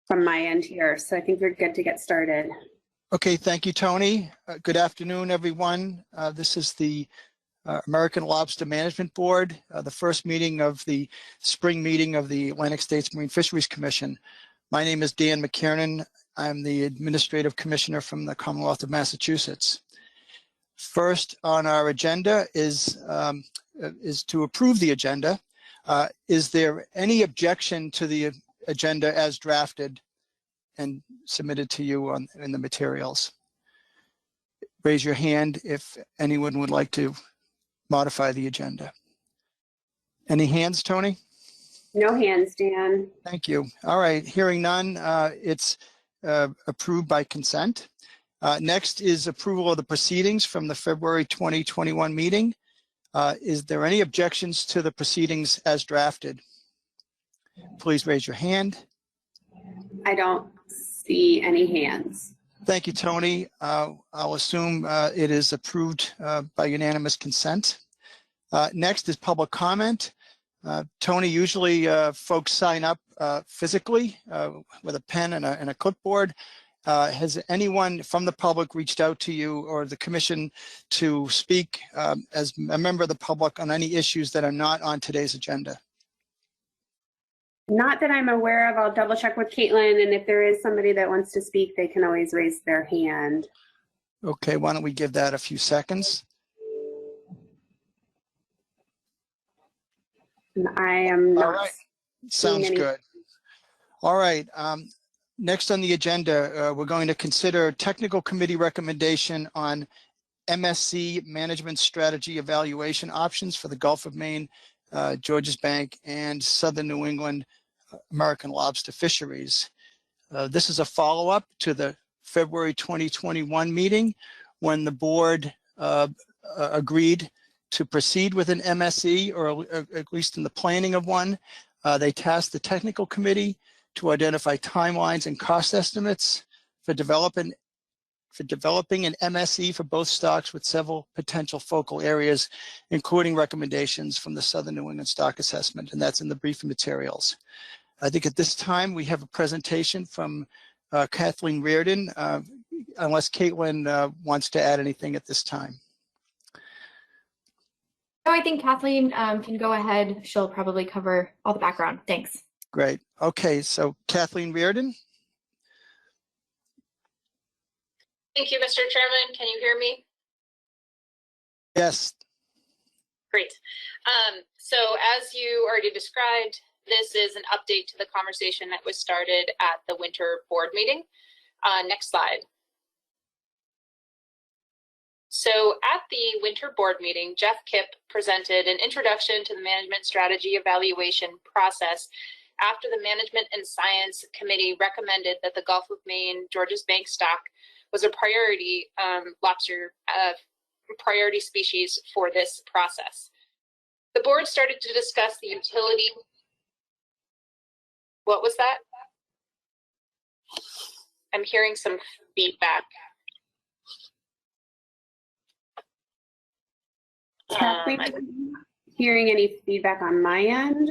from my end here. So I think we're good to get started. Okay, thank you, Tony. Good afternoon, everyone. This is the American Lobster Management Board, the first meeting of the spring meeting of the Atlantic States Marine Fisheries Commission. My name is Dan McKiernan. I'm the Administrative Commissioner from the Commonwealth of Massachusetts. First on our agenda is to approve the agenda. Is there any objection to the agenda as drafted and submitted to you in the materials? Raise your hand if anyone would like to modify the agenda. Any hands, Tony? No hands, Dan. Thank you. All right, hearing none, it's approved by consent. Next is approval of the proceedings from the February 2021 meeting. Is there any objections to the proceedings as drafted? Please raise your hand. I don't see any hands. Thank you, Tony. I'll assume it is approved by unanimous consent. Next is public comment. Tony, usually folks sign up physically with a pen and a clipboard. Has anyone from the public reached out to you or the commission to speak as a member of the public on any issues that are not on today's agenda? Not that I'm aware of. I'll double check with Caitlin, and if there is somebody that wants to speak, they can always raise their hand. Okay, why don't we give that a few seconds? And I am not. All right, sounds good. All right, next on the agenda, we're going to consider technical committee recommendation on MSC management strategy evaluation options for the Gulf of Maine, Georges Bank, and Southern New England American lobster fisheries. This is a follow-up to the February 2021 meeting when the board agreed to proceed with an MSE, or at least in the planning of one. They tasked the technical committee to identify timelines and cost estimates for developing an MSE for both stocks with several potential focal areas, including recommendations from the Southern New England Stock Assessment, and that's in the briefing materials. I think at this time we have a presentation from Kathleen Reardon, unless Caitlin wants to add anything at this time. No, I think Kathleen can go ahead. She'll probably cover all the background. Thanks. Great. Okay, so Kathleen Reardon. Thank you, Mr. Chairman. Can you hear me? Yes. Great. So as you already described, this is an update to the conversation that was started at the winter board meeting. Next slide. So at the winter board meeting, Jeff Kipp presented an introduction to the management strategy evaluation process after the Management and Science Committee recommended that the Gulf of Maine Georges Bank stock was a priority lobster priority species for this process. The board started to discuss the utility. What was that? I'm hearing some feedback. Kathleen, I'm not hearing any feedback on my end.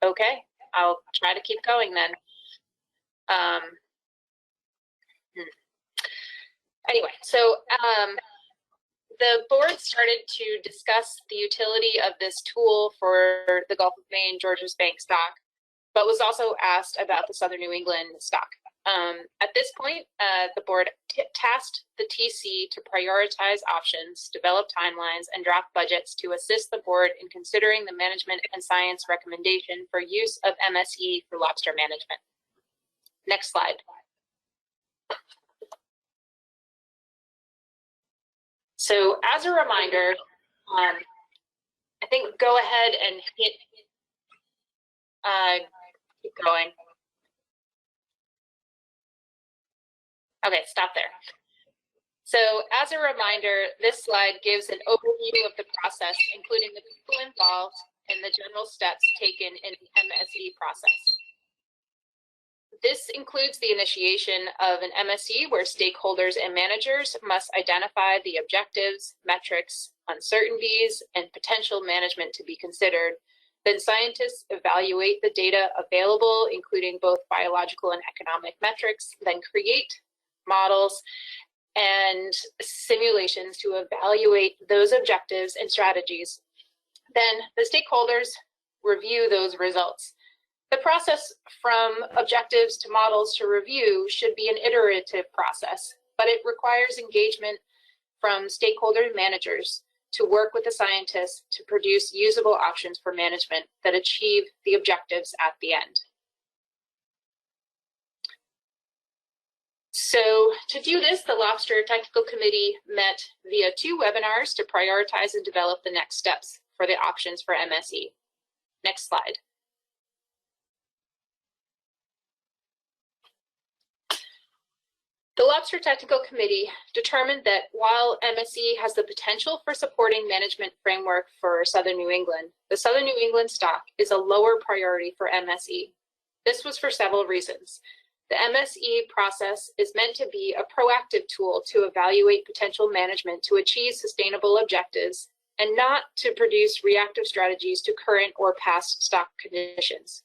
Okay, I'll try to keep going then. Anyway, so the board started to discuss the utility of this tool for the Gulf of Maine Georges Bank stock, but was also asked about the Southern New England stock. At this point, the board tasked the TC to prioritize options, develop timelines, and draft budgets to assist the board in considering the management and science recommendation for use of MSE for lobster management. Next slide. So as a reminder, I think go ahead and hit, keep going. Okay, stop there. So as a reminder, this slide gives an overview of the process, including the people involved and the general steps taken in the MSE process. This includes the initiation of an MSE where stakeholders and managers must identify the objectives, metrics, uncertainties, and potential management to be considered, Then scientists evaluate the data available, including both biological and economic metrics, then create models and simulations to evaluate those objectives and strategies. Then the stakeholders review those results. The process from objectives to models to review should be an iterative process, but it requires engagement from stakeholder managers to work with the scientists to produce usable options for management that achieve the objectives at the end. So to do this, the Lobster Technical Committee met via 2 webinars to prioritize and develop the next steps for the options for MSE. Next slide. The Lobster Technical Committee determined that while MSE has the potential for supporting management framework for Southern New England, the Southern New England stock is a lower priority for MSE. This was for several reasons. The MSE process is meant to be a proactive tool to evaluate potential management to achieve sustainable objectives and not to produce reactive strategies to current or past stock conditions.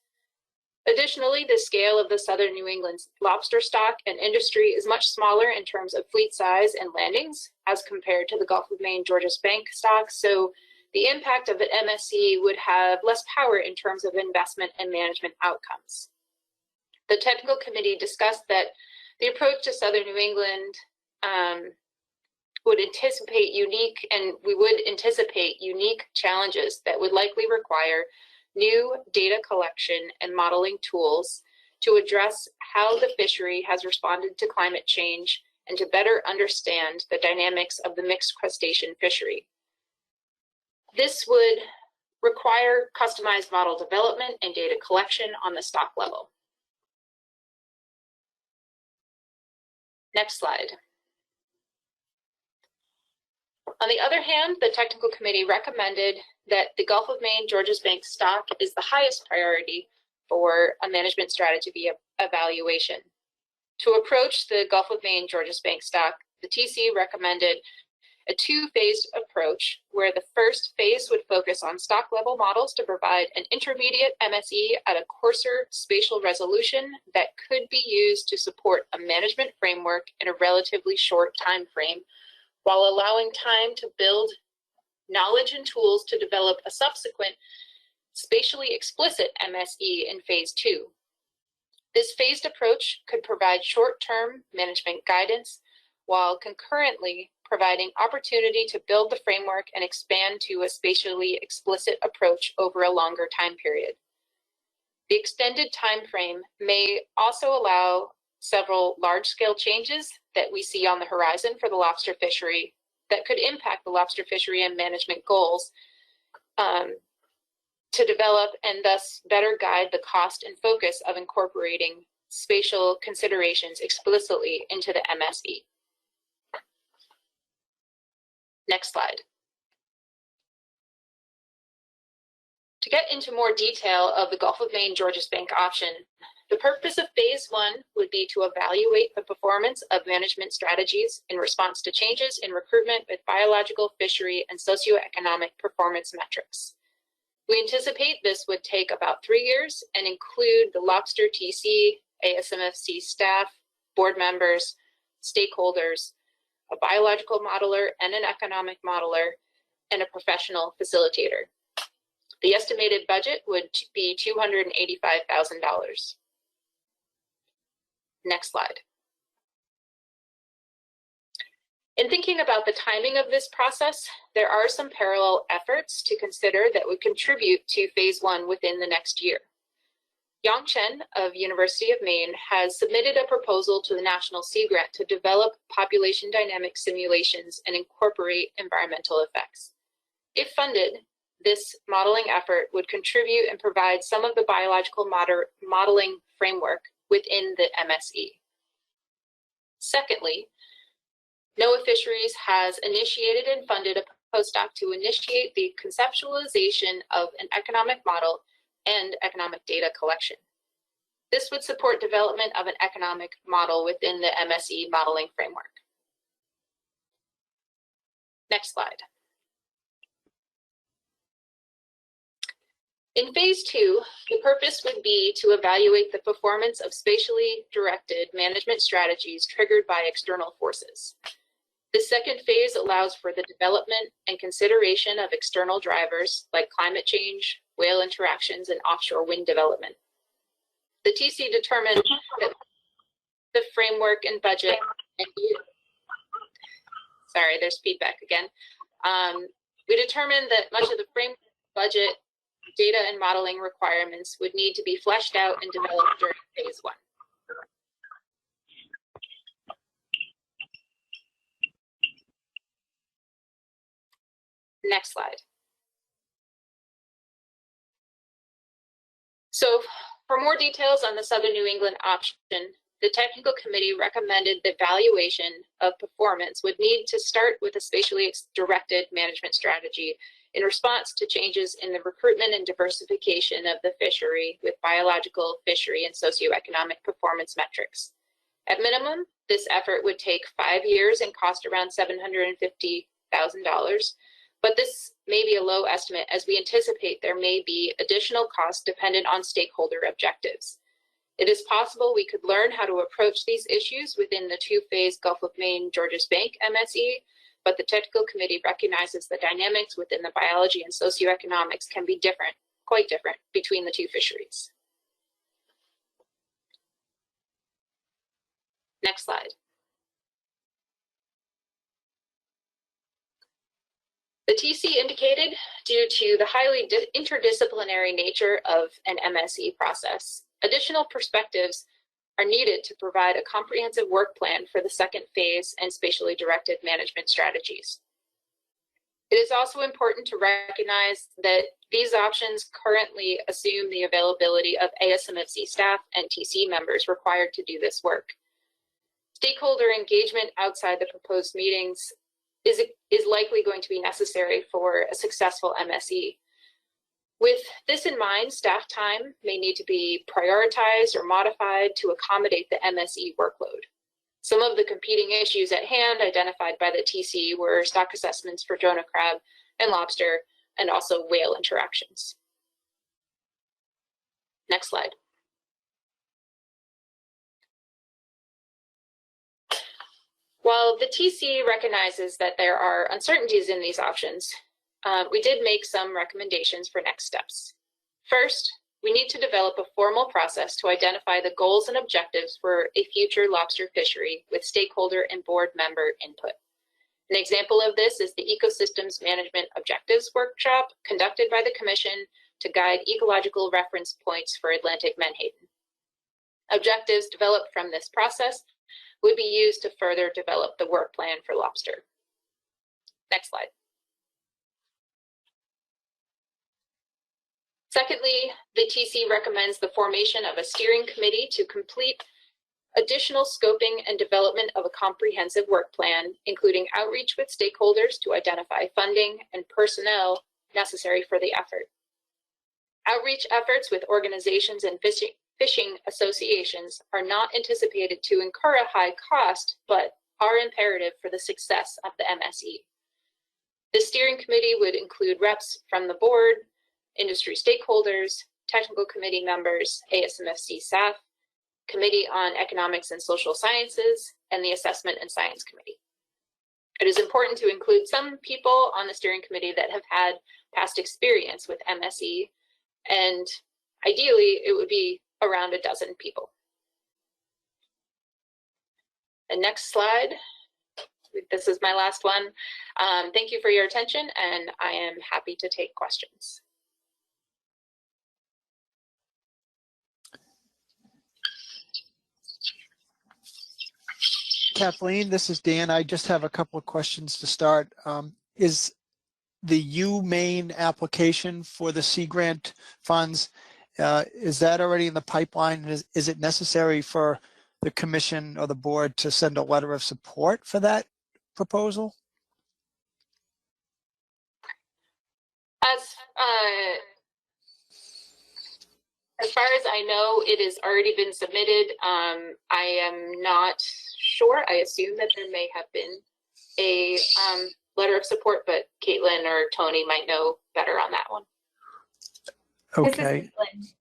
Additionally, the scale of the Southern New England lobster stock and industry is much smaller in terms of fleet size and landings as compared to the Gulf of Maine Georgia's Bank stock, so the impact of the MSE would have less power in terms of investment and management outcomes. The technical committee discussed that the approach to Southern New England would anticipate unique challenges that would likely require new data collection and modeling tools to address how the fishery has responded to climate change and to better understand the dynamics of the mixed crustacean fishery. This would require customized model development and data collection on the stock level. Next slide. On the other hand, the technical committee recommended that the Gulf of Maine Georgia's Bank stock is the highest priority for a management strategy evaluation. To approach the Gulf of Maine Georgia's Bank stock, the TC recommended a 2-phased approach where the first phase would focus on stock level models to provide an intermediate MSE at a coarser spatial resolution that could be used to support a management framework in a relatively short time frame, while allowing time to build knowledge and tools to develop a subsequent spatially explicit MSE in phase 2. This phased approach could provide short-term management guidance while concurrently providing opportunity to build the framework and expand to a spatially explicit approach over a longer time period. The extended time frame may also allow several large-scale changes that we see on the horizon for the lobster fishery that could impact the lobster fishery and management goals to develop and thus better guide the cost and focus of incorporating spatial considerations explicitly into the MSE. Next slide. To get into more detail of the Gulf of Maine Georgia's Bank option, the purpose of phase 1 would be to evaluate the performance of management strategies in response to changes in recruitment with biological, fishery, and socioeconomic performance metrics. We anticipate this would take about 3 years and include the Lobster TC, ASMFC staff, board members, stakeholders, a biological modeler and an economic modeler, and a professional facilitator. The estimated budget would be $285,000. Next slide. In thinking about the timing of this process, there are some parallel efforts to consider that would contribute to phase 1 within the next year. Yang Chen of University of Maine has submitted a proposal to the National Sea Grant to develop population dynamic simulations and incorporate environmental effects. If funded, this modeling effort would contribute and provide some of the biological modeling framework within the MSE. Secondly, NOAA Fisheries has initiated and funded a postdoc to initiate the conceptualization of an economic model and economic data collection. This would support development of an economic model within the MSE modeling framework. Next slide. In phase 2, the purpose would be to evaluate the performance of spatially directed management strategies triggered by external forces. The second phase allows for the development and consideration of external drivers like climate change, whale interactions, and offshore wind development. The TC determined that the framework and budget, sorry, there's feedback again. We determined that much of the framework, budget, data, and modeling requirements would need to be fleshed out and developed during phase 1. Next slide. So for more details on the Southern New England option, the technical committee recommended the evaluation of performance would need to start with a spatially directed management strategy in response to changes in the recruitment and diversification of the fishery with biological, fishery, and socioeconomic performance metrics. At minimum, this effort would take 5 years and cost around $750,000. But this may be a low estimate as we anticipate there may be additional costs dependent on stakeholder objectives. It is possible we could learn how to approach these issues within the 2-phase Gulf of Maine Georges Bank MSE, but the technical committee recognizes the dynamics within the biology and socioeconomics can be different, quite different, between the 2 fisheries. Next slide. The TC indicated, due to the highly interdisciplinary nature of an MSE process, additional perspectives are needed to provide a comprehensive work plan for the second phase and spatially directed management strategies. It is also important to recognize that these options currently assume the availability of ASMFC staff and TC members required to do this work. Stakeholder engagement outside the proposed meetings is likely going to be necessary for a successful MSE. With this in mind, staff time may need to be prioritized or modified to accommodate the MSE workload. Some of the competing issues at hand identified by the TC were stock assessments for Jonah crab and lobster, and also whale interactions. Next slide. While the TC recognizes that there are uncertainties in these options, we did make some recommendations for next steps. First, we need to develop a formal process to identify the goals and objectives for a future lobster fishery with stakeholder and board member input. An example of this is the Ecosystems Management Objectives Workshop conducted by the Commission to guide ecological reference points for Atlantic menhaden. Objectives developed from this process would be used to further develop the work plan for lobster. Next slide. Secondly, the TC recommends the formation of a steering committee to complete additional scoping and development of a comprehensive work plan, including outreach with stakeholders to identify funding and personnel necessary for the effort. Outreach efforts with organizations and fishing associations are not anticipated to incur a high cost, but are imperative for the success of the MSE. The steering committee would include reps from the board, industry stakeholders, technical committee members, ASMFC staff, Committee on Economics and Social Sciences, and the Assessment and Science Committee. It is important to include some people on the steering committee that have had past experience with MSE, and ideally it would be around a dozen people. The next slide. This is my last one. Thank you for your attention, and I am happy to take questions. Kathleen, this is Dan. I just have a couple of questions to start. Is the Maine application for the Sea Grant funds, is that already in the pipeline? Is it necessary for the commission or the board to send a letter of support for that proposal? As far as I know, it has already been submitted. I am not sure. I assume that there may have been a letter of support, but Caitlin or Tony might know better on that one. Okay.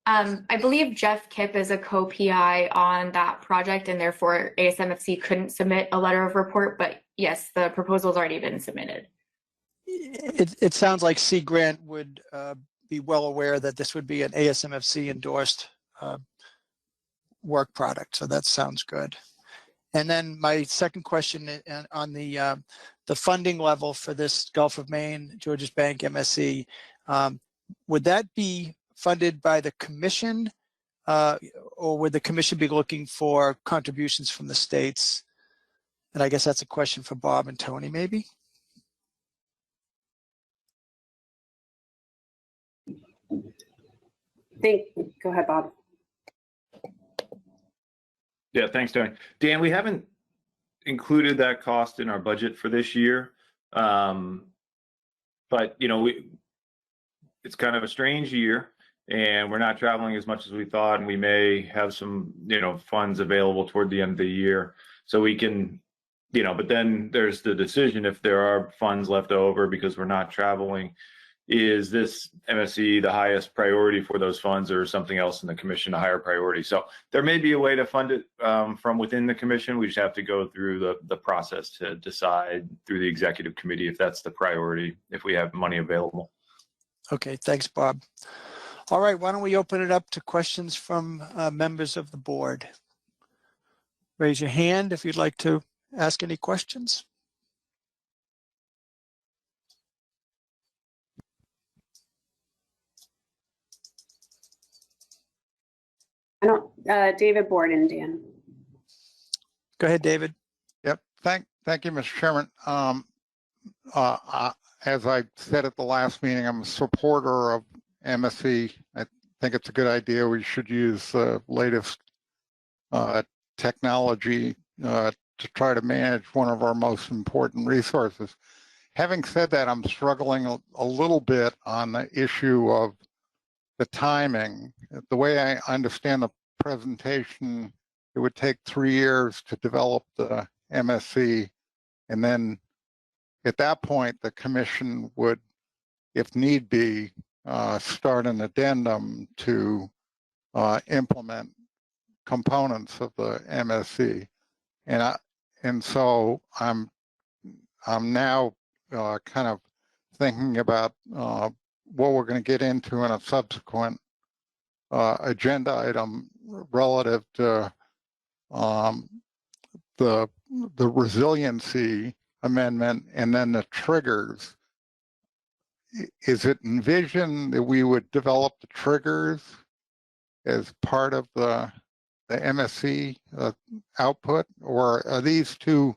I believe Jeff Kipp is a co-PI on that project, and therefore ASMFC couldn't submit a letter of report, but yes, the proposal's already been submitted. It sounds like Sea Grant would be well aware that this would be an ASMFC endorsed work product, so that sounds good. And then my second question on the funding level for this Gulf of Maine, Georges Bank MSC, would that be funded by the commission, or would the commission be looking for contributions from the states? And I guess that's a question for Bob and Tony, maybe. Go ahead, Bob. Yeah, thanks, Tony. Dan, we haven't included that cost in our budget for this year. But, you know, it's kind of a strange year, and we're not traveling as much as we thought, and we may have some, you know, funds available toward the end of the year. So we can, you know, but then there's the decision if there are funds left over because we're not traveling. Is this MSC the highest priority for those funds, or something else in the commission a higher priority? So there may be a way to fund it from within the commission. We just have to go through the process to decide through the executive committee if that's the priority, if we have money available. Okay, thanks, Bob. All right, why don't we open it up to questions from members of the board? Raise your hand if you'd like to ask any questions. David Borden, Dan. Go ahead, David. Yep. Thank you, Mr. Chairman. As I said at the last meeting, I'm a supporter of MSC. I think it's a good idea. We should use the latest technology to try to manage one of our most important resources. Having said that, I'm struggling a little bit on the issue of the timing. The way I understand the presentation, it would take 3 years to develop the MSC, and then at that point, the commission would, if need be, start an addendum to implement components of the MSC. And so I'm now kind of thinking about what we're going to get into in a subsequent agenda item relative to the resiliency amendment and then the triggers. Is it envisioned that we would develop the triggers as part of the MSC output, or are these two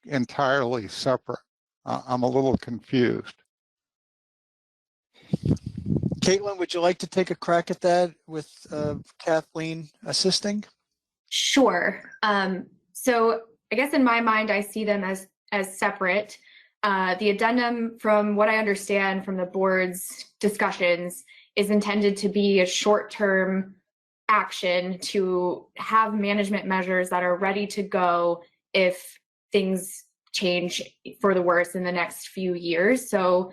entirely separate? I'm a little confused. Caitlin, would you like to take a crack at that with Kathleen assisting? Sure. So I guess in my mind, I see them as separate. The addendum, from what I understand from the board's discussions, is intended to be a short-term action to have management measures that are ready to go if things change for the worse in the next few years. So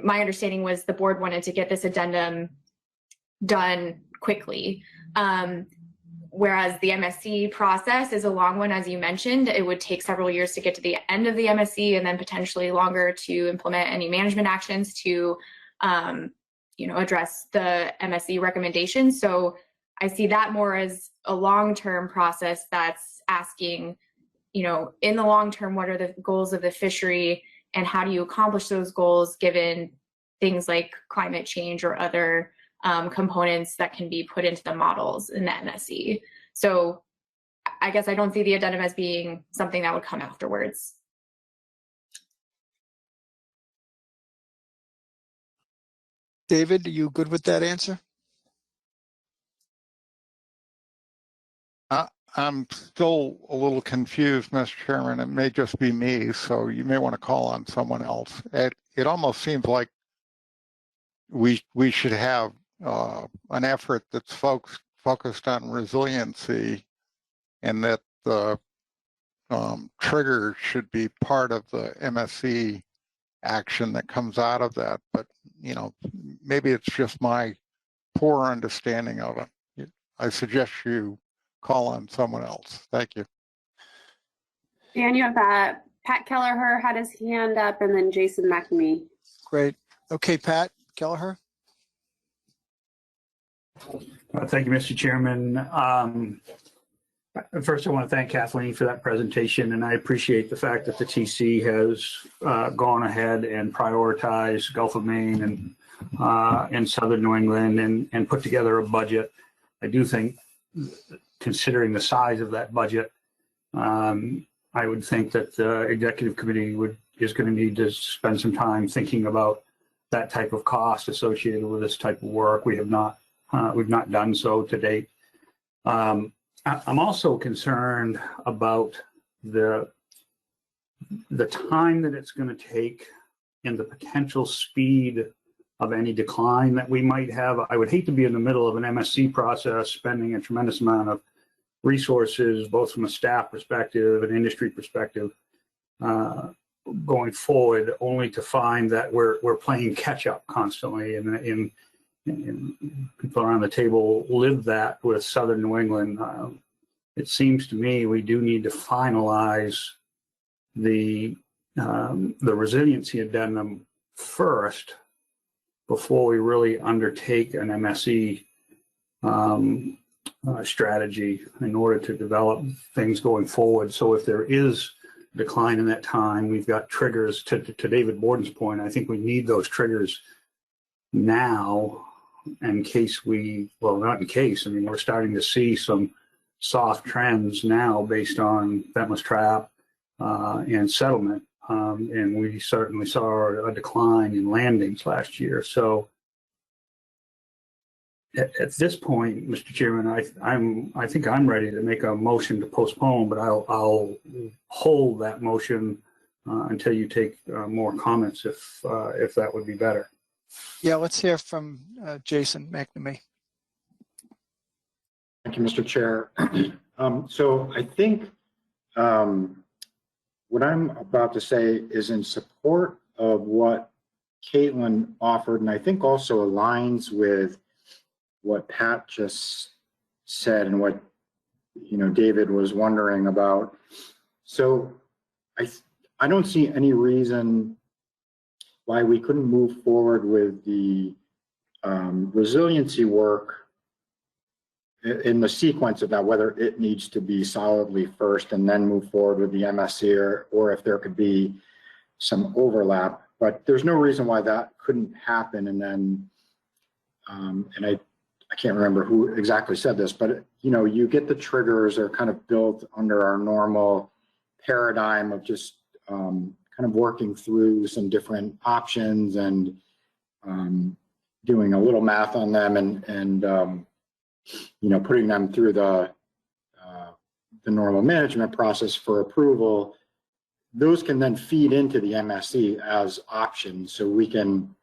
my understanding was the board wanted to get this addendum done quickly. Whereas the MSC process is a long one, as you mentioned. It would take several years to get to the end of the MSC, and then potentially longer to implement any management actions to address the MSC recommendations. So I see that more as a long-term process that's asking, in the long term, what are the goals of the fishery and how do you accomplish those goals given things like climate change or other components that can be put into the models in the MSC. So I guess I don't see the addendum as being something that would come afterwards. David, are you good with that answer? I'm still a little confused, Mr. Chairman. It may just be me, so you may want to call on someone else. It almost seems like we should have an effort that's focused on resiliency, and that the trigger should be part of the MSC action that comes out of that. But maybe it's just my poor understanding of it. I suggest you call on someone else. Thank you. Dan, you have that. Pat Kelleher had his hand up, and then Jason McNamee. Great. Okay, Pat Kelleher. Thank you, Mr. Chairman. First, I want to thank Kathleen for that presentation, and I appreciate the fact that the TC has gone ahead and prioritized Gulf of Maine and Southern New England and put together a budget. I do think, considering the size of that budget, I would think that the executive committee is going to need to spend some time thinking about that type of cost associated with this type of work. We've not done so to date. I'm also concerned about the time that it's going to take and the potential speed of any decline that we might have. I would hate to be in the middle of an MSC process, spending a tremendous amount of resources, both from a staff perspective and industry perspective, going forward, only to find that we're playing catch up constantly. And people around the table live that with Southern New England. It seems to me we do need to finalize the resiliency addendum first before we really undertake an MSE strategy in order to develop things going forward. So if there is decline in that time, we've got triggers. To David Borden's point, I think we need those triggers now in case not in case, I mean, we're starting to see some soft trends now based on ventless trap and settlement. And we certainly saw a decline in landings last year. So at this point, Mr. Chairman, I think I'm ready to make a motion to postpone, but I'll hold that motion until you take more comments if that would be better. Yeah, let's hear from Jason McNamee. Thank you, Mr. Chair. So I think what I'm about to say is in support of what Caitlin offered, and I think also aligns with what Pat just said and what David was wondering about. So I don't see any reason why we couldn't move forward with the resiliency work in the sequence of that, whether it needs to be solidly first and then move forward with the MSC, or if there could be some overlap. But there's no reason why that couldn't happen. And then, and I can't remember who exactly said this, but you get the triggers are kind of built under our normal paradigm of just kind of working through some different options and doing a little math on them and putting them through the normal management process for approval. Those can then feed into the MSE as options, so we can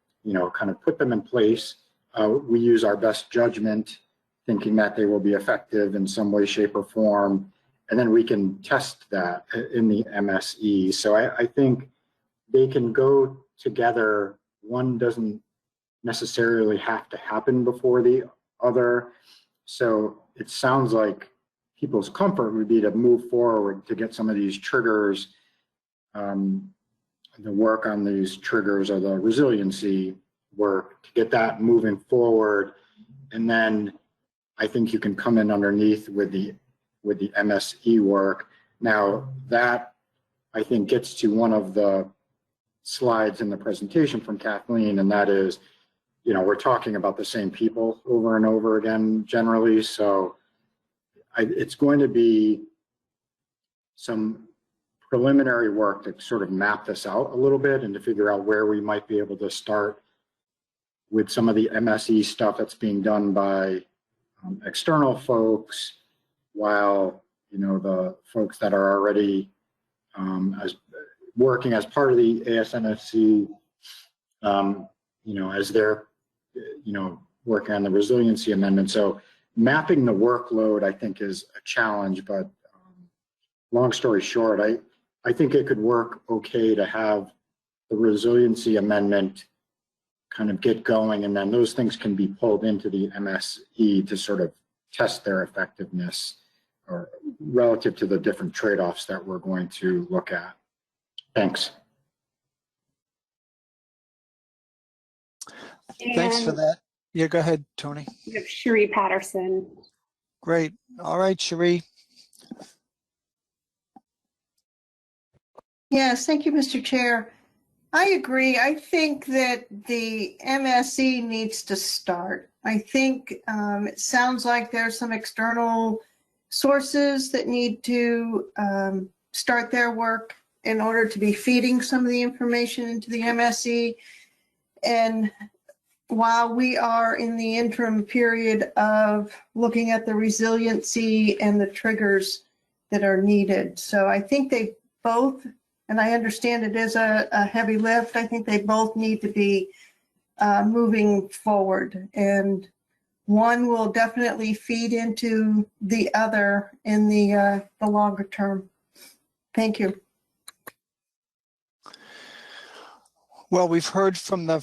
kind of put them in place. We use our best judgment, thinking that they will be effective in some way, shape, or form, and then we can test that in the MSE. So I think they can go together. One doesn't necessarily have to happen before the other. So it sounds like people's comfort would be to move forward to get some of these triggers, the work on these triggers or the resiliency work, to get that moving forward. And then I think you can come in underneath with the MSE work. Now that I think gets to one of the slides in the presentation from Kathleen, and that is, we're talking about the same people over and over again generally. So it's going to be some preliminary work to sort of map this out a little bit and to figure out where we might be able to start with some of the MSE stuff that's being done by external folks, while the folks that are already as working as part of the ASNFC, as they're working on the resiliency amendment. So mapping the workload, I think, is a challenge, but long story short, I think it could work okay to have the resiliency amendment kind of get going, and then those things can be pulled into the MSE to sort of test their effectiveness or relative to the different trade-offs that we're going to look at. Thanks. Thanks for And that. Yeah, go ahead, Tony. we have Cherie Patterson. Great. All right, Cherie. Yes, thank you, Mr. Chair. I agree. I think that the MSE needs to start. I think it sounds like there's some external sources that need to start their work in order to be feeding some of the information into the MSE. And while we are in the interim period of looking at the resiliency and the triggers that are needed. So I think they both, and I understand it is a heavy lift, I think they both need to be moving forward. And one will definitely feed into the other in the longer term. Thank you. Well, we've heard from the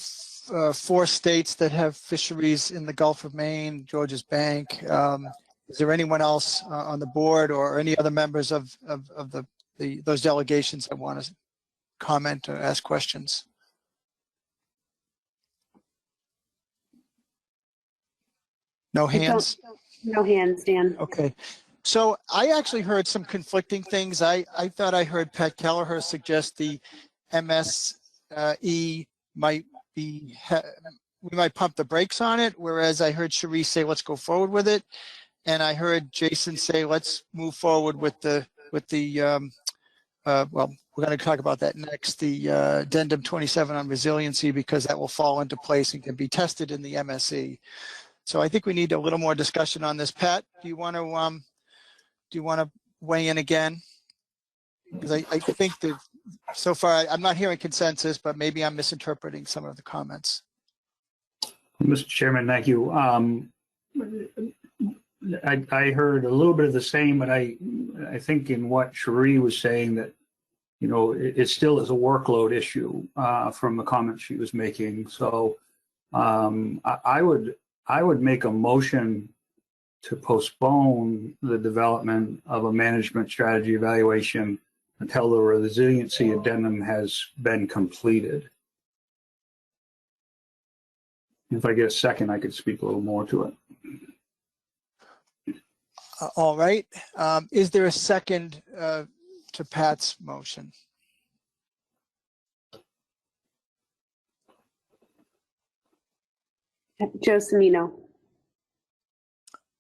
4 states that have fisheries in the Gulf of Maine, Georges Bank. Is there anyone else on the board or any other members of those delegations that want to comment or ask questions? No hands? No hands, Dan. Okay. So I actually heard some conflicting things. I thought I heard Pat Kelleher suggest the MSE might be, we might pump the brakes on it, whereas I heard Cherie say, let's go forward with it. And I heard Jason say, let's move forward with the well, we're going to talk about that next, the Addendum 27 on resiliency, because that will fall into place and can be tested in the MSE. So I think we need a little more discussion on this. Pat, do you want to weigh in again? Because I think that so far I'm not hearing consensus, but maybe I'm misinterpreting some of the comments. Mr. Chairman, thank you. I heard a little bit of the same, but I think in what Cherie was saying that, you know, it still is a workload issue from the comments she was making. So I would make a motion to postpone the development of a management strategy evaluation until the resiliency addendum has been completed. If I get a second, I could speak a little more to it. All right. Is there a second to Pat's motion? Joe Semino.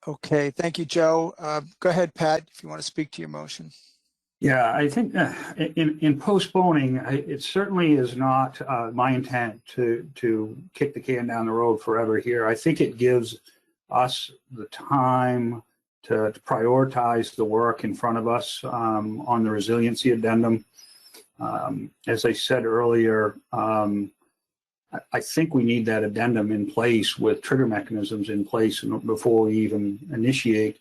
Okay, thank you, Joe. Go ahead, Pat, if you want to speak to your motion. Yeah, I think in postponing, it certainly is not my intent to kick the can down the road forever here. I think it gives us the time to prioritize the work in front of us on the resiliency addendum. As I said earlier, I think we need that addendum in place with trigger mechanisms in place before we even initiate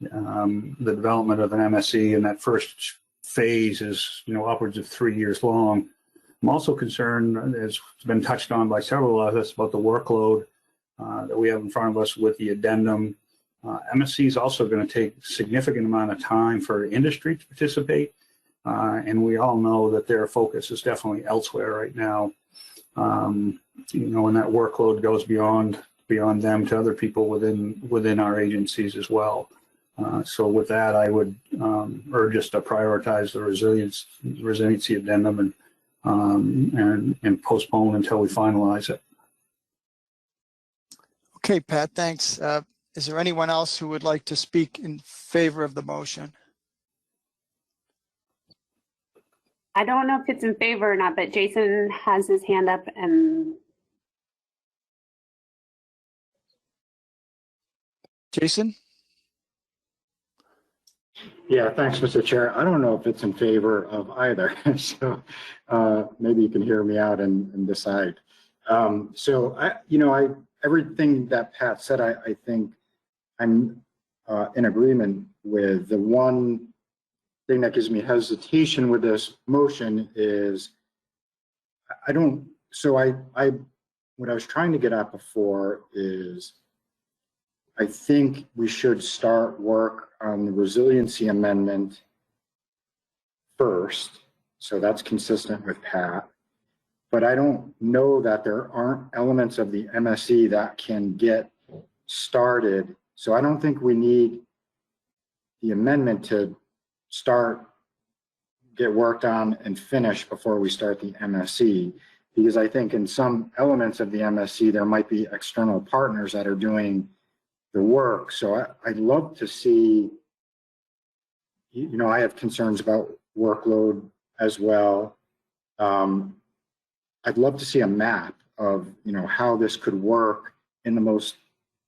the development of an MSE, and that first phase is, you know, upwards of 3 years long. I'm also concerned, as has been touched on by several of us, about the workload that we have in front of us with the addendum. MSC is also going to take a significant amount of time for industry to participate, and we all know that their focus is definitely elsewhere right now. You know, and that workload goes beyond them to other people within our agencies as well. So with that, I would urge us to prioritize the resiliency addendum and postpone until we finalize it. Okay, Pat, thanks. Is there anyone else who would like to speak in favor of the motion? I don't know if it's in favor or not, but Jason has his hand up and. Jason? Yeah, thanks, Mr. Chair. I don't know if it's in favor of either, so maybe you can hear me out and decide. Everything that Pat said, I think I'm in agreement with. The one thing that gives me hesitation with this motion is I what I was trying to get at before is I think we should start work on the resiliency amendment first. So that's consistent with Pat. But I don't know that there aren't elements of the MSE that can get started. So I don't think we need the amendment to get worked on and finish before we start the MSE. Because I think in some elements of the MSE, there might be external partners that are doing the work. So I'd love to see, you know, I have concerns about workload as well. I'd love to see a map of, you know, how this could work in the most,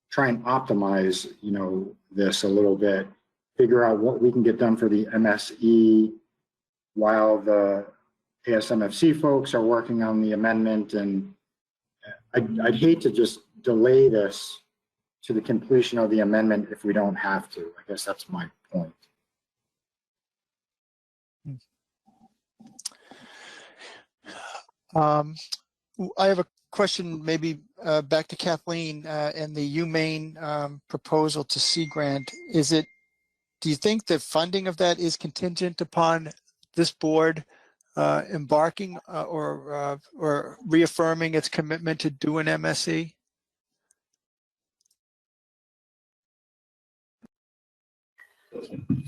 try and optimize, you know, this a little bit, figure out what we can get done for the MSE while the ASMFC folks are working on the amendment. And I'd hate to just delay this to the completion of the amendment if we don't have to. I guess that's my point. I have a question maybe back to Kathleen and the UMaine proposal to Sea Grant. Do you think the funding of that is contingent upon this board embarking or reaffirming its commitment to do an MSE?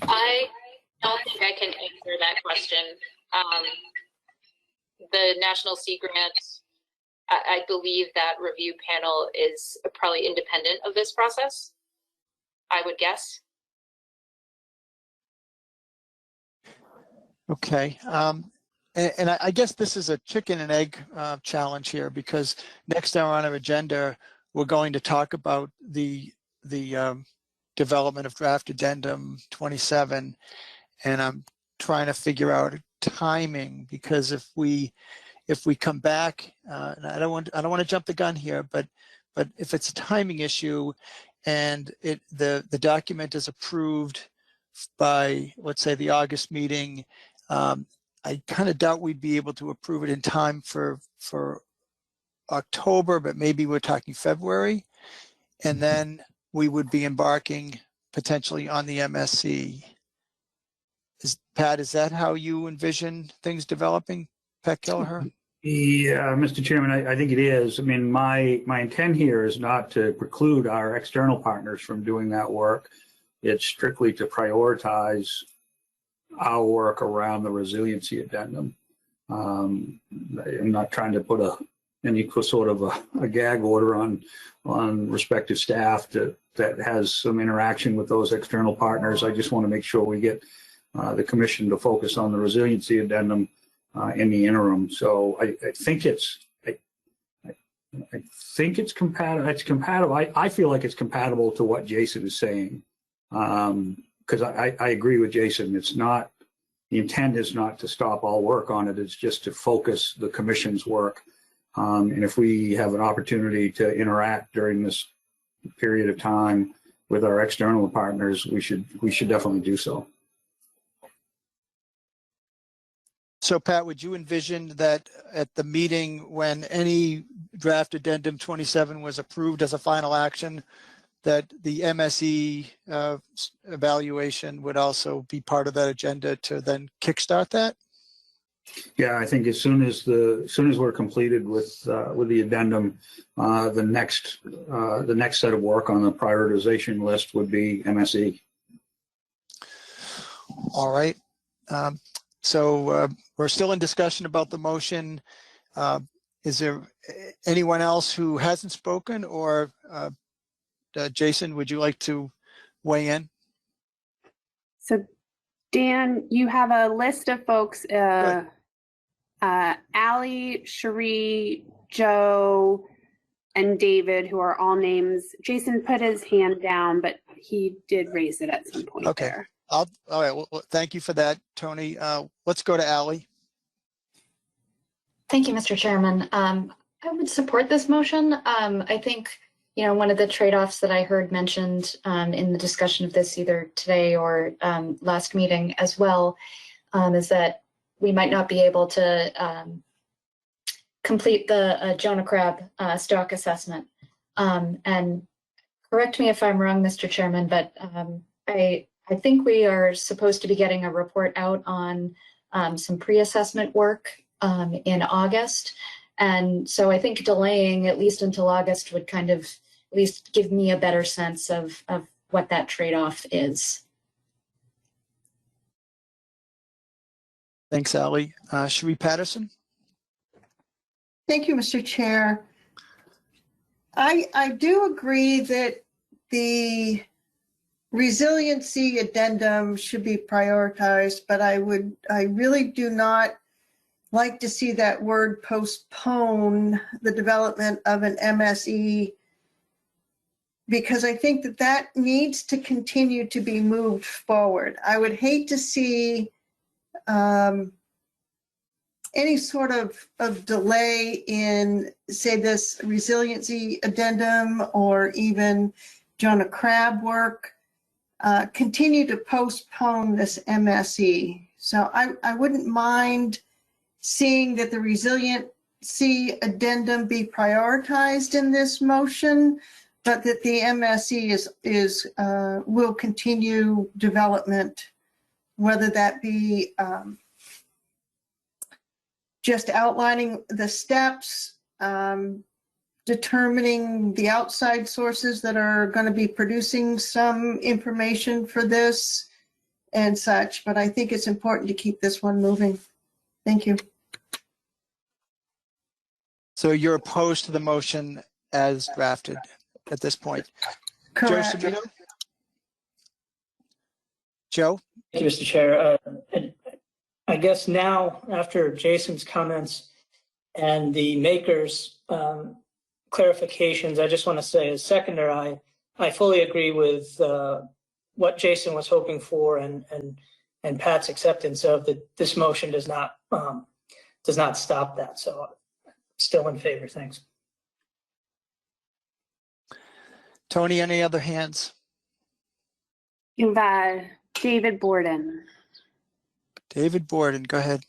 I don't think I can answer that question. The National Sea Grant, I believe that review panel is probably independent of this process, I would guess. Okay. And I guess this is a chicken and egg challenge here, because next on our agenda, we're going to talk about the development of draft addendum 27. And I'm trying to figure out timing, because if we come back, and I don't want to jump the gun here, but if it's a timing issue and the document is approved by, let's say, the August meeting, I kind of doubt we'd be able to approve it in time for October, but maybe we're talking February, and then we would be embarking potentially on the MSE. Pat, is that how you envision things developing, Pat Kelleher? Yeah, Mr. Chairman, I think it is. I mean, my intent here is not to preclude our external partners from doing that work. It's strictly to prioritize our work around the resiliency addendum. I'm not trying to put any sort of a gag order on respective staff that has some interaction with those external partners. I just want to make sure we get the commission to focus on the resiliency addendum in the interim. So I think it's compatible. It's compatible. I feel like it's compatible to what Jason is saying, because I agree with Jason. It's not, the intent is not to stop all work on it. It's just to focus the commission's work. And if we have an opportunity to interact during this period of time with our external partners, we should definitely do so. So Pat, would you envision that at the meeting when any draft addendum 27 was approved as a final action, that the MSE evaluation would also be part of that agenda to then kickstart that? Yeah, I think as soon as we're completed with the addendum, the next set of work on the prioritization list would be MSE. All right. So we're still in discussion about the motion. Is there anyone else who hasn't spoken, or Jason, would you like to weigh in? So Dan, you have a list of folks, Allie, Cherie, Joe, and David, who are all names. Jason put his hand down, but he did raise it at some point. Okay. There. All right. Well, thank you for that, Tony. Let's go to Allie. Thank you, Mr. Chairman. I would support this motion. I think, one of the trade-offs that I heard mentioned in the discussion of this either today or last meeting as well is that we might not be able to complete the Jonah crab stock assessment. And correct me if I'm wrong, Mr. Chairman, but I think we are supposed to be getting a report out on some pre-assessment work in August. And so I think delaying at least until August would kind of at least give me a better sense of what that trade-off is. Thanks, Ally. Sheree Patterson? Thank you, Mr. Chair. I do agree that the resiliency addendum should be prioritized, but I really do not like to see that word postpone the development of an MSE, because I think that that needs to continue to be moved forward. I would hate to see any sort of delay in, say, this resiliency addendum or even Jonah crab work, continue to postpone this MSE. So I wouldn't mind seeing that the resiliency addendum be prioritized in this motion, but that the MSE will continue development, whether that be just outlining the steps, determining the outside sources that are going to be producing some information for this and such. But I think it's important to keep this one moving. Thank you. So you're opposed to the motion as drafted at this point? Correct. Joe Sabino? Joe? Thank you, Mr. Chair. I guess now, after Jason's comments and the maker's clarifications, I just want to say as seconder, I fully agree with what Jason was hoping for and Pat's acceptance of that. This motion does not stop that. So still in favor. Thanks. Tony, any other hands? You have David Borden. David Borden, go ahead.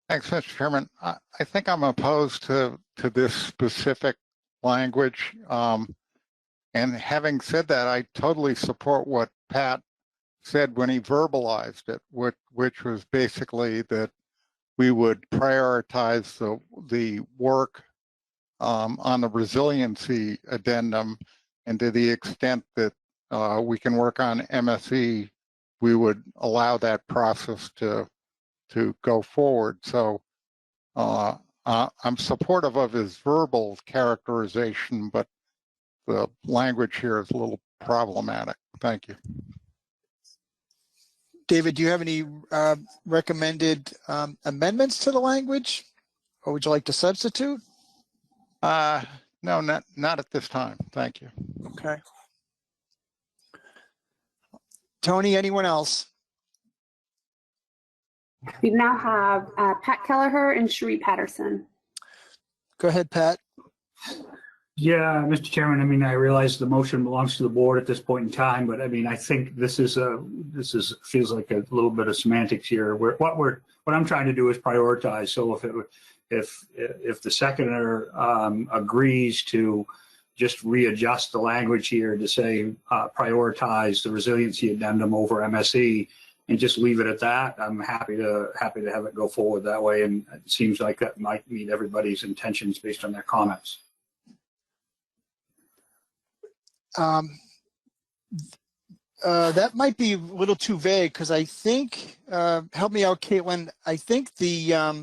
Thanks, Mr. Chairman. I think I'm opposed to this specific language. And having said that, I totally support what Pat said when he verbalized it, which was basically that we would prioritize the work on the resiliency addendum, and to the extent that we can work on MSE, we would allow that process to go forward. So I'm supportive of his verbal characterization, but the language here is a little problematic. Thank you. David, do you have any recommended amendments to the language, or would you like to substitute? No, not at this time. Thank you. Okay. Tony, anyone else? We now have Pat Kelleher and Sheree Patterson. Go ahead, Pat. Yeah, Mr. Chairman, I mean, I realize the motion belongs to the board at this point in time, but I mean, I think this feels like a little bit of semantics here. What I'm trying to do is prioritize. So if the seconder agrees to just readjust the language here to say prioritize the resiliency addendum over MSE and just leave it at that, I'm happy to have it go forward that way. And it seems like that might meet everybody's intentions based on their comments. That might be a little too vague, because I think, help me out, Caitlin, I think the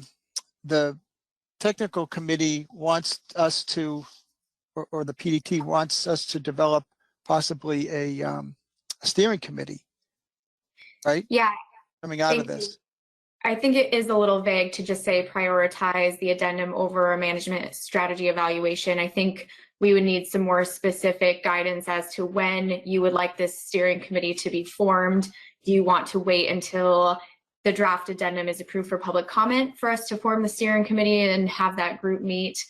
technical committee wants us to, or the PDT wants us to develop possibly a steering committee, right? Yeah. Coming out of this. I think it is a little vague to just say prioritize the addendum over a management strategy evaluation. I think we would need some more specific guidance as to when you would like this steering committee to be formed. Do you want to wait until the draft addendum is approved for public comment for us to form the steering committee and have that group meet?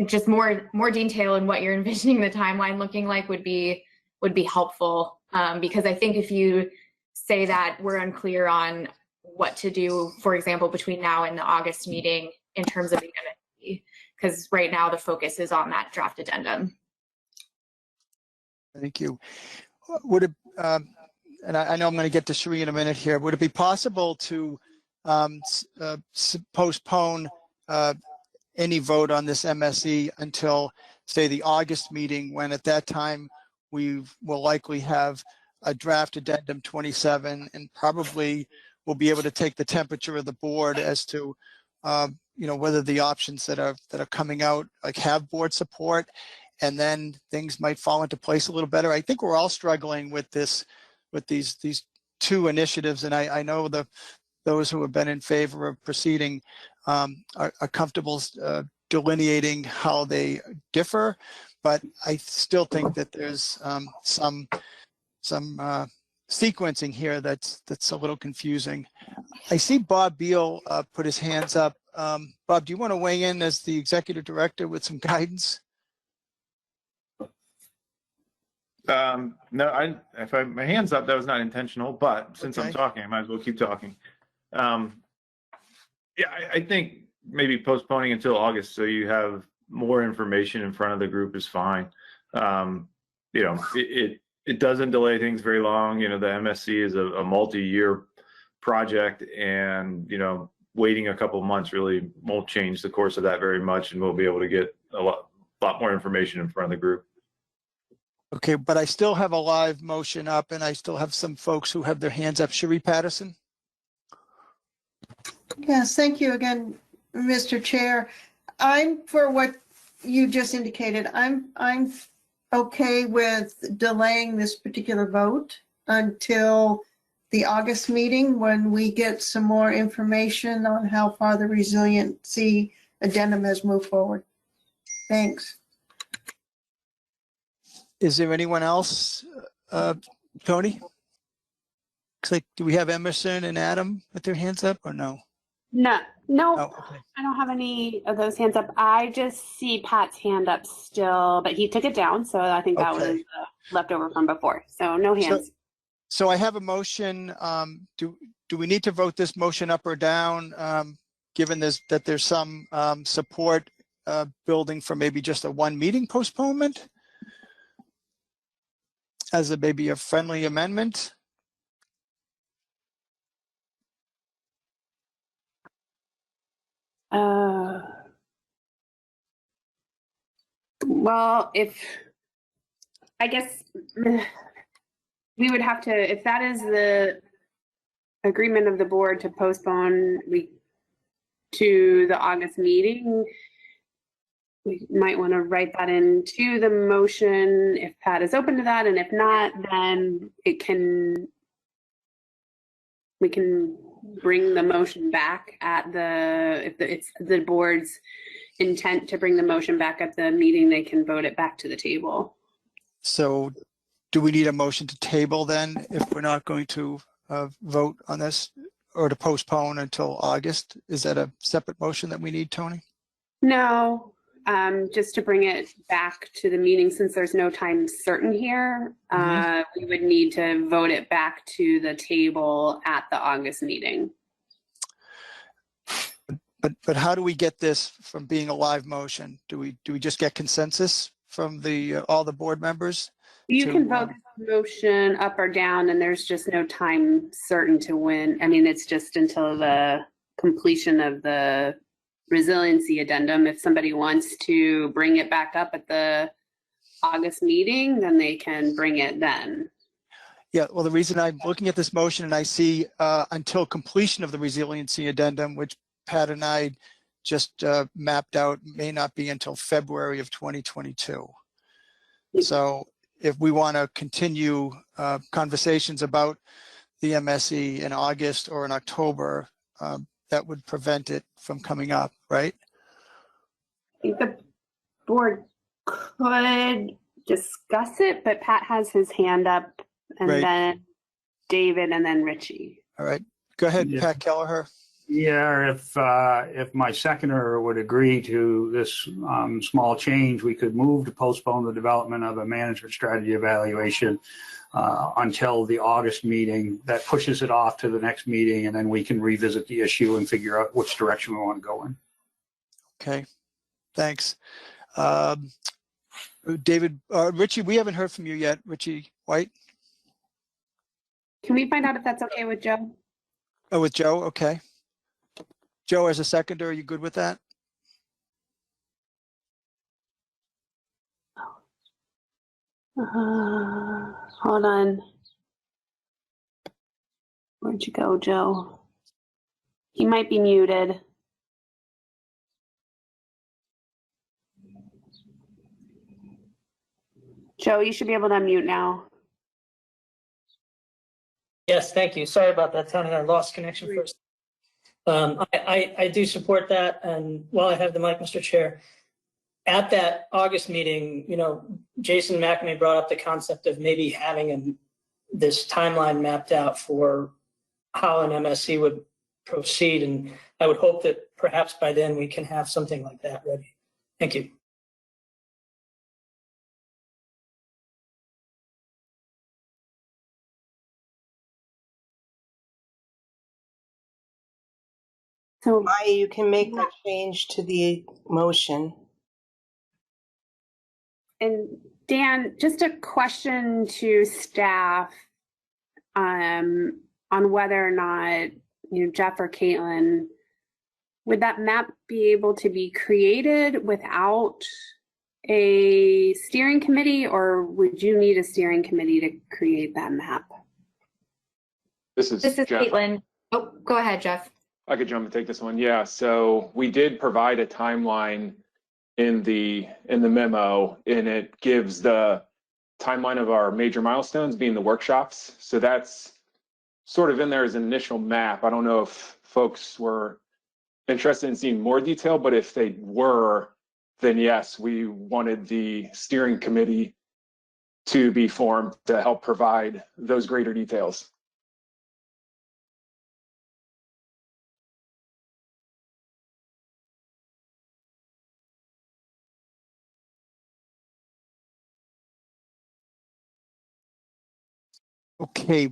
Just more detail in what you're envisioning the timeline looking like would be helpful, because I think if you say that we're unclear on what to do, for example, between now and the August meeting in terms of the MSC, because right now the focus is on that draft addendum. Thank you. Would it, and I know I'm going to get to Sheree in a minute here, would it be possible to postpone any vote on this MSE until, say, the August meeting, when at that time we will likely have a draft addendum 27 and probably will be able to take the temperature of the board as to whether the options that are coming out like have board support, and then things might fall into place a little better. I think we're all struggling with this, with these two initiatives, and I know those who have been in favor of proceeding are comfortable delineating how they differ, but I still think that there's some sequencing here that's a little confusing. I see Bob Beal put his hands up. Bob, do you want to weigh in as the executive director with some guidance? No, my hand's up, that was not intentional, but since Okay. I'm talking, I might as well keep talking. Yeah, I think maybe postponing until August so you have more information in front of the group is fine. It doesn't delay things very long. The MSC is a multi-year project, and waiting a couple of months really won't change the course of that very much, and we'll be able to get a lot more information in front of the group. Okay, but I still have a live motion up, and I still have some folks who have their hands up. Sheree Patterson? Yes, thank you again, Mr. Chair. I'm for what you just indicated. I'm okay with delaying this particular vote until the August meeting, when we get some more information on how far the resiliency addendum has moved forward. Thanks. Is there anyone else? Tony? Looks like, do we have Emerson and Adam with their hands up or no? No, Oh, okay. I don't have any of those hands up. I just see Pat's hand up still, but he took it down, so I think that was left over from before. So no hands. So I have a motion. Do we need to vote this motion up or down, given that there's some support building for maybe just a one meeting postponement as maybe a friendly amendment? Well, I guess we would have to, if that is the agreement of the board to postpone to the August meeting, we might want to write that into the motion if Pat is open to that, and if not, then we can bring the motion back at if it's the board's intent to bring the motion back at the meeting, they can vote it back to the table. So do we need a motion to table then if we're not going to vote on this, or to postpone until August? Is that a separate motion that we need, Tony? No, just to bring it back to the meeting, since there's no time certain here, we would need to vote it back to the table at the August meeting. But how do we get this from being a live motion? Do we just get consensus from all the board members? You can vote the motion up or down, and there's just no time certain to win. I mean, it's just until the completion of the resiliency addendum. If somebody wants to bring it back up at the August meeting, then they can bring it then. Yeah, well, the reason I'm looking at this motion and I see until completion of the resiliency addendum, which Pat and I just mapped out, may not be until February of 2022. So if we want to continue conversations about the MSE in August or in October, that would prevent it from coming up, right? I think the board could discuss it, but Pat has his hand up, and then David, and then Richie. All right, go ahead, Yeah. Pat Kelleher. Yeah, if my seconder would agree to this small change, we could move to postpone the development of a management strategy evaluation until the August meeting. That pushes it off to the next meeting, and then we can revisit the issue and figure out which direction we want to go in. Okay, thanks. David, Richie, we haven't heard from you yet. Richie White? Can we find out if that's okay with Joe? Oh, with Joe, okay. Joe, as a seconder, are you good with that? Hold on. Where'd you go, Joe? He might be muted. Joe, you should be able to unmute now. Yes, thank you. Sorry about that, Tony. I lost connection first. I do support that. And while I have the mic, Mr. Chair, at that August meeting, you know, Jason McNamee brought up the concept of maybe having this timeline mapped out for how an MSC would proceed. And I would hope that perhaps by then we can have something like that ready. Thank you. So You can make that change to the motion. And Dan, just a question to staff on whether or not, you know, Jeff or Caitlin, would that map be able to be created without a steering committee, or would you need a steering committee to create that map? This is This is Jeff. Caitlin. Oh, go ahead, Jeff. I could jump and take this one. Yeah, so we did provide a timeline in the memo, and it gives the timeline of our major milestones being the workshops. So that's sort of in there as an initial map. I don't know if folks were interested in seeing more detail, but if they were, then yes, we wanted the steering committee to be formed to help provide those greater details. Okay.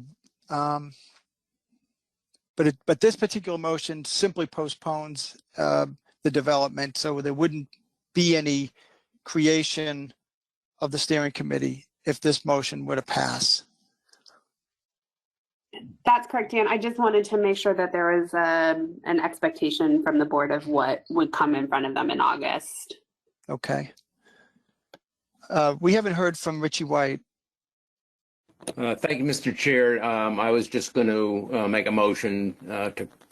But this particular motion simply postpones the development, so there wouldn't be any creation of the steering committee if this motion were to pass. That's correct, Dan. I just wanted to make sure that there was an expectation from the board of what would come in front of them in August. Okay. We haven't heard from Richie White. Thank you, Mr. Chair. I was just going to make a motion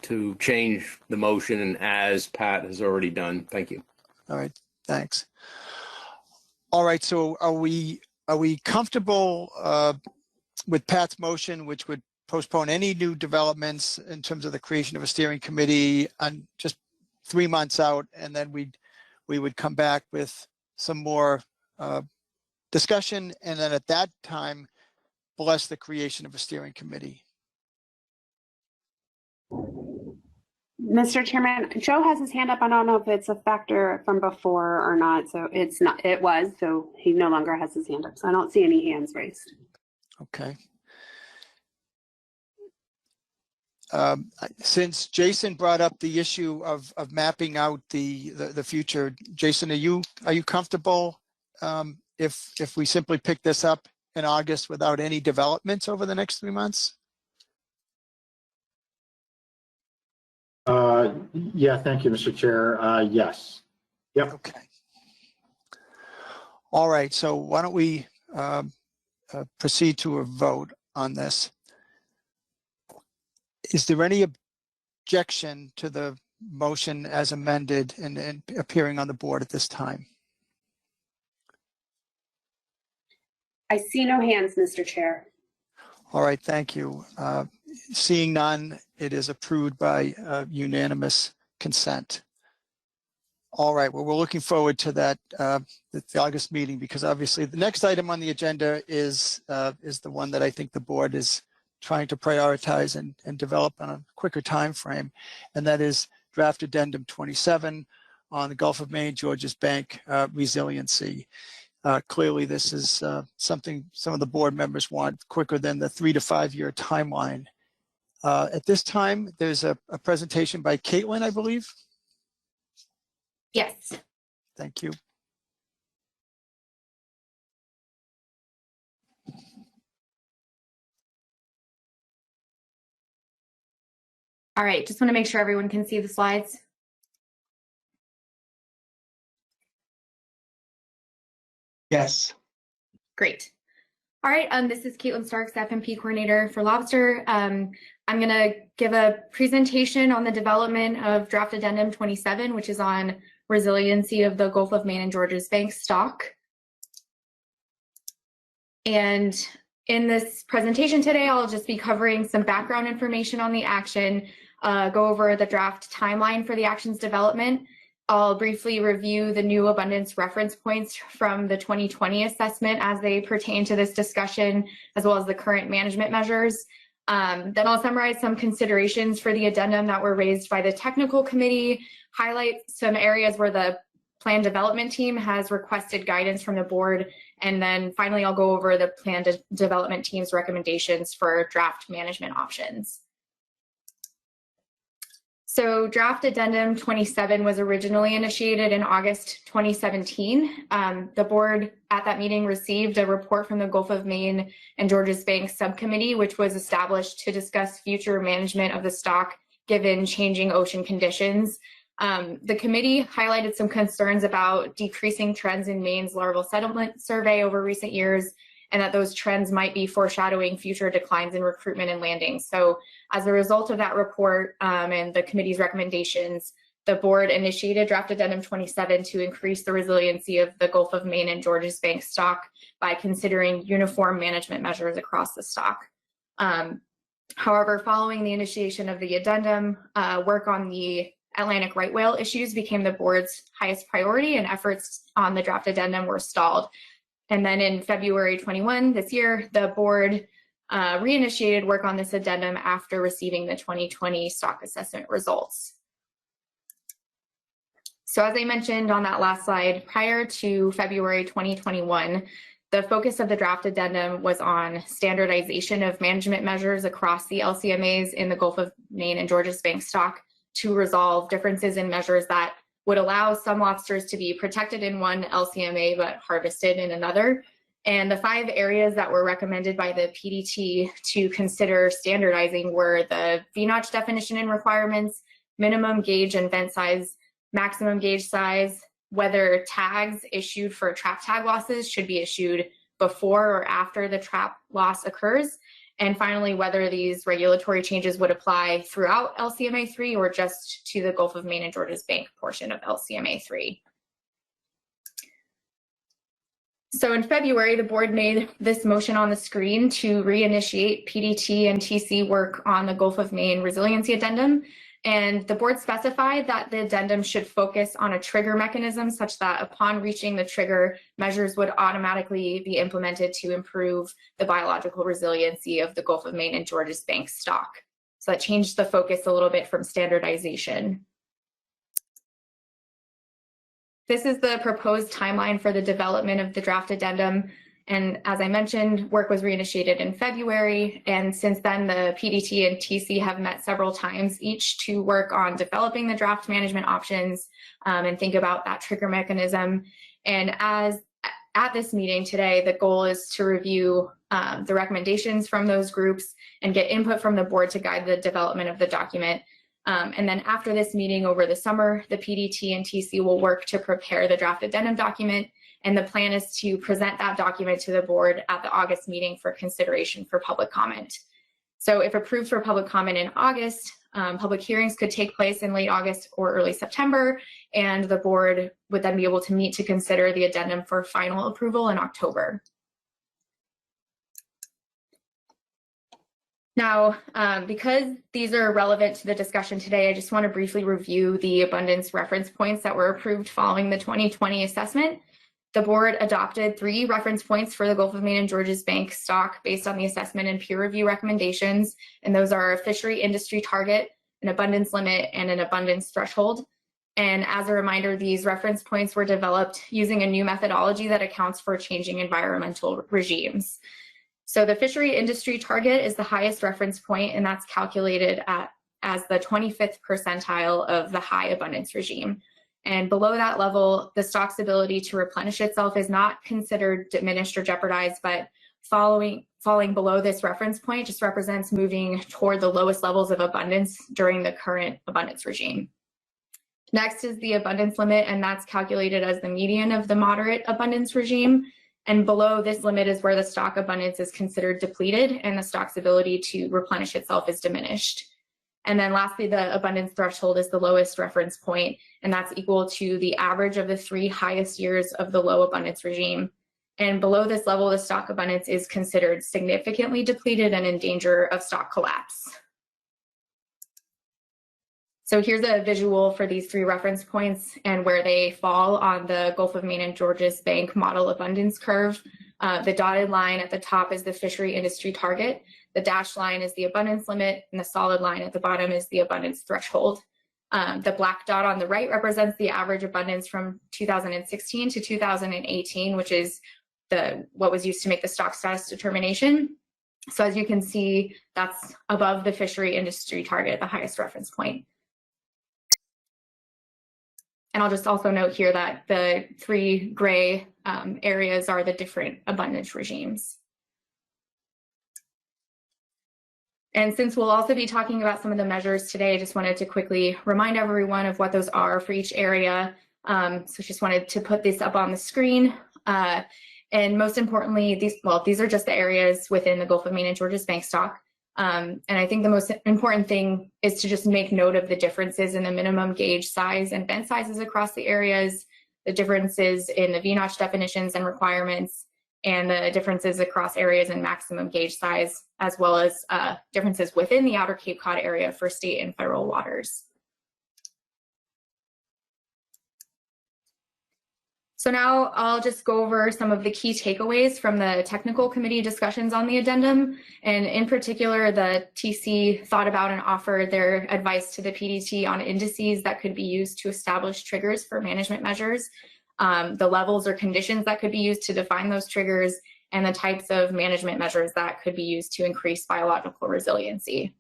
to change the motion, and as Pat has already done. Thank you. All right, thanks. All right, so are we comfortable with Pat's motion, which would postpone any new developments in terms of the creation of a steering committee on just 3 months out, and then we would come back with some more discussion, and then at that time bless the creation of a steering committee? Mr. Chairman, Joe has his hand up. I don't know if it's a factor from before or not. So it's not, it was, so he no longer has his hand up. So I don't see any hands raised. Okay. Since Jason brought up the issue of mapping out the future, Jason, are you comfortable if we simply pick this up in August without any developments over the next 3 months? Yeah, thank you, Mr. Chair. Yes. Yep. Okay. All right, so why don't we proceed to a vote on this? Is there any objection to the motion as amended and appearing on the board at this time? I see no hands, Mr. Chair. All right, thank you. Seeing none, it is approved by unanimous consent. All right, well, we're looking forward to that, the August meeting, because obviously the next item on the agenda is the one that I think the board is trying to prioritize and develop on a quicker time frame, and that is draft addendum 27 on the Gulf of Maine, Georges Bank resiliency. clearly this is something some of the board members want quicker than the 3 to 5 year timeline. At this time, there's a presentation by Caitlin, I believe. Yes. Thank you. All right, just want to make sure everyone can see the slides. Yes. Great. All right, this is Caitlin Starks, FMP coordinator for Lobster. I'm going to give a presentation on the development of Draft Addendum 27, which is on resiliency of the Gulf of Maine and Georges Bank stock. And in this presentation today, I'll just be covering some background information on the action, go over the draft timeline for the action's development. I'll briefly review the new abundance reference points from the 2020 assessment as they pertain to this discussion, as well as the current management measures. Then I'll summarize some considerations for the addendum that were raised by the technical committee, highlight some areas where the plan development team has requested guidance from the board, and then finally I'll go over the plan development team's recommendations for draft management options. So Draft Addendum 27 was originally initiated in August 2017. The board at that meeting received a report from the Gulf of Maine and Georges Bank subcommittee, which was established to discuss future management of the stock given changing ocean conditions. The committee highlighted some concerns about decreasing trends in Maine's larval settlement survey over recent years, and that those trends might be foreshadowing future declines in recruitment and landings. So as a result of that report and the committee's recommendations, the board initiated Draft Addendum 27 to increase the resiliency of the Gulf of Maine and Georges Bank stock by considering uniform management measures across the stock. However, following the initiation of the addendum, work on the Atlantic right whale issues became the board's highest priority, and efforts on the draft addendum were stalled. And then in February 21 this year, the board reinitiated work on this addendum after receiving the 2020 stock assessment results. So as I mentioned on that last slide, prior to February 2021, the focus of the draft addendum was on standardization of management measures across the LCMAs in the Gulf of Maine and Georges Bank stock to resolve differences in measures that would allow some lobsters to be protected in one LCMA but harvested in another. And the 5 areas that were recommended by the PDT to consider standardizing were the VNOTCH definition and requirements, minimum gauge and vent size, maximum gauge size, whether tags issued for trap tag losses should be issued before or after the trap loss occurs, and finally, whether these regulatory changes would apply throughout LCMA 3 or just to the Gulf of Maine and Georges Bank portion of LCMA 3. So in February, the board made this motion on the screen to reinitiate PDT and TC work on the Gulf of Maine Resiliency Addendum. And the board specified that the addendum should focus on a trigger mechanism such that upon reaching the trigger, measures would automatically be implemented to improve the biological resiliency of the Gulf of Maine and Georges Bank stock. So that changed the focus a little bit from standardization. This is the proposed timeline for the development of the draft addendum. And as I mentioned, work was reinitiated in February. And since then, the PDT and TC have met several times each to work on developing the draft management options and think about that trigger mechanism. And as at this meeting today, the goal is to review the recommendations from those groups and get input from the board to guide the development of the document. And then after this meeting over the summer, the PDT and TC will work to prepare the draft addendum document. And the plan is to present that document to the board at the August meeting for consideration for public comment. So if approved for public comment in August, public hearings could take place in late August or early September, and the board would then be able to meet to consider the addendum for final approval in October. Now, because these are relevant to the discussion today, I just want to briefly review the abundance reference points that were approved following the 2020 assessment. The board adopted 3 reference points for the Gulf of Maine and Georges Bank stock based on the assessment and peer review recommendations, and those are a fishery industry target, an abundance limit, and an abundance threshold. And as a reminder, these reference points were developed using a new methodology that accounts for changing environmental regimes. So the fishery industry target is the highest reference point, and that's calculated as the 25th percentile of the high abundance regime. And below that level, the stock's ability to replenish itself is not considered diminished or jeopardized, but falling below this reference point just represents moving toward the lowest levels of abundance during the current abundance regime. Next is the abundance limit, and that's calculated as the median of the moderate abundance regime. And below this limit is where the stock abundance is considered depleted and the stock's ability to replenish itself is diminished. And then lastly, the abundance threshold is the lowest reference point, and that's equal to the average of the 3 highest years of the low abundance regime. And below this level, the stock abundance is considered significantly depleted and in danger of stock collapse. So here's a visual for these 3 reference points and where they fall on the Gulf of Maine and Georges Bank model abundance curve. The dotted line at the top is the fishery industry target. The dashed line is the abundance limit, and the solid line at the bottom is the abundance threshold. The black dot on the right represents the average abundance from 2016 to 2018, which is what was used to make the stock status determination. So as you can see, that's above the fishery industry target, the highest reference point. And I'll just also note here that the 3 gray areas are the different abundance regimes. And since we'll also be talking about some of the measures today, I just wanted to quickly remind everyone of what those are for each area. So just wanted to put this up on the screen. And most importantly, these are just the areas within the Gulf of Maine and Georges Bank stock. And I think the most important thing is to just make note of the differences in the minimum gauge size and vent sizes across the areas, the differences in the VNOTCH definitions and requirements, and the differences across areas in maximum gauge size, as well as differences within the outer Cape Cod area for state and federal waters. So now I'll just go over some of the key takeaways from the technical committee discussions on the addendum. And in particular, the TC thought about and offered their advice to the PDT on indices that could be used to establish triggers for management measures, the levels or conditions that could be used to define those triggers, and the types of management measures that could be used to increase biological resiliency.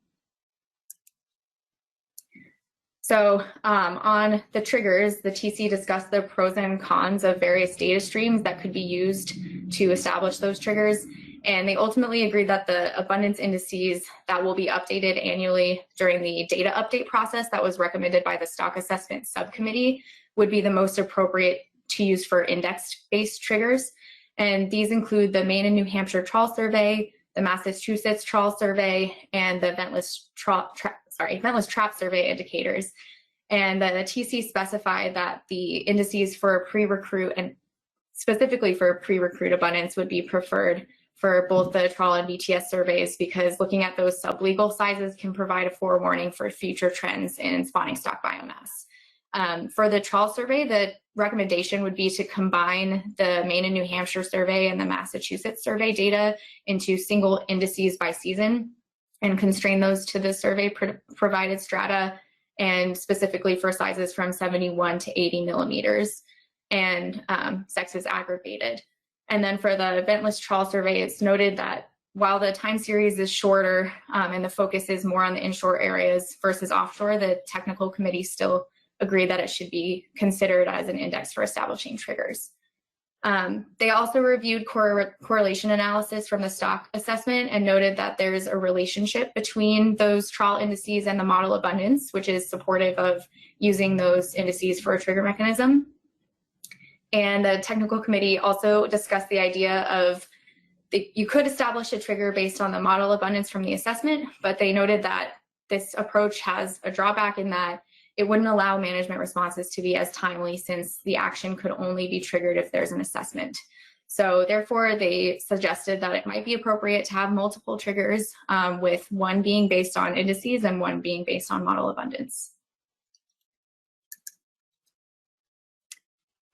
So on the triggers, the TC discussed the pros and cons of various data streams that could be used to establish those triggers. And they ultimately agreed that the abundance indices that will be updated annually during the data update process that was recommended by the stock assessment subcommittee would be the most appropriate to use for index-based triggers. And these include the Maine and New Hampshire trawl survey, the Massachusetts trawl survey, and the ventless trap survey indicators. And the TC specified that the indices for pre-recruit and specifically for pre-recruit abundance would be preferred for both the trawl and VTS surveys, because looking at those sublegal sizes can provide a forewarning for future trends in spawning stock biomass. For the trawl survey, the recommendation would be to combine the Maine and New Hampshire survey and the Massachusetts survey data into single indices by season and constrain those to the survey provided strata, and specifically for sizes from 71 to 80 millimeters, and sexes aggregated. And then for the ventless trawl survey, it's noted that while the time series is shorter and the focus is more on the inshore areas versus offshore, the technical committee still agreed that it should be considered as an index for establishing triggers. They also reviewed correlation analysis from the stock assessment and noted that there's a relationship between those trawl indices and the model abundance, which is supportive of using those indices for a trigger mechanism. And the technical committee also discussed the idea of you could establish a trigger based on the model abundance from the assessment, but they noted that this approach has a drawback in that it wouldn't allow management responses to be as timely, since the action could only be triggered if there's an assessment. So therefore, they suggested that it might be appropriate to have multiple triggers, with one being based on indices and one being based on model abundance.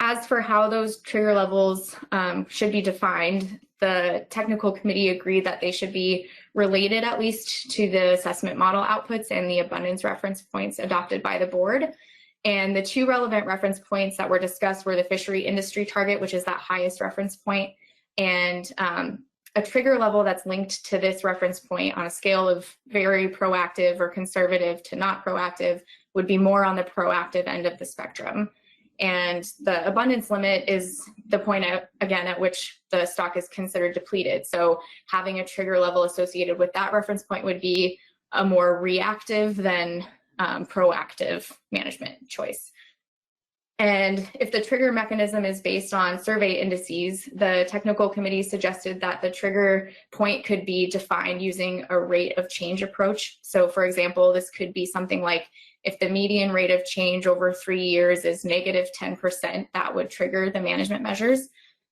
As for how those trigger levels should be defined, the technical committee agreed that they should be related at least to the assessment model outputs and the abundance reference points adopted by the board. And the two relevant reference points that were discussed were the fishery industry target, which is that highest reference point, and a trigger level that's linked to this reference point on a scale of very proactive or conservative to not proactive would be more on the proactive end of the spectrum. And the abundance limit is the point again at which the stock is considered depleted. So having a trigger level associated with that reference point would be a more reactive than proactive management choice. And if the trigger mechanism is based on survey indices, the technical committee suggested that the trigger point could be defined using a rate of change approach. So for example, this could be something like if the median rate of change over 3 years is negative 10%, that would trigger the management measures.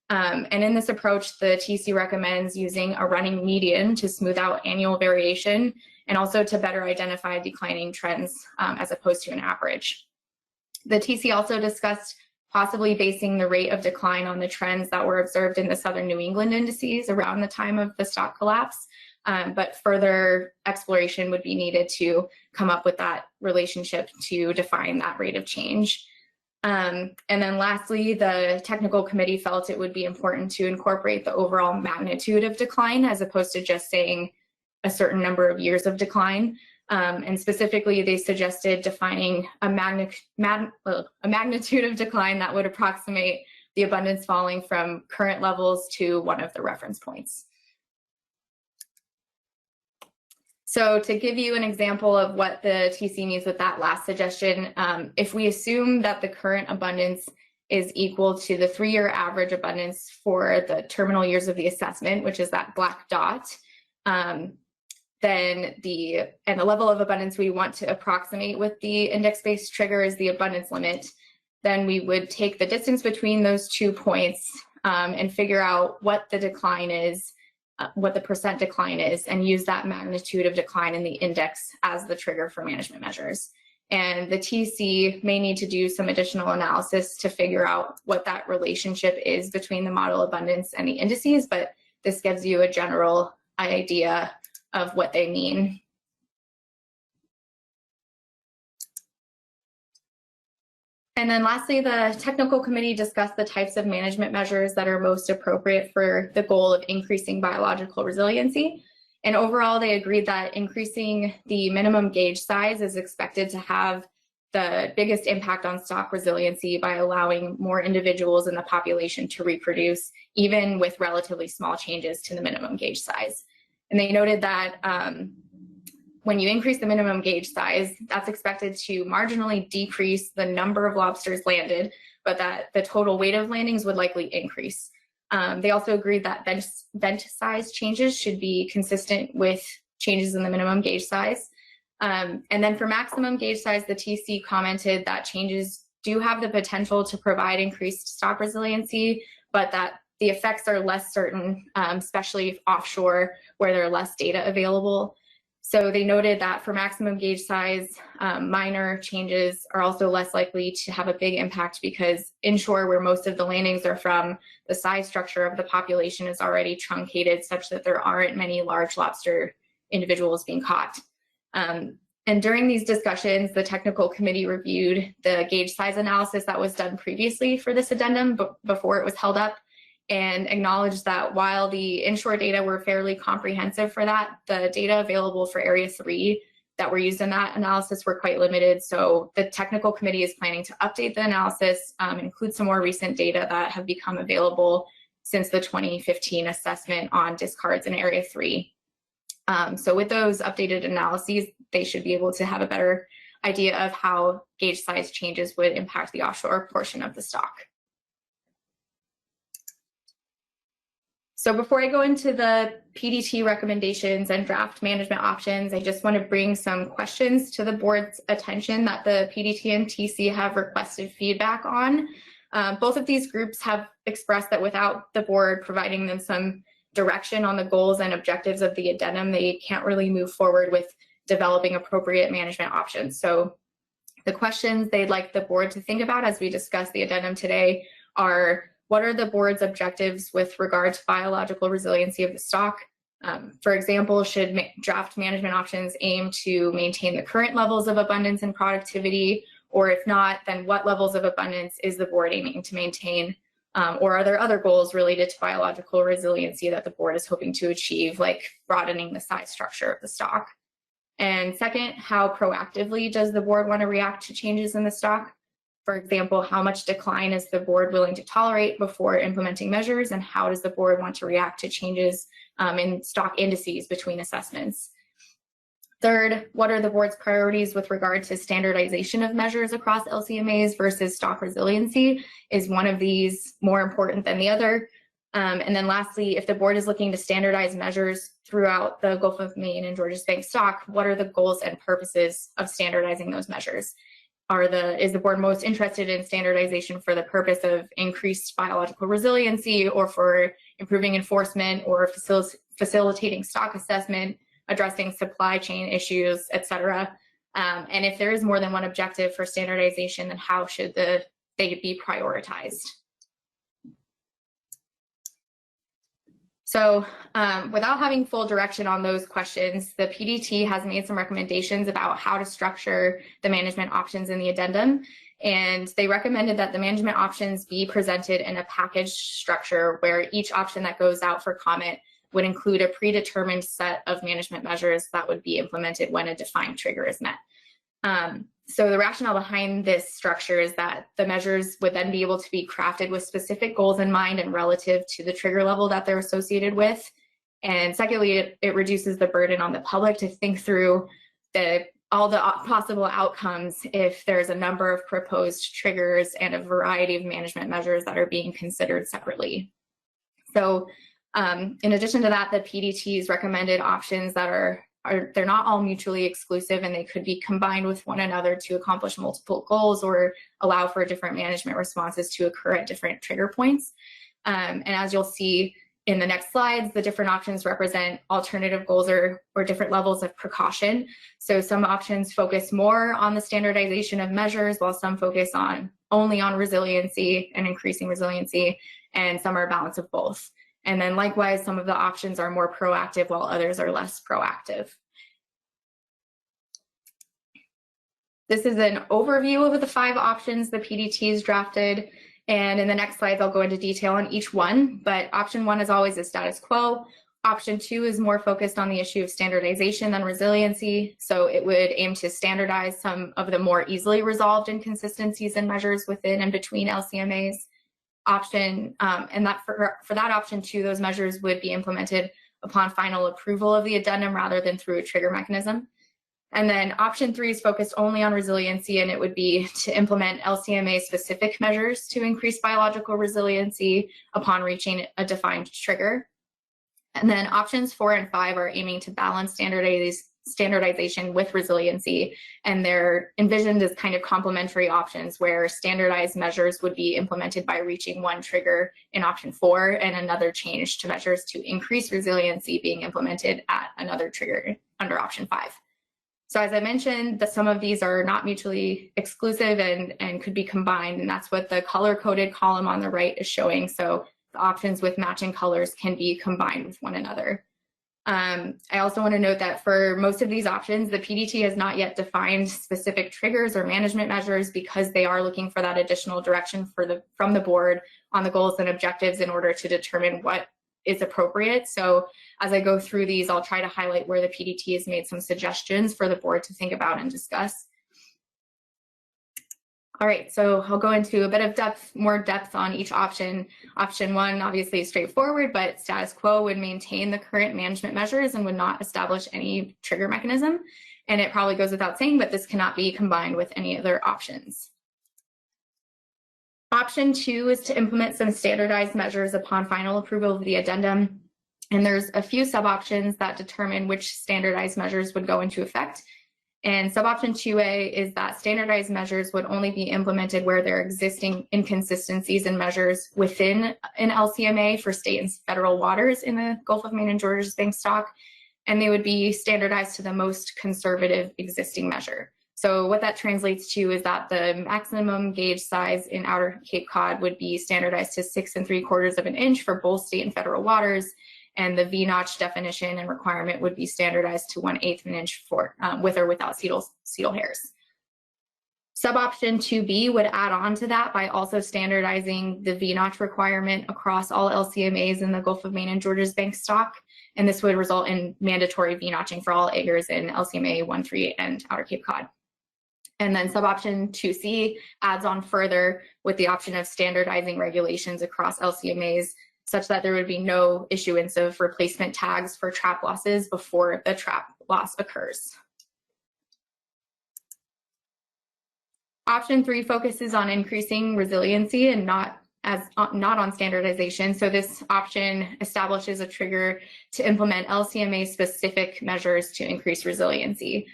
And in this approach, the TC recommends using a running median to smooth out annual variation and also to better identify declining trends as opposed to an average. The TC also discussed possibly basing the rate of decline on the trends that were observed in the Southern New England indices around the time of the stock collapse, but further exploration would be needed to come up with that relationship to define that rate of change. And then lastly, the technical committee felt it would be important to incorporate the overall magnitude of decline as opposed to just saying a certain number of years of decline. And specifically, they suggested defining a magnitude of decline that would approximate the abundance falling from current levels to one of the reference points. So to give you an example of what the TC means with that last suggestion, if we assume that the current abundance is equal to the 3-year average abundance for the terminal years of the assessment, which is that black dot, then the level of abundance we want to approximate with the index-based trigger is the abundance limit, then we would take the distance between those 2 points and figure out what the decline is, what the percent decline is, and use that magnitude of decline in the index as the trigger for management measures. And the TC may need to do some additional analysis to figure out what that relationship is between the model abundance and the indices, but this gives you a general idea of what they mean. And then lastly, the technical committee discussed the types of management measures that are most appropriate for the goal of increasing biological resiliency. And overall, they agreed that increasing the minimum gauge size is expected to have the biggest impact on stock resiliency by allowing more individuals in the population to reproduce, even with relatively small changes to the minimum gauge size. And they noted that when you increase the minimum gauge size, that's expected to marginally decrease the number of lobsters landed, but that the total weight of landings would likely increase. They also agreed that vent size changes should be consistent with changes in the minimum gauge size. And then for maximum gauge size, the TC commented that changes do have the potential to provide increased stock resiliency, but that the effects are less certain, especially offshore where there are less data available. So they noted that for maximum gauge size, minor changes are also less likely to have a big impact because inshore, where most of the landings are from, the size structure of the population is already truncated such that there aren't many large lobster individuals being caught. And during these discussions, the technical committee reviewed the gauge size analysis that was done previously for this addendum before it was held up, and acknowledged that while the inshore data were fairly comprehensive for that, the data available for Area 3 that were used in that analysis were quite limited. So the technical committee is planning to update the analysis, include some more recent data that have become available since the 2015 assessment on discards in Area 3. So with those updated analyses, they should be able to have a better idea of how gauge size changes would impact the offshore portion of the stock. So before I go into the PDT recommendations and draft management options, I just want to bring some questions to the board's attention that the PDT and TC have requested feedback on. Both of these groups have expressed that without the board providing them some direction on the goals and objectives of the addendum, they can't really move forward with developing appropriate management options. So the questions they'd like the board to think about as we discuss the addendum today are: what are the board's objectives with regard to biological resiliency of the stock? For example, should draft management options aim to maintain the current levels of abundance and productivity, Or if not, then what levels of abundance is the board aiming to maintain? Or are there other goals related to biological resiliency that the board is hoping to achieve, like broadening the size structure of the stock? And second, how proactively does the board want to react to changes in the stock? For example, how much decline is the board willing to tolerate before implementing measures, and how does the board want to react to changes in stock indices between assessments? Third, what are the board's priorities with regard to standardization of measures across LCMAs versus stock resiliency? Is one of these more important than the other? And then lastly, if the board is looking to standardize measures throughout the Gulf of Maine and Georges Bank stock, what are the goals and purposes of standardizing those measures? Is the board most interested in standardization for the purpose of increased biological resiliency, or for improving enforcement, or facilitating stock assessment, addressing supply chain issues, et cetera? And if there is more than one objective for standardization, then how should they be prioritized? So without having full direction on those questions, the PDT has made some recommendations about how to structure the management options in the addendum. And they recommended that the management options be presented in a package structure where each option that goes out for comment would include a predetermined set of management measures that would be implemented when a defined trigger is met. So the rationale behind this structure is that the measures would then be able to be crafted with specific goals in mind and relative to the trigger level that they're associated with. And secondly, it reduces the burden on the public to think through all the possible outcomes if there's a number of proposed triggers and a variety of management measures that are being considered separately. So in addition to that, the PDT's recommended options that they're not all mutually exclusive, and they could be combined with one another to accomplish multiple goals or allow for different management responses to occur at different trigger points. And as you'll see in the next slides, the different options represent alternative goals or different levels of precaution. So some options focus more on the standardization of measures, while some focus only on resiliency and increasing resiliency, and some are a balance of both. And then likewise, some of the options are more proactive while others are less proactive. This is an overview of the 5 options the PDT's drafted. And in the next slides, I'll go into detail on each one. But option 1 is always a status quo. Option 2 is more focused on the issue of standardization than resiliency. So it would aim to standardize some of the more easily resolved inconsistencies and measures within and between LCMAs. And that for that option 2, those measures would be implemented upon final approval of the addendum rather than through a trigger mechanism. And then option 3 is focused only on resiliency, and it would be to implement LCMA specific measures to increase biological resiliency upon reaching a defined trigger. And then options 4 and 5 are aiming to balance standardization with resiliency, and they're envisioned as kind of complementary options where standardized measures would be implemented by reaching one trigger in option 4, and another change to measures to increase resiliency being implemented at another trigger under option 5. So as I mentioned, some of these are not mutually exclusive and could be combined, and that's what the color-coded column on the right is showing. So the options with matching colors can be combined with one another. I also want to note that for most of these options, the PDT has not yet defined specific triggers or management measures because they are looking for that additional direction from the board on the goals and objectives in order to determine what is appropriate. So as I go through these, I'll try to highlight where the PDT has made some suggestions for the board to think about and discuss. All right, so I'll go into a bit of more depth on each option. Option 1, obviously straightforward, but status quo would maintain the current management measures and would not establish any trigger mechanism. And it probably goes without saying, but this cannot be combined with any other options. Option 2 is to implement some standardized measures upon final approval of the addendum. And there's a few sub-options that determine which standardized measures would go into effect. And sub-option 2A is that standardized measures would only be implemented where there are existing inconsistencies in measures within an LCMA for state and federal waters in the Gulf of Maine and Georges Bank stock, and they would be standardized to the most conservative existing measure. So what that translates to is that the maximum gauge size in outer Cape Cod would be standardized to 6 3/4 of an inch for both state and federal waters, and the V-notch definition and requirement would be standardized to 1/8 of an inch for with or without cedal hairs. Sub-option 2B would add on to that by also standardizing the V-notch requirement across all LCMAs in the Gulf of Maine and Georges Bank stock. And this would result in mandatory V-notching for all eggers in LCMA 1-3 and Outer Cape Cod. And then sub-option 2C adds on further with the option of standardizing regulations across LCMAs such that there would be no issuance of replacement tags for trap losses before the trap loss occurs. Option 3 focuses on increasing resiliency and not on standardization. So this option establishes a trigger to implement LCMA specific measures to increase resiliency.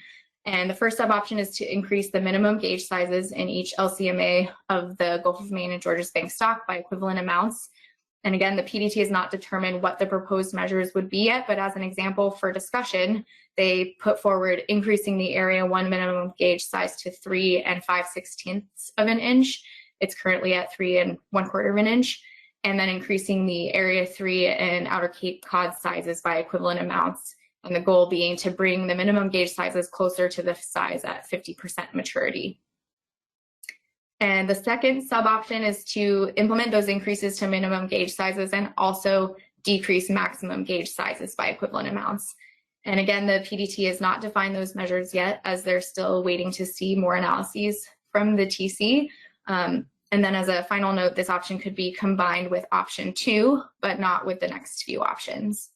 And the first sub option is to increase the minimum gauge sizes in each LCMA of the Gulf of Maine and Georges Bank stock by equivalent amounts. And again, the PDT has not determined what the proposed measures would be yet, but as an example for discussion, they put forward increasing the Area 1 minimum gauge size to 3 5/16 of an inch. It's currently at 3 1/4 of an inch, and then increasing the Area 3 and Outer Cape Cod sizes by equivalent amounts. And the goal being to bring the minimum gauge sizes closer to the size at 50% maturity. And the second sub-option is to implement those increases to minimum gauge sizes and also decrease maximum gauge sizes by equivalent amounts. And again, the PDT has not defined those measures yet as they're still waiting to see more analyses from the TC. And then as a final note, this option could be combined with option 2, but not with the next few options.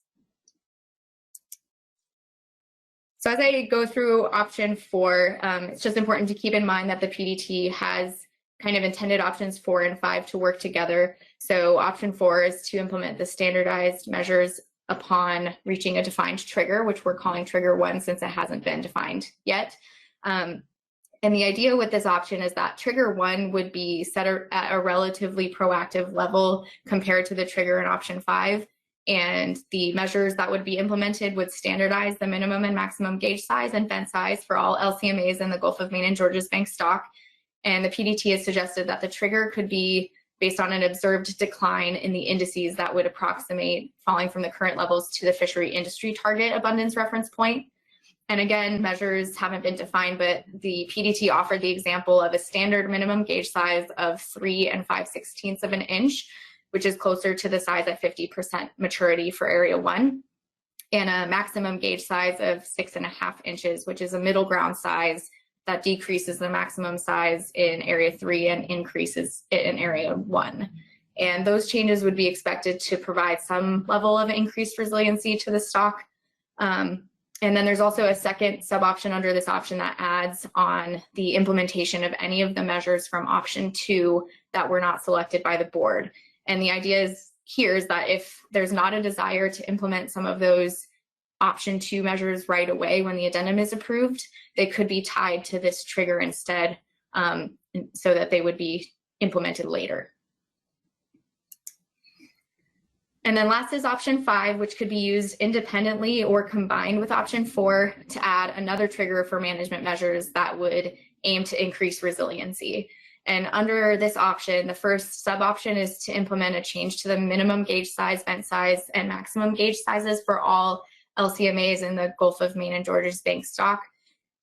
So as I go through option 4, it's just important to keep in mind that the PDT has kind of intended options 4 and 5 to work together. So option 4 is to implement the standardized measures upon reaching a defined trigger, which we're calling trigger 1 since it hasn't been defined yet. And the idea with this option is that trigger 1 would be set at a relatively proactive level compared to the trigger in option 5. And the measures that would be implemented would standardize the minimum and maximum gauge size and vent size for all LCMAs in the Gulf of Maine and Georges Bank stock. And the PDT has suggested that the trigger could be based on an observed decline in the indices that would approximate falling from the current levels to the fishery industry target abundance reference point. And again, measures haven't been defined, but the PDT offered the example of a standard minimum gauge size of 3 5/16 of an inch, which is closer to the size at 50% maturity for Area 1, and a maximum gauge size of 6.5 inches, which is a middle ground size that decreases the maximum size in Area 3 and increases it in Area 1. And those changes would be expected to provide some level of increased resiliency to the stock. And then there's also a second sub-option under this option that adds on the implementation of any of the measures from option 2 that were not selected by the board. And the idea is here is that if there's not a desire to implement some of those option 2 measures right away when the addendum is approved, they could be tied to this trigger instead, so that they would be implemented later. And then last is option 5, which could be used independently or combined with option 4 to add another trigger for management measures that would aim to increase resiliency. And under this option, the first sub-option is to implement a change to the minimum gauge size, vent size, and maximum gauge sizes for all LCMAs in the Gulf of Maine and Georges Bank stock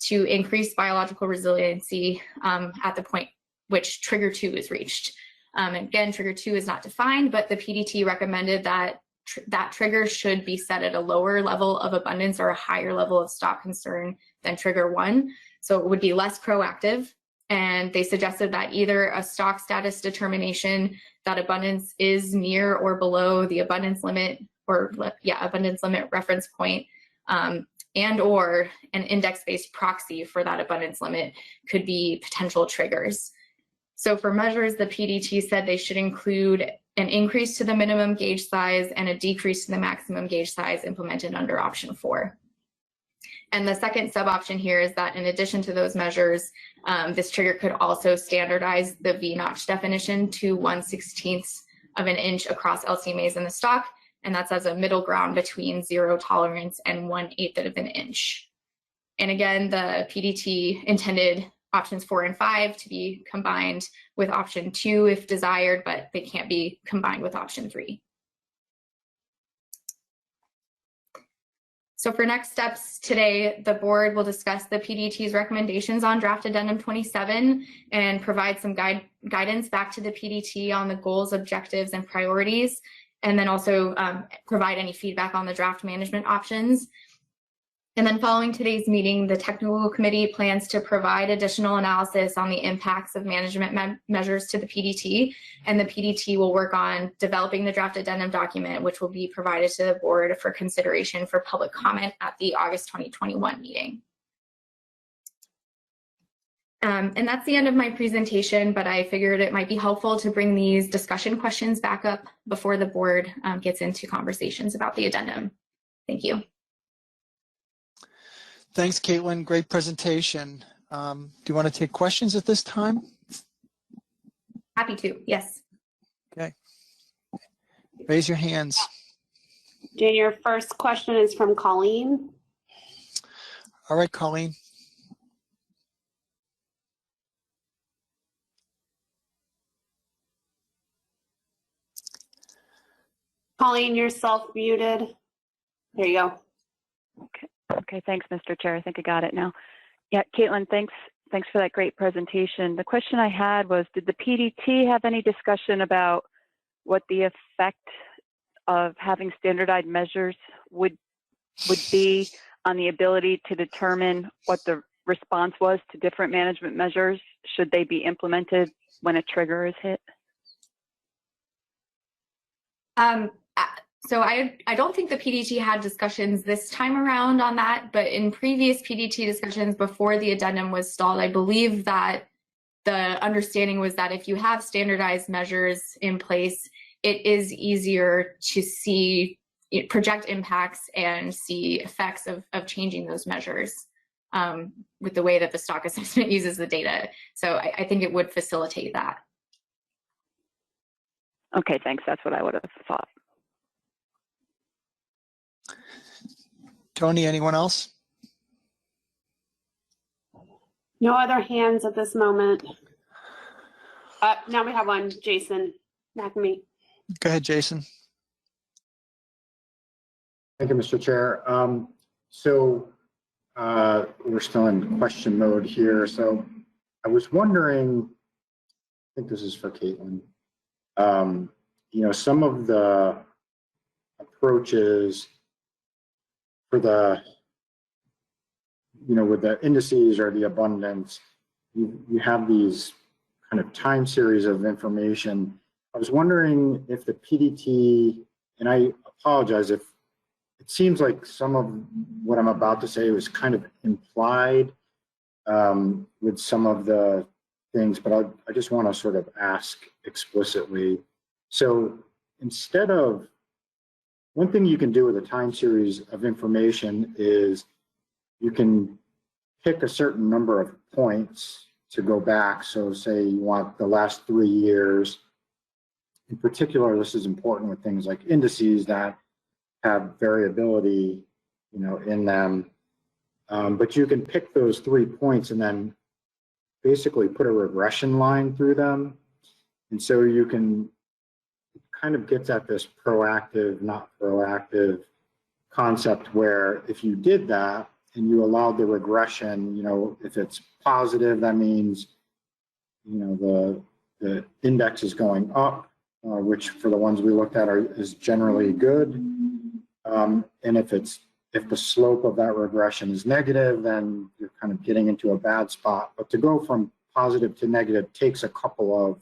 to increase biological resiliency at the point which trigger 2 is reached. Again, trigger 2 is not defined, but the PDT recommended that that trigger should be set at a lower level of abundance or a higher level of stock concern than trigger 1. So it would be less proactive. And they suggested that either a stock status determination that abundance is near or below the abundance limit abundance limit reference point, and or an index-based proxy for that abundance limit could be potential triggers. So for measures, the PDT said they should include an increase to the minimum gauge size and a decrease to the maximum gauge size implemented under option 4. And the second sub-option here is that in addition to those measures, this trigger could also standardize the V-notch definition to 1/16 of an inch across LCMAs in the stock, and that's as a middle ground between 0 tolerance and 1/8 of an inch. And again, the PDT intended options 4 and 5 to be combined with option 2 if desired, but they can't be combined with option 3. So for next steps today, the board will discuss the PDT's recommendations on draft addendum 27 and provide some guidance back to the PDT on the goals, objectives, and priorities, and then also provide any feedback on the draft management options. And then following today's meeting, the technical committee plans to provide additional analysis on the impacts of management measures to the PDT, and the PDT will work on developing the draft addendum document, which will be provided to the board for consideration for public comment at the August 2021 meeting. And that's the end of my presentation, but I figured it might be helpful to bring these discussion questions back up before the board gets into conversations about the addendum. Thank you. Thanks, Caitlin. Great presentation. Do you want to take questions at this time? Happy to, yes. Okay. Raise your hands. Jane, your first question is from Colleen. All right, Colleen. Colleen, you're self-muted. There you go. Okay, thanks, Mr. Chair. I think I got it now. Yeah, Caitlin, thanks for that great presentation. The question I had was, did the PDT have any discussion about what the effect of having standardized measures would be on the ability to determine what the response was to different management measures should they be implemented when a trigger is hit? So I don't think the PDT had discussions this time around on that, but in previous PDT discussions before the addendum was stalled, I believe that the understanding was that if you have standardized measures in place, it is easier to see, project impacts and see effects of changing those measures with the way that the stock assessment uses the data. So I think it would facilitate that. Okay, thanks. That's what I would have thought. Tony, anyone else? No other hands at this moment. Now we have one, Jason McNamee. Go ahead, Jason. Thank you, Mr. Chair. We're still in question mode here. So I was wondering, I think this is for Caitlin, some of the approaches for the, with the indices or the abundance, you have these kind of time series of information. I was wondering if the PDT, and I apologize if it seems like some of what I'm about to say was kind of implied with some of the things, but I just want to sort of ask explicitly. So instead of, one thing you can do with a time series of information is you can pick a certain number of points to go back. So say you want the last 3 years. In particular, this is important with things like indices that have variability, in them. But you can pick those 3 points and then basically put a regression line through them. And so you can kind of gets at this proactive, not proactive concept where if you did that and you allowed the regression, if it's positive, that means, the index is going up, which for the ones we looked at is generally good. And if the slope of that regression is negative, then you're kind of getting into a bad spot. But to go from positive to negative takes a couple of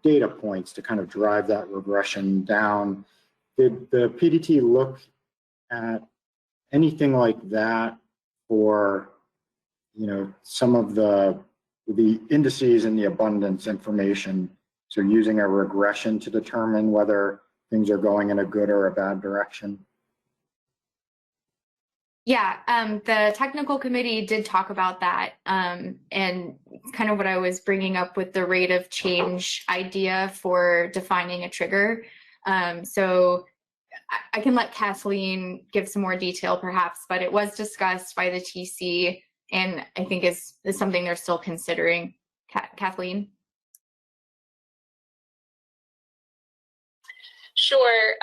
data points to kind of drive that regression down. Did the PDT look at anything like that for, some of the indices and the abundance information? So using a regression to determine whether things are going in a good or a bad direction? Yeah, the technical committee did talk about that, and kind of what I was bringing up with the rate of change idea for defining a trigger. So I can let Kathleen give some more detail perhaps, but it was discussed by the TC and I think is something they're still considering. Kathleen? Sure.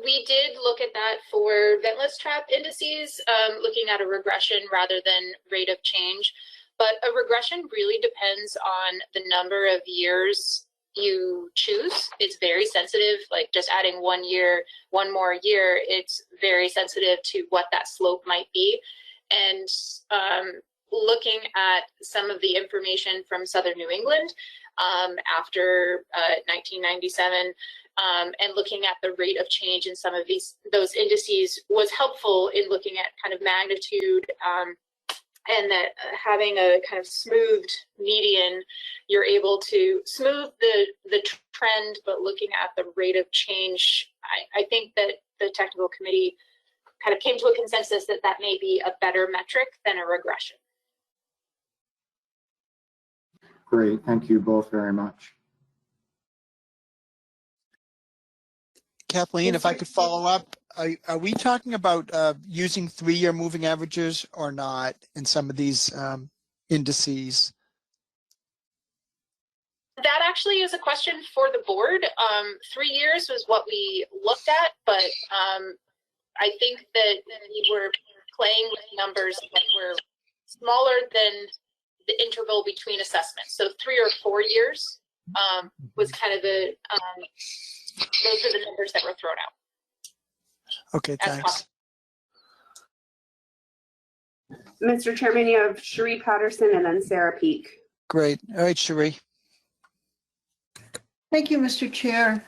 We did look at that for ventless trap indices, looking at a regression rather than rate of change. But a regression really depends on the number of years you choose. It's very sensitive, like just adding 1 year, one more year, it's very sensitive to what that slope might be. And looking at some of the information from Southern New England after 1997, and looking at the rate of change in some of those indices was helpful in looking at kind of magnitude, and that having a kind of smoothed median, you're able to smooth the trend, but looking at the rate of change, I think that the technical committee kind of came to a consensus that that may be a better metric than a regression. Great, thank you both very much. Kathleen, if I could follow up, are we talking about using 3-year moving averages or not in some of these indices? That actually is a question for the board. 3 years was what we looked at, but I think that we were playing with numbers that were smaller than the interval between assessments. So 3 or 4 years was kind of the, those are the numbers that were thrown out. Okay, thanks. Mr. Chairman, you have Cherie Patterson and then Sarah Peak. Great. All right, Cherie. Thank you, Mr. Chair.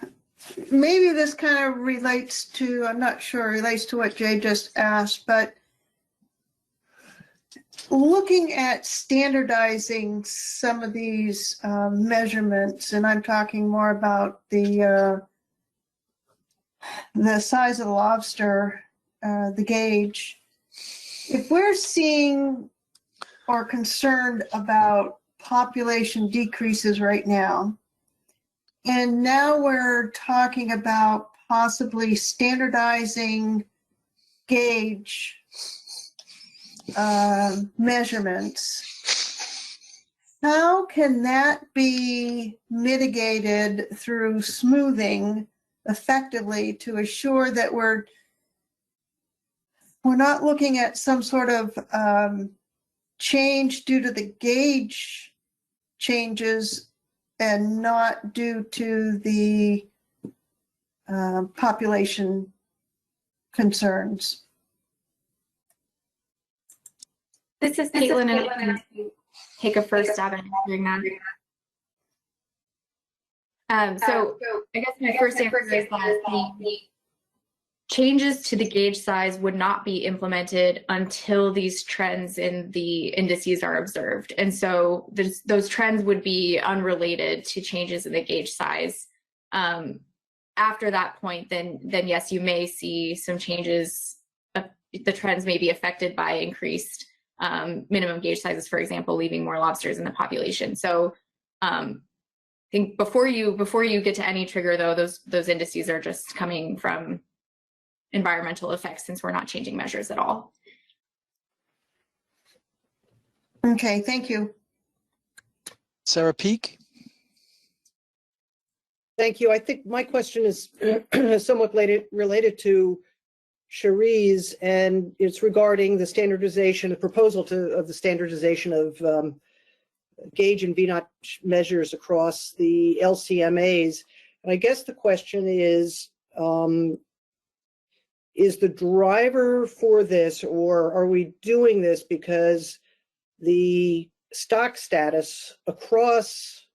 Maybe this kind of relates to, I'm not sure, relates to what Jay just asked, but looking at standardizing some of these measurements, and I'm talking more about the size of the lobster, the gauge. If we're seeing or concerned about population decreases right now, and now we're talking about possibly standardizing gauge measurements, how can that be mitigated through smoothing effectively to assure that we're not looking at some sort of change due to the gauge changes and not due to the population concerns? This is Caitlin, and I can take a first stab at answering that. So I guess my first answer is that the changes to the gauge size would not be implemented until these trends in the indices are observed. And so those trends would be unrelated to changes in the gauge size. After that point, then yes, you may see some changes. The trends may be affected by increased minimum gauge sizes, for example, leaving more lobsters in the population. So I think before you get to any trigger, though, those indices are just coming from environmental effects, since we're not changing measures at all. Okay, thank you. Sarah Peak. Thank you. I think my question is somewhat related to Cherie's, and it's regarding the standardization, the proposal of the standardization of gauge and VNOT measures across the LCMAs. And I guess the question is the driver for this, or are we doing this because the stock status across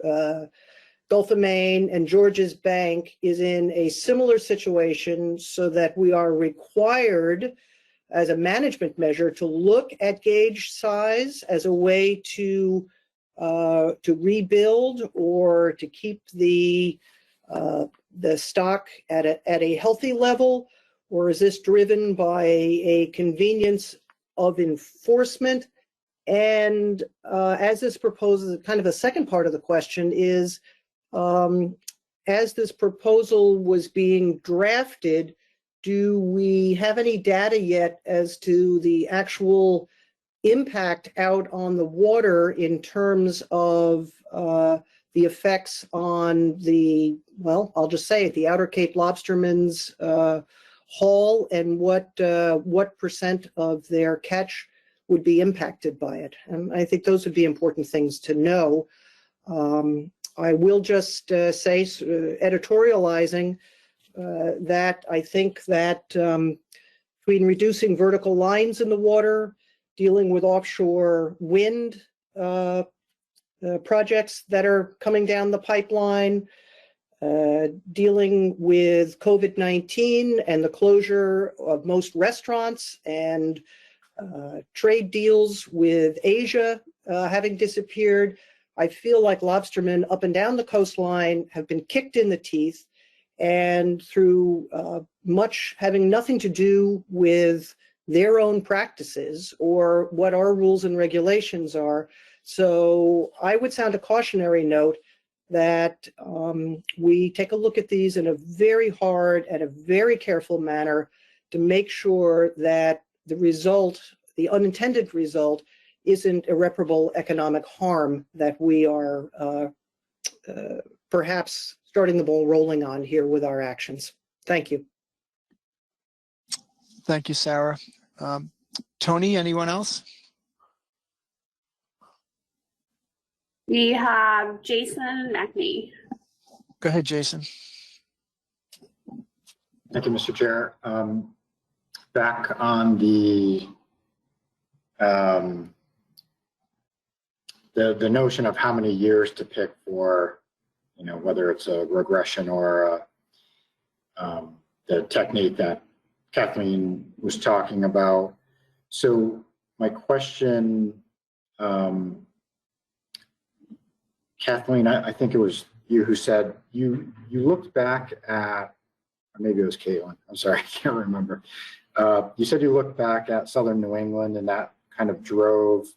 Gulf of Maine and Georges Bank is in a similar situation, so that we are required as a management measure to look at gauge size as a way to rebuild or to keep the stock at a healthy level? Or is this driven by a convenience of enforcement? And as this proposes, kind of a second part of the question is, as this proposal was being drafted, do we have any data yet as to the actual impact out on the water in terms of the effects on the, well, I'll just say it, the Outer Cape lobstermen's haul, and what percent of their catch would be impacted by it. And I think those would be important things to know. I will just say, editorializing, that I think that between reducing vertical lines in the water, dealing with offshore wind projects that are coming down the pipeline, dealing with COVID-19 and the closure of most restaurants, and trade deals with Asia having disappeared, I feel like lobstermen up and down the coastline have been kicked in the teeth, and through much having nothing to do with their own practices or what our rules and regulations are. So I would sound a cautionary note that we take a look at these in a very hard and a very careful manner to make sure that the result, the unintended result, isn't irreparable economic harm that we are perhaps starting the ball rolling on here with our actions. Thank you. Thank you, Sarah. Tony, anyone else? We have Jason McNee. Go ahead, Jason. Thank you, Mr. Chair. Back on the notion of how many years to pick for, you know, whether it's a regression or the technique that Kathleen was talking about. So my question, Kathleen, I think it was you who said you looked back at, or maybe it was Caitlin, I'm sorry, I can't remember. You said you looked back at Southern New England, and that kind of drove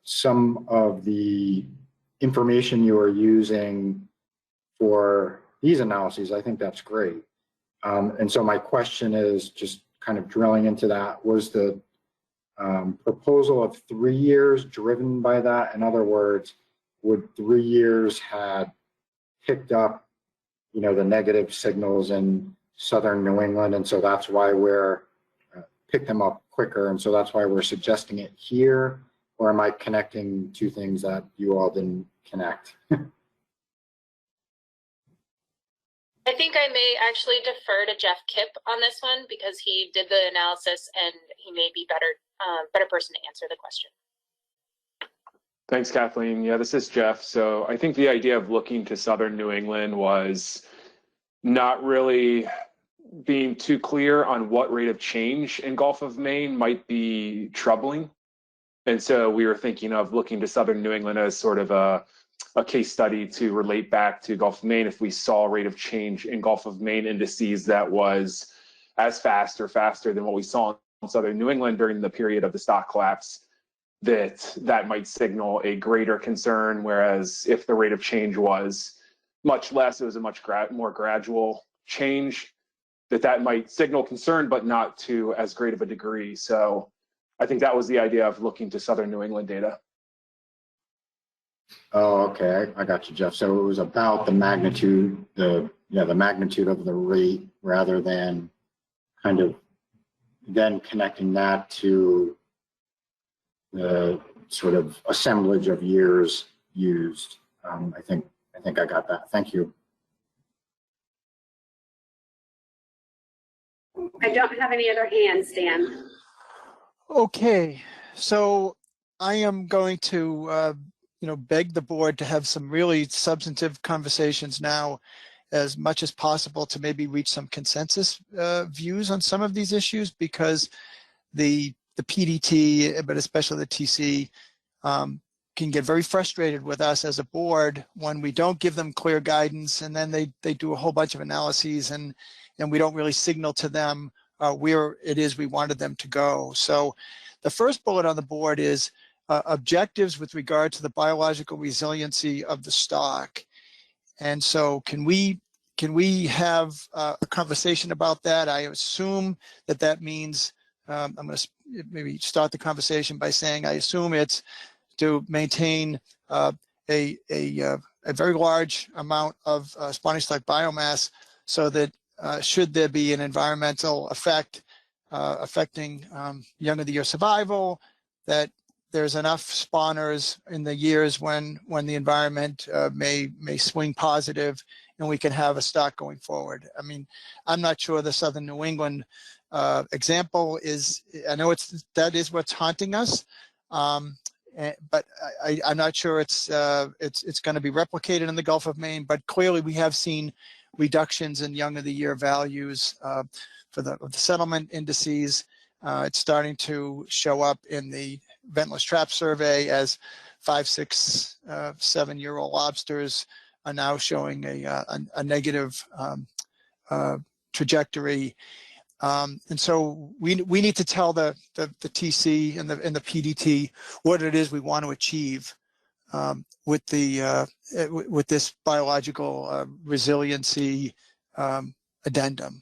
some of the information you were using for these analyses. I think that's great. And so my question is, just kind of drilling into that, was the proposal of 3 years driven by that? In other words, would 3 years had picked up, you know, the negative signals in Southern New England, and so that's why we're picked them up quicker, and so that's why we're suggesting it here? Or am I connecting two things that you all didn't connect? I think I may actually defer to Jeff Kipp on this one because he did the analysis and he may be better person to answer the question. Thanks, Kathleen. Yeah, this is Jeff. So I think the idea of looking to Southern New England was not really being too clear on what rate of change in Gulf of Maine might be troubling. And so we were thinking of looking to Southern New England as sort of a case study to relate back to Gulf of Maine if we saw a rate of change in Gulf of Maine indices that was as fast or faster than what we saw in Southern New England during the period of the stock collapse, that might signal a greater concern, whereas if the rate of change was much less, it was a much more gradual change, that might signal concern, but not to as great of a degree. So I think that was the idea of looking to Southern New England data. Oh, okay, I got you, Jeff. So it was about the magnitude, the magnitude of the rate, rather than kind of then connecting that to the sort of assemblage of years used. I think I got that. Thank you. I don't have any other hands, Dan. Okay, so I am going to beg the board to have some really substantive conversations now as much as possible to maybe reach some consensus views on some of these issues, because the PDT, but especially the TC, can get very frustrated with us as a board when we don't give them clear guidance, and then they do a whole bunch of analyses and we don't really signal to them where it is we wanted them to go. So the first bullet on the board is objectives with regard to the biological resiliency of the stock. And so can we have a conversation about that? I assume that means, I'm going to maybe start the conversation by saying I assume it's to maintain a very large amount of spawning stock biomass, so that should there be an environmental effect affecting young of the year survival, that there's enough spawners in the years when the environment may swing positive, and we can have a stock going forward. I mean, I'm not sure the Southern New England example is, I know that is what's haunting us, but I'm not sure it's going to be replicated in the Gulf of Maine. But clearly, we have seen reductions in young of the year values for the settlement indices. It's starting to show up in the ventless trap survey as 5, 6, 7-year-old lobsters are now showing a negative trajectory. And so we need to tell the TC and the PDT what it is we want to achieve with this biological resiliency addendum.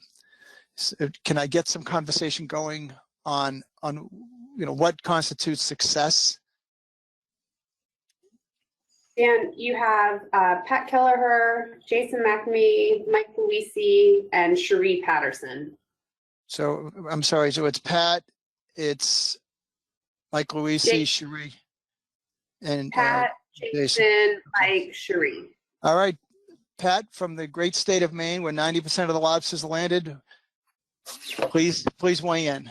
So can I get some conversation going on what constitutes success? Dan, you have Pat Kelleher, Jason McNamee, Mike Luisi, and Cherie Patterson. So I'm sorry. So it's Pat, it's Mike Luisi, Cherie, and Pat, Jason, Mike, Cherie. All right, Pat, from the great state of Maine, where 90% of the lobsters landed. Please weigh in.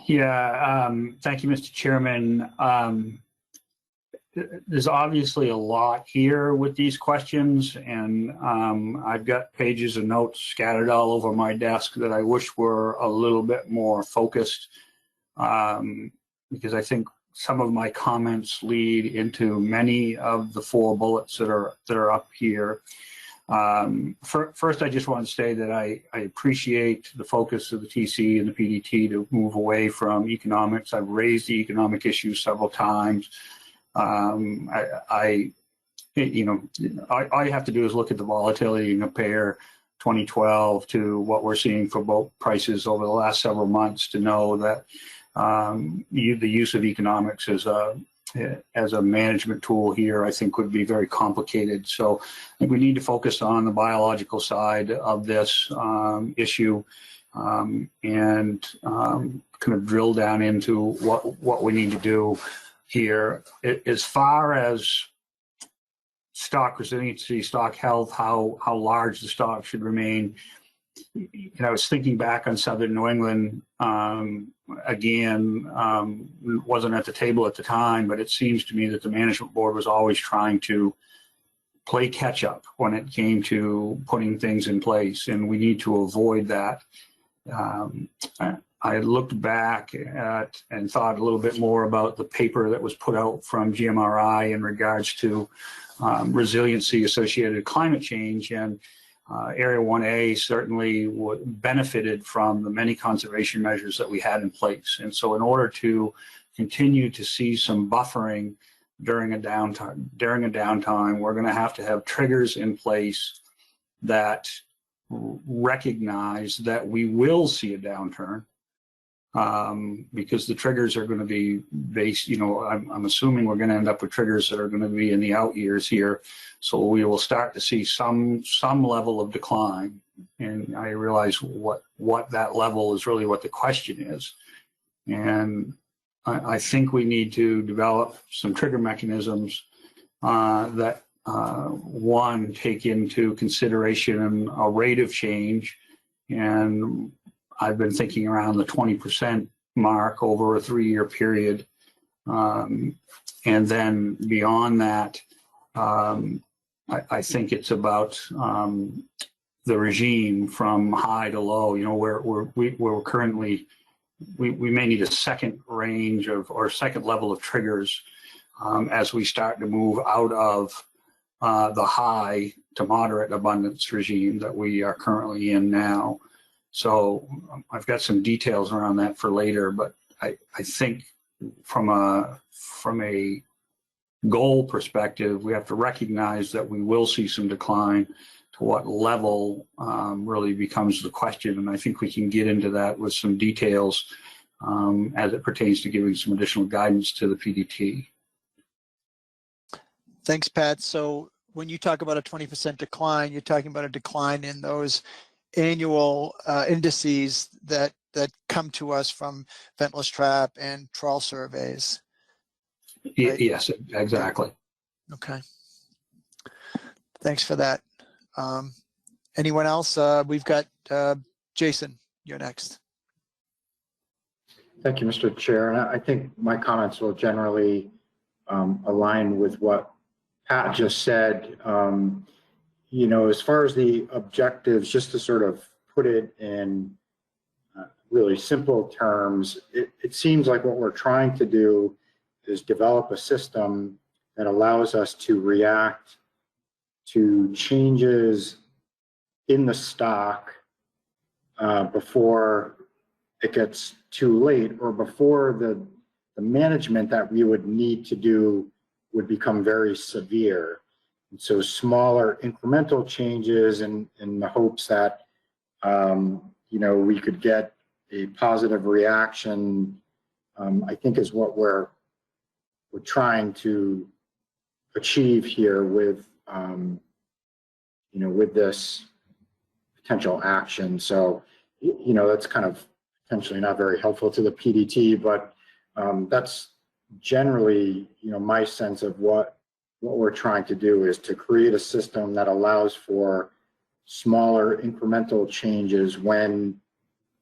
Yeah, thank you, Mr. Chairman. There's obviously a lot here with these questions, and I've got pages of notes scattered all over my desk that I wish were a little bit more focused, because I think some of my comments lead into many of the 4 bullets that are up here. First, I just want to say that I appreciate the focus of the TC and the PDT to move away from economics. I've raised the economic issues several times. All you have to do is look at the volatility and compare 2012 to what we're seeing for boat prices over the last several months to know that the use of economics as a management tool here, I think, would be very complicated. So I think we need to focus on the biological side of this issue and kind of drill down into what we need to do here. As far as stock resiliency, stock health, how large the stock should remain, I was thinking back on Southern New England, again, wasn't at the table at the time, but it seems to me that the management board was always trying to play catch up when it came to putting things in place, and we need to avoid that. I looked back at and thought a little bit more about the paper that was put out from GMRI in regards to resiliency associated with climate change, and Area 1A certainly benefited from the many conservation measures that we had in place. And so in order to continue to see some buffering during a downtime, we're going to have triggers in place that recognize that we will see a downturn, because the triggers are going to be based, I'm assuming we're going to end up with triggers that are going to be in the out years here. So we will start to see some level of decline. And I realize what that level is really what the question is. And I think we need to develop some trigger mechanisms that, one, take into consideration a rate of change. And I've been thinking around the 20% mark over a 3-year period. And then beyond that, I think it's about the regime from high to low. We're currently, we may need a second range or second level of triggers as we start to move out of the high to moderate abundance regime that we are currently in now. So I've got some details around that for later, but I think from a goal perspective, we have to recognize that we will see some decline. To what level really becomes the question, and I think we can get into that with some details as it pertains to giving some additional guidance to the PDT. Thanks, Pat. So when you talk about a 20% decline, you're talking about a decline in those annual indices that come to us from ventless trap and trawl surveys. Right? Yes, exactly. Okay. Thanks for that. Anyone else? We've got Jason, you're next. Thank you, Mr. Chair. And I think my comments will generally align with what Pat just said. You know, as far as the objectives, just to sort of put it in really simple terms, it seems like what we're trying to do is develop a system that allows us to react to changes in the stock before it gets too late, or before the management that we would need to do would become very severe. And so smaller incremental changes in the hopes that, you know, we could get a positive reaction, I think is what we're trying to achieve here with, you know, with this potential action. So, you know, that's kind of potentially not very helpful to the PDT, but that's generally, you know, my sense of what we're trying to do is to create a system that allows for smaller incremental changes when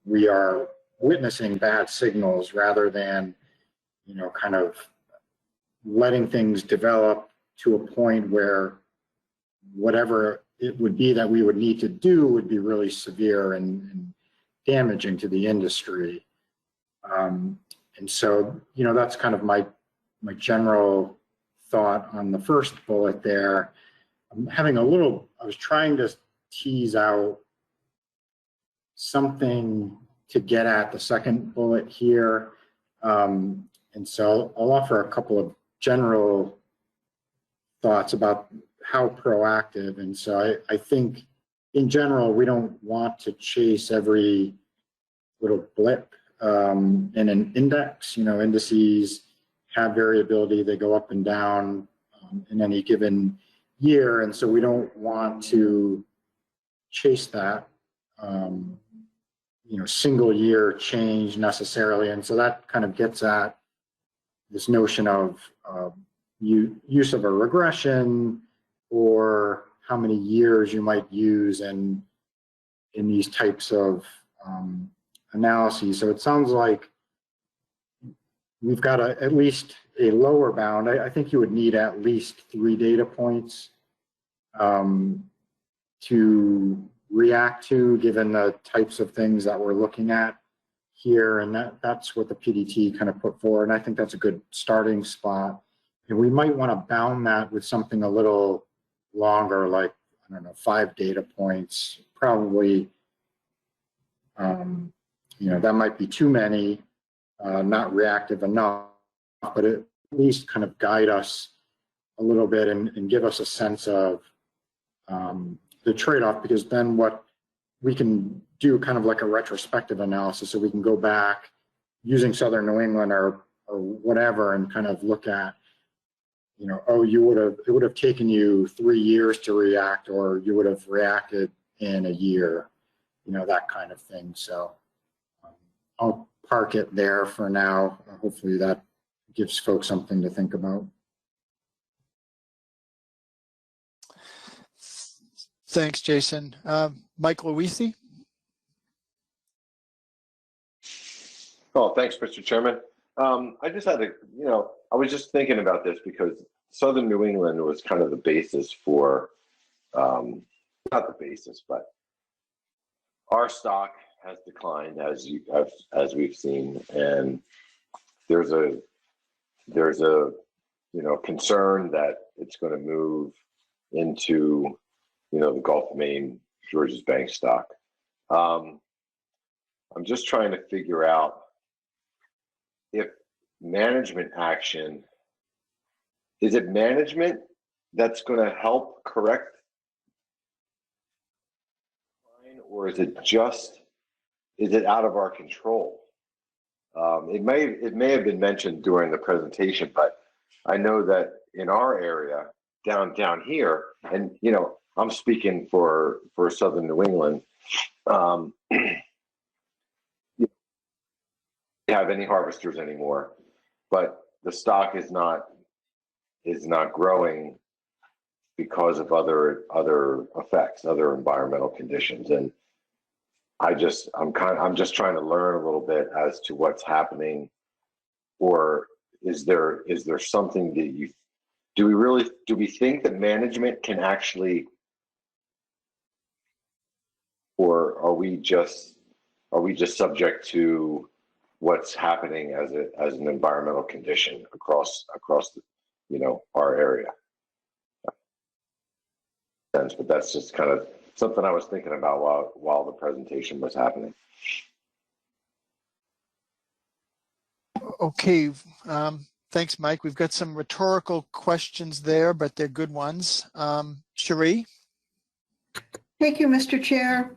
we are witnessing bad signals, rather than, you know, kind of letting things develop to a point where whatever it would be that we would need to do would be really severe and damaging to the industry. And so, you know, that's kind of my general thought on the first bullet there. I'm having I was trying to tease out something to get at the second bullet here. And so I'll offer a couple of general thoughts about how proactive. And so I think in general, we don't want to chase every little blip in an index. You know, indices have variability, they go up and down in any given year. And so we don't want to chase that, you know, single year change necessarily. And so that kind of gets at this notion of use of a regression, or how many years you might use in these types of analyses. So it sounds like we've got at least a lower bound. I think you would need at least 3 data points to react to, given the types of things that we're looking at here. And that's what the PDT kind of put forward. And I think that's a good starting spot. And we might want to bound that with something a little longer, like, I don't know, 5 data points, probably. You know, that might be too many, not reactive enough, but at least kind of guide us a little bit and give us a sense of the trade-off, because then what we can do kind of like a retrospective analysis, so we can go back using Southern New England or whatever and kind of look at, you know, oh, it would have taken you 3 years to react, or you would have reacted in a year, you know, that kind of thing. So I'll park it there for now. Hopefully that gives folks something to think about. Thanks, Jason. Michael Louisi. Oh, thanks, Mr. Chairman. I just had I was just thinking about this because Southern New England was kind of the basis for, not the basis, but our stock has declined as we've seen, and there's a concern that it's going to move into the Gulf of Maine, Georges Bank stock. I'm just trying to figure out if management action, is it management that's going to help correct, or is it out of our control? It may have been mentioned during the presentation, but I know that in our area, down here, and you know, I'm speaking for Southern New England. You don't have any harvesters anymore, but the stock is not growing because of other effects, other environmental conditions, and I'm just trying to learn a little bit as to what's happening, or is there something that do we think that management can actually, or are we just subject to what's happening as an environmental condition across the, you know, our area? But that's just kind of something I was thinking about while the presentation was happening. Okay, thanks, Mike. We've got some rhetorical questions there, but they're good ones. Cherie? Thank you, Mr. Chair.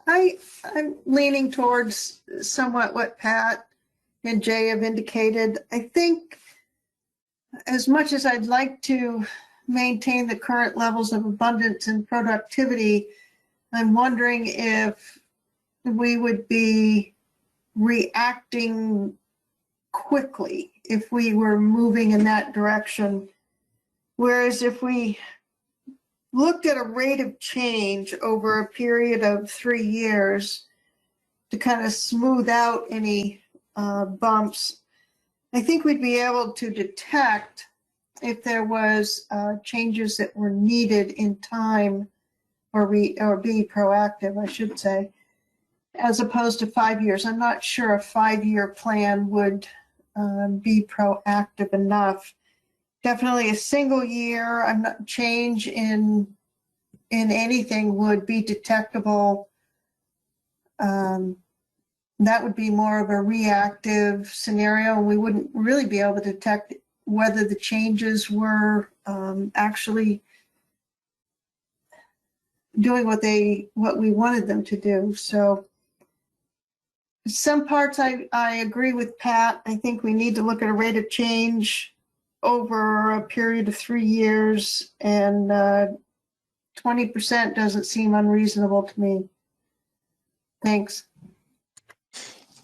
I'm leaning towards somewhat what Pat and Jay have indicated. I think as much as I'd like to maintain the current levels of abundance and productivity, I'm wondering if we would be reacting quickly if we were moving in that direction. Whereas if we looked at a rate of change over a period of 3 years to kind of smooth out any bumps, I think we'd be able to detect if there was changes that were needed in time, or be proactive, I should say, as opposed to 5 years. I'm not sure a 5-year plan would be proactive enough. Definitely a single year, change in anything would be detectable. That would be more of a reactive scenario. We wouldn't really be able to detect whether the changes were actually doing what we wanted them to do. So some parts I agree with Pat. I think we need to look at a rate of change over a period of 3 years, and 20% doesn't seem unreasonable to me. Thanks.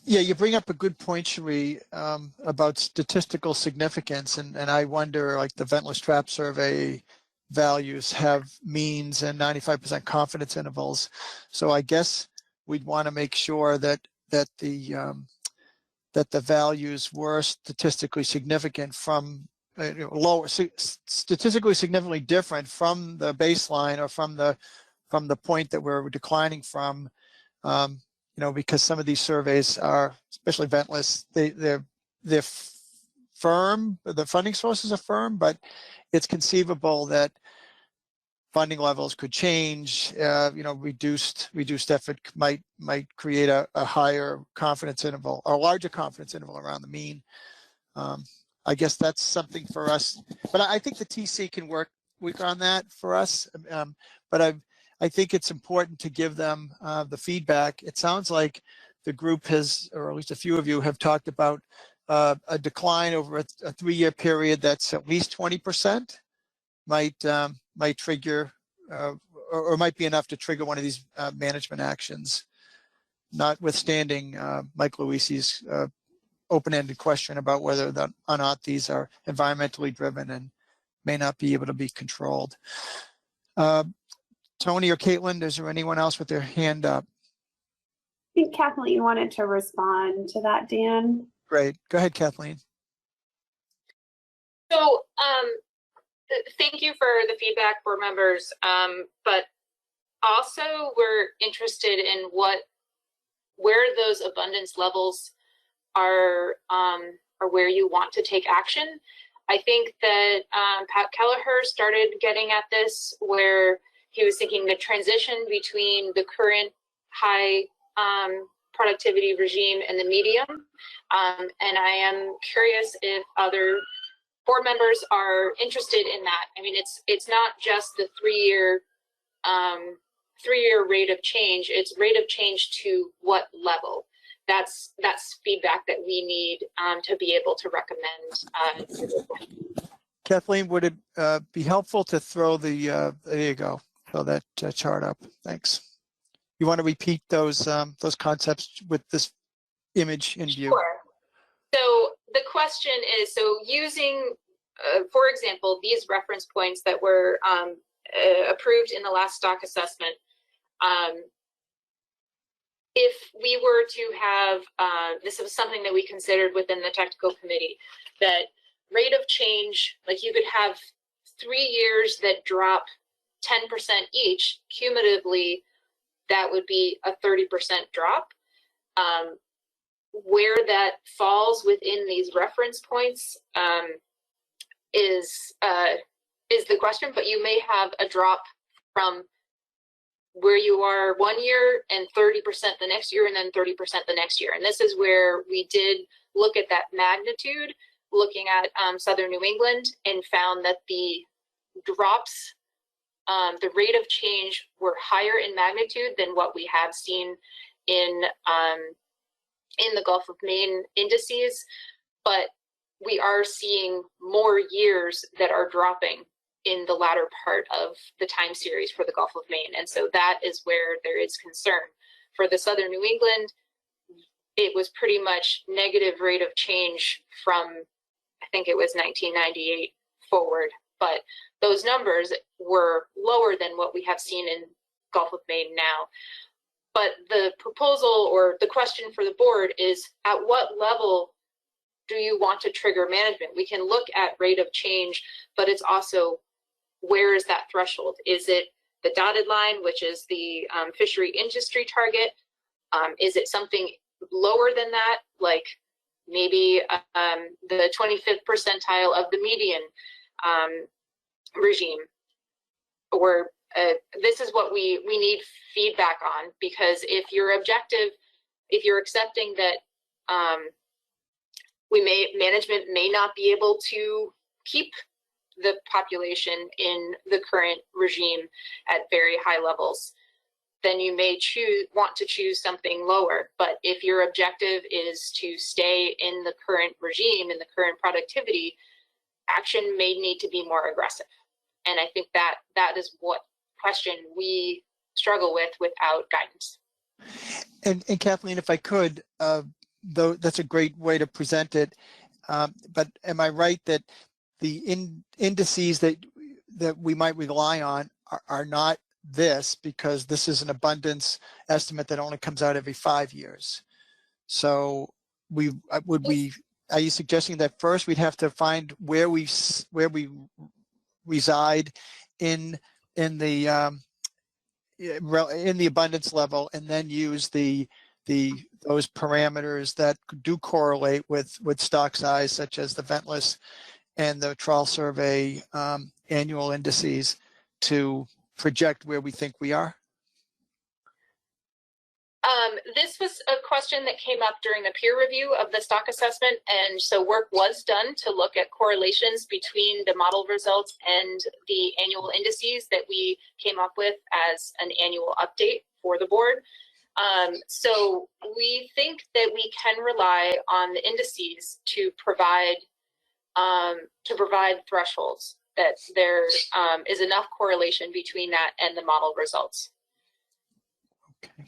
Yeah, you bring up a good point, Cherie, about statistical significance, and I wonder, like the ventless trap survey values have means and 95% confidence intervals. So I guess we'd want to make sure that the values were statistically significant from lower, statistically significantly different from the baseline or from the point that we're declining from. You know, because some of these surveys are, especially ventless, they're firm, the funding sources are firm, but it's conceivable that funding levels could change. You know, reduced effort might create a higher confidence interval or a larger confidence interval around the mean. I guess that's something for us, but I think the TC can work on that for us. But I think it's important to give them the feedback. It sounds like the group has, or at least a few of you have talked about a decline over a 3-year period that's at least 20% might trigger or might be enough to trigger one of these management actions, notwithstanding Mike Luisi's open-ended question about whether or not these are environmentally driven and may not be able to be controlled. Tony or Caitlin, is there anyone else with their hand up? I think Kathleen wanted to respond to that, Dan. Great. Go ahead, Kathleen. So thank you for the feedback, board members. But also we're interested in where those abundance levels are where you want to take action. I think that Pat Kelleher started getting at this where he was thinking the transition between the current high productivity regime and the medium. And I am curious if other board members are interested in that. I mean, it's not just the 3-year rate of change, it's rate of change to what level. That's feedback that we need to be able to recommend. Kathleen, would it be helpful to throw the, there you go, throw that chart up. Thanks. You want to repeat those concepts with this image in view? Sure. So the question is, so using, for example, these reference points that were approved in the last stock assessment, if we were to have, this was something that we considered within the technical committee, that rate of change, like you could have 3 years that drop 10% each, cumulatively, that would be a 30% drop. Where that falls within these reference points is the question, but you may have a drop from where you are 1 year and 30% the next year and then 30% the next year. And this is where we did look at that magnitude, looking at Southern New England, and found that the drops, the rate of change were higher in magnitude than what we have seen in the Gulf of Maine indices, but we are seeing more years that are dropping in the latter part of the time series for the Gulf of Maine. And so that is where there is concern. For the Southern New England, it was pretty much negative rate of change from, I think it was 1998 forward, but those numbers were lower than what we have seen in Gulf of Maine now. But the proposal or the question for the board is, at what level do you want to trigger management? We can look at rate of change, but it's also, where is that threshold? Is it the dotted line, which is the fishery industry target? Is it something lower than that, like maybe the 25th percentile of the median regime? Or this is what we need feedback on, because if your objective, if you're accepting that management may not be able to keep the population in the current regime at very high levels, then you may want to choose something lower. But if your objective is to stay in the current regime, in the current productivity, action may need to be more aggressive. And I think that is what question we struggle with without guidance. And Kathleen, if I could, though that's a great way to present it, but am I right that the indices that we might rely on are not this, because this is an abundance estimate that only comes out every 5 years? So are you suggesting that first we'd have to find where we reside in the abundance level, and then use those parameters that do correlate with stock size, such as the ventless and the trawl survey annual indices, to project where we think we are? This was a question that came up during the peer review of the stock assessment, and so work was done to look at correlations between the model results and the annual indices that we came up with as an annual update for the board. So we think that we can rely on the indices to provide thresholds, that there is enough correlation between that and the model results. Okay.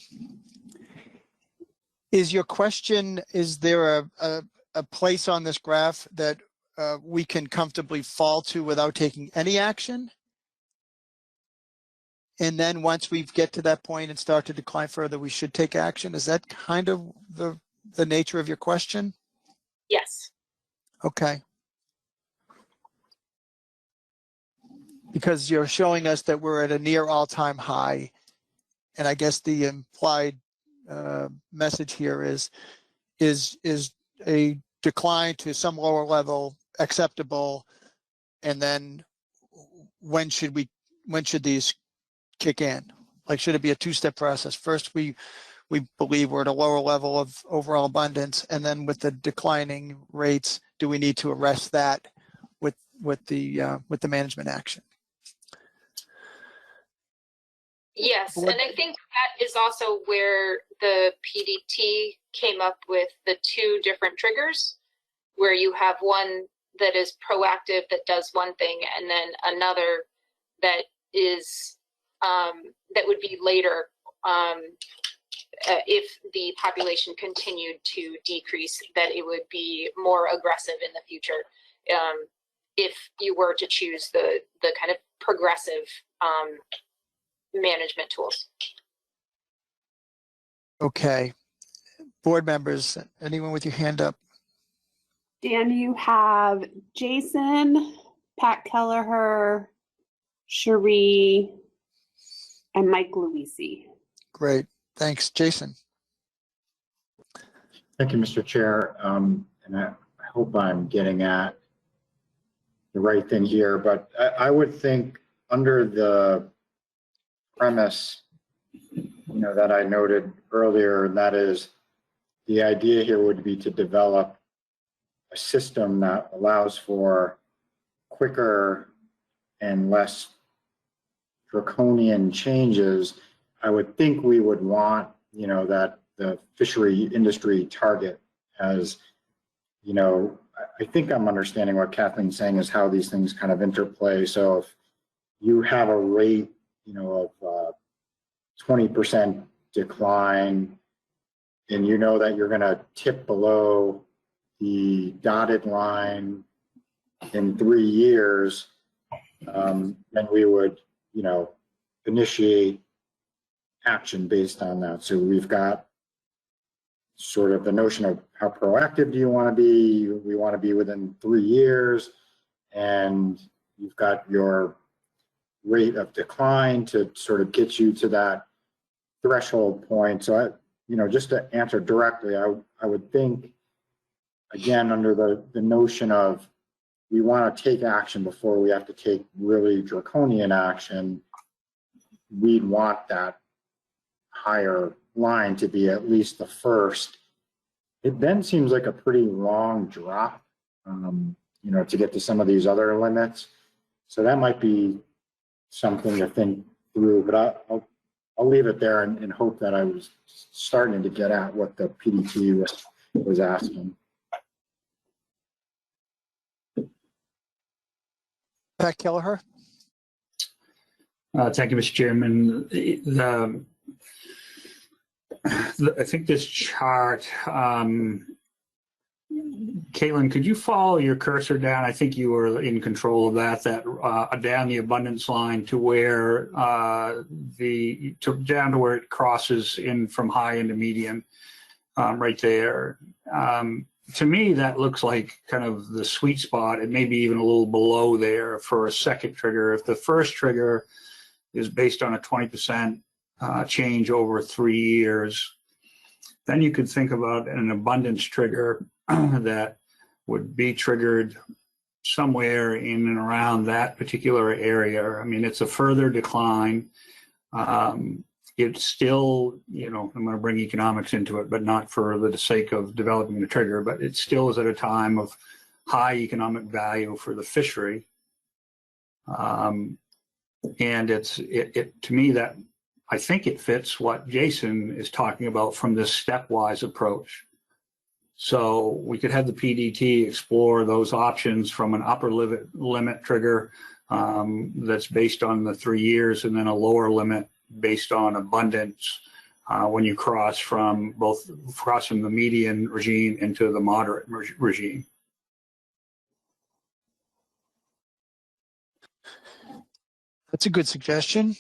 Is your question, is there a place on this graph that we can comfortably fall to without taking any action? And then once we get to that point and start to decline further, we should take action? Is that kind of the nature of your question? Yes. Okay. Because you're showing us that we're at a near all-time high. And I guess the implied message here is a decline to some lower level acceptable, and then when should these kick in? Like, should it be a two-step process? First, we believe we're at a lower level of overall abundance, and then with the declining rates, do we need to arrest that with the management action? Yes, and I think that is also where the PDT came up with the two different triggers, where you have one that is proactive, that does one thing, and then another that is that would be later if the population continued to decrease, that it would be more aggressive in the future if you were to choose the kind of progressive management tools. Okay. Board members, anyone with your hand up? Dan, you have Jason, Pat Kelleher, Cherie, and Mike Luisi. Great. Thanks. Jason. Thank you, Mr. Chair. And I hope I'm getting at the right thing here, but I would think under the premise, that I noted earlier, and that is the idea here would be to develop a system that allows for quicker and less draconian changes. I would think we would want, that the fishery industry target as, I think I'm understanding what Kathleen's saying is how these things kind of interplay. So if you have a rate, of 20% decline, and that you're going to tip below the dotted line in 3 years, then we would, initiate action based on that. So we've got sort of the notion of how proactive do you want to be? We want to be within 3 years, and you've got your rate of decline to sort of get you to that threshold point. So just to answer directly, I would think, again, under the notion of we want to take action before we have to take really draconian action, we'd want that higher line to be at least the first. It then seems like a pretty long drop, to get to some of these other limits. So that might be something to think through, but I'll leave it there and hope that I was starting to get at what the PDT was asking. Pat Kelleher. Thank you, Mr. Chairman. I think this chart, Caitlin, could you follow your cursor down? I think you were in control of that down the abundance line to where down to where it crosses in from high into medium, right there. To me, that looks like kind of the sweet spot, and maybe even a little below there for a second trigger. If the first trigger is based on a 20% change over 3 years, then you could think about an abundance trigger that would be triggered somewhere in and around that particular area. I mean, it's a further decline. It's still, I'm going to bring economics into it, but not for the sake of developing the trigger, but it still is at a time of high economic value for the fishery. And to me, that I think it fits what Jason is talking about from this stepwise approach. So we could have the PDT explore those options from an upper limit trigger that's based on the 3 years, and then a lower limit based on abundance when you cross from the median regime into the moderate regime. That's a good suggestion.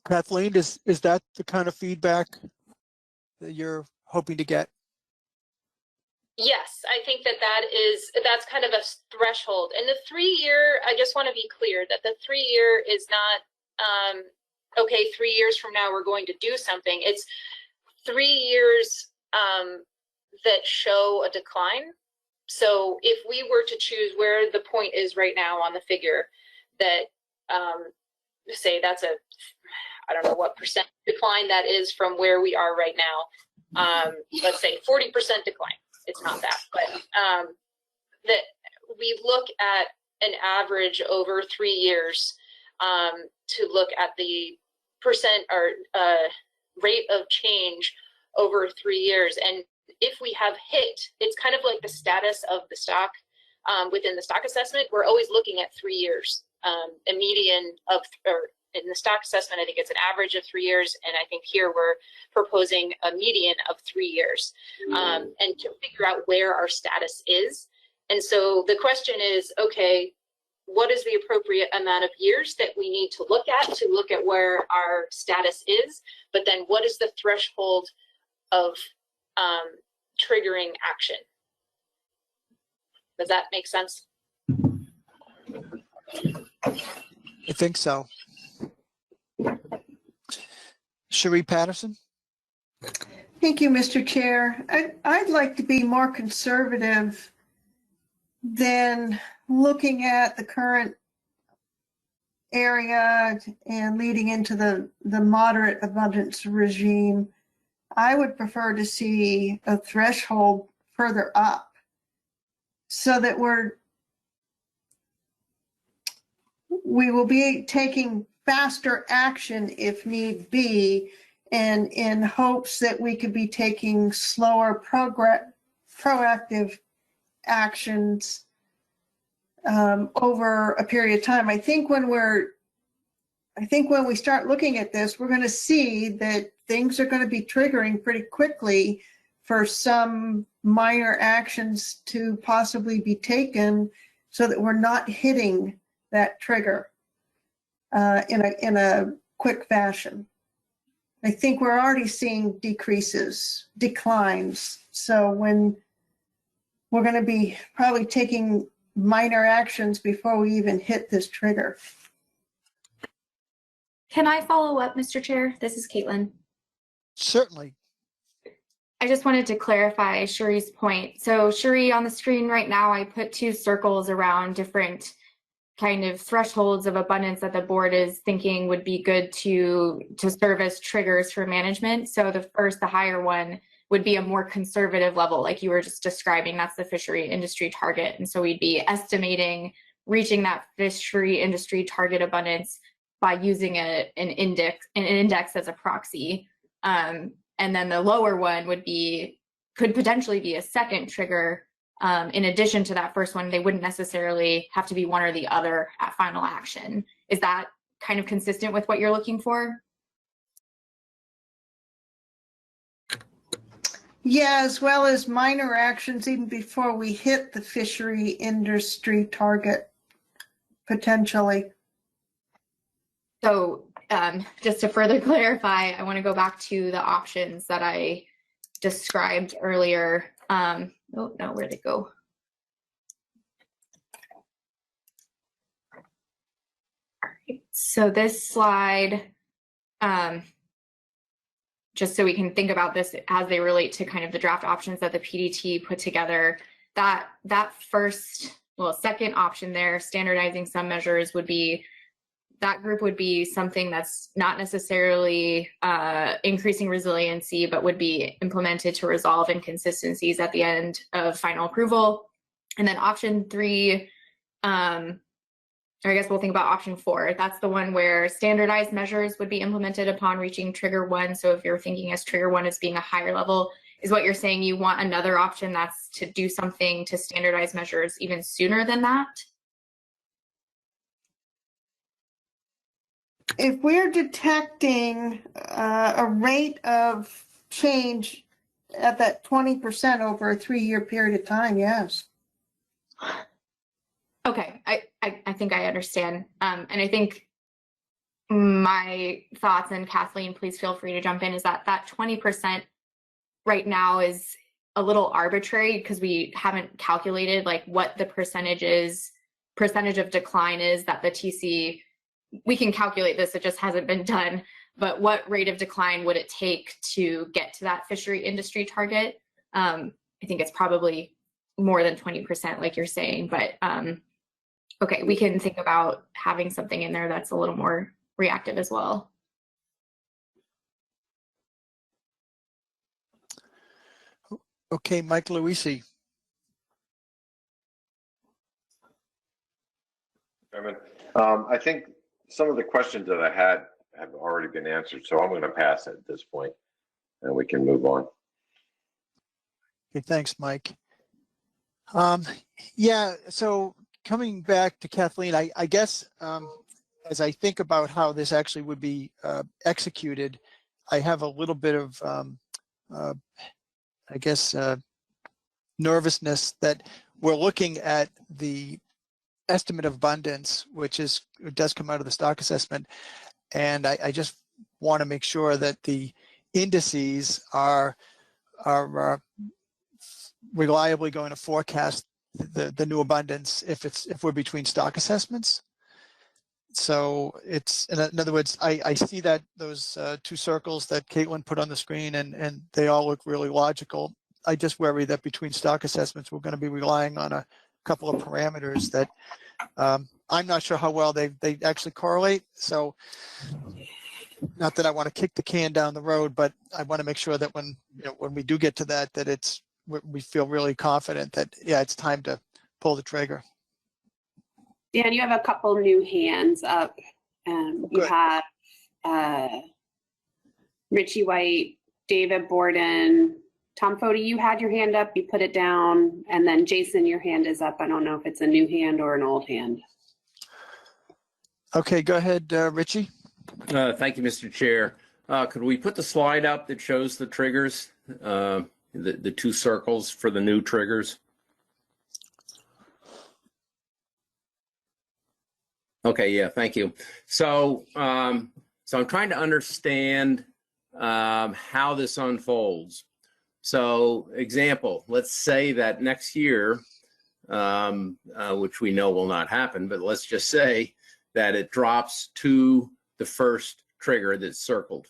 Kathleen, is that the kind of feedback that you're hoping to get? Yes, I think that's kind of a threshold. And the 3 year, I just want to be clear that the 3 year is not, okay, 3 years from now we're going to do something. It's 3 years that show a decline. So if we were to choose where the point is right now on the figure, that say that's I don't know what percent decline that is from where we are right now. Let's say 40% decline. It's not that, but that we look at an average over 3 years to look at the percent or rate of change over 3 years. And if we have hit, it's kind of like the status of the stock. within the stock assessment, we're always looking at 3 years, a median of, or in the stock assessment, I think it's an average of 3 years. And I think here we're proposing a median of 3 years, and to figure out where our status is. And so the question is, okay, what is the appropriate amount of years that we need to look at where our status is? But then what is the threshold of triggering action? Does that make sense? I think so. Cherie Patterson. Thank you, Mr. Chair. I'd like to be more conservative than looking at the current area and leading into the moderate abundance regime. I would prefer to see a threshold further up so that we will be taking faster action if need be, and in hopes that we could be taking slower proactive actions over a period of time. I think when we start looking at this, we're going to see that things are going to be triggering pretty quickly for some minor actions to possibly be taken so that we're not hitting that trigger in a quick fashion. I think we're already seeing declines. So when we're going to be probably taking minor actions before we even hit this trigger. Can I follow up, Mr. Chair? This is Caitlin. Certainly. I just wanted to clarify Cherie's point. So Cherie, on the screen right now, I put 2 circles around different kind of thresholds of abundance that the board is thinking would be good to serve as triggers for management. So the higher one would be a more conservative level, like you were just describing. That's the fishery industry target. And so we'd be estimating reaching that fishery industry target abundance by using an index as a proxy. And then the lower one could potentially be a second trigger. In addition to that first one, they wouldn't necessarily have to be one or the other at final action. Is that kind of consistent with what you're looking for? Yeah, as well as minor actions even before we hit the fishery industry target, potentially. So just to further clarify, I want to go back to the options that I described earlier. Oh, no, where'd it go? All right, so this slide, just so we can think about this as they relate to kind of the draft options that the PDT put together, that second option there, standardizing some measures, that group would be something that's not necessarily increasing resiliency, but would be implemented to resolve inconsistencies at the end of final approval. And then option 3, or I guess we'll think about option 4. That's the one where standardized measures would be implemented upon reaching trigger 1. So if you're thinking as trigger 1 as being a higher level, is what you're saying you want another option that's to do something to standardize measures even sooner than that? If we're detecting a rate of change at that 20% over a 3-year period of time, yes. Okay, I think I understand. And I think my thoughts, and Kathleen, please feel free to jump in, is that 20% right now is a little arbitrary because we haven't calculated like what the percentage of decline is that the TC. We can calculate this, it just hasn't been done, but what rate of decline would it take to get to that fishery industry target? I think it's probably more than 20%, like you're saying, but okay, we can think about having something in there that's a little more reactive as well. Okay, Mike Luisi. I think some of the questions that I had have already been answered, so I'm going to pass at this point, and we can move on. Okay, thanks, Mike. Yeah, so coming back to Kathleen, I guess as I think about how this actually would be executed, I have a little bit of, I guess, nervousness that we're looking at the estimate of abundance, which does come out of the stock assessment. And I just want to make sure that the indices are reliably going to forecast the new abundance if we're between stock assessments. So it's, in other words, I see that those two circles that Caitlin put on the screen, and they all look really logical. I just worry that between stock assessments, we're going to be relying on a couple of parameters that I'm not sure how well they actually correlate. So not that I want to kick the can down the road, but I want to make sure that when we do get to that we feel really confident that, yeah, it's time to pull the trigger. Dan, you have a couple new hands up. You have Richie White, David Borden, Tom Fody, you had your hand up, you put it down, and then Jason, your hand is up. I don't know if it's a new hand or an old hand. Okay, go ahead, Richie. Thank you, Mr. Chair. Could we put the slide up that shows the triggers, the two circles for the new triggers? Okay, yeah, thank you. So, so I'm trying to understand how this unfolds. So, example, let's say that next year, which we know will not happen, but let's just say that it drops to the first trigger that's circled.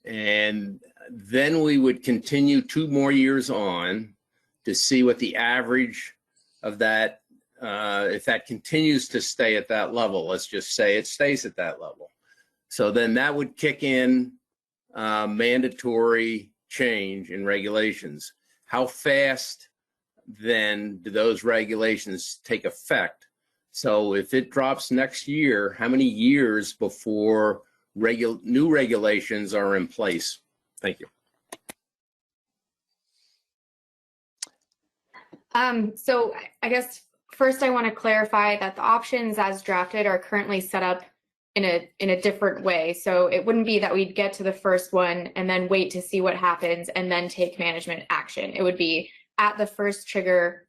And then we would continue 2 more years on to see what the average of that, if that continues to stay at that level. Let's just say it stays at that level. So then that would kick in mandatory change in regulations. How fast then do those regulations take effect? So if it drops next year, how many years before new regulations are in place? Thank you. So I guess first I want to clarify that the options as drafted are currently set up in a different way. So it wouldn't be that we'd get to the first one and then wait to see what happens and then take management action. It would be at the first trigger,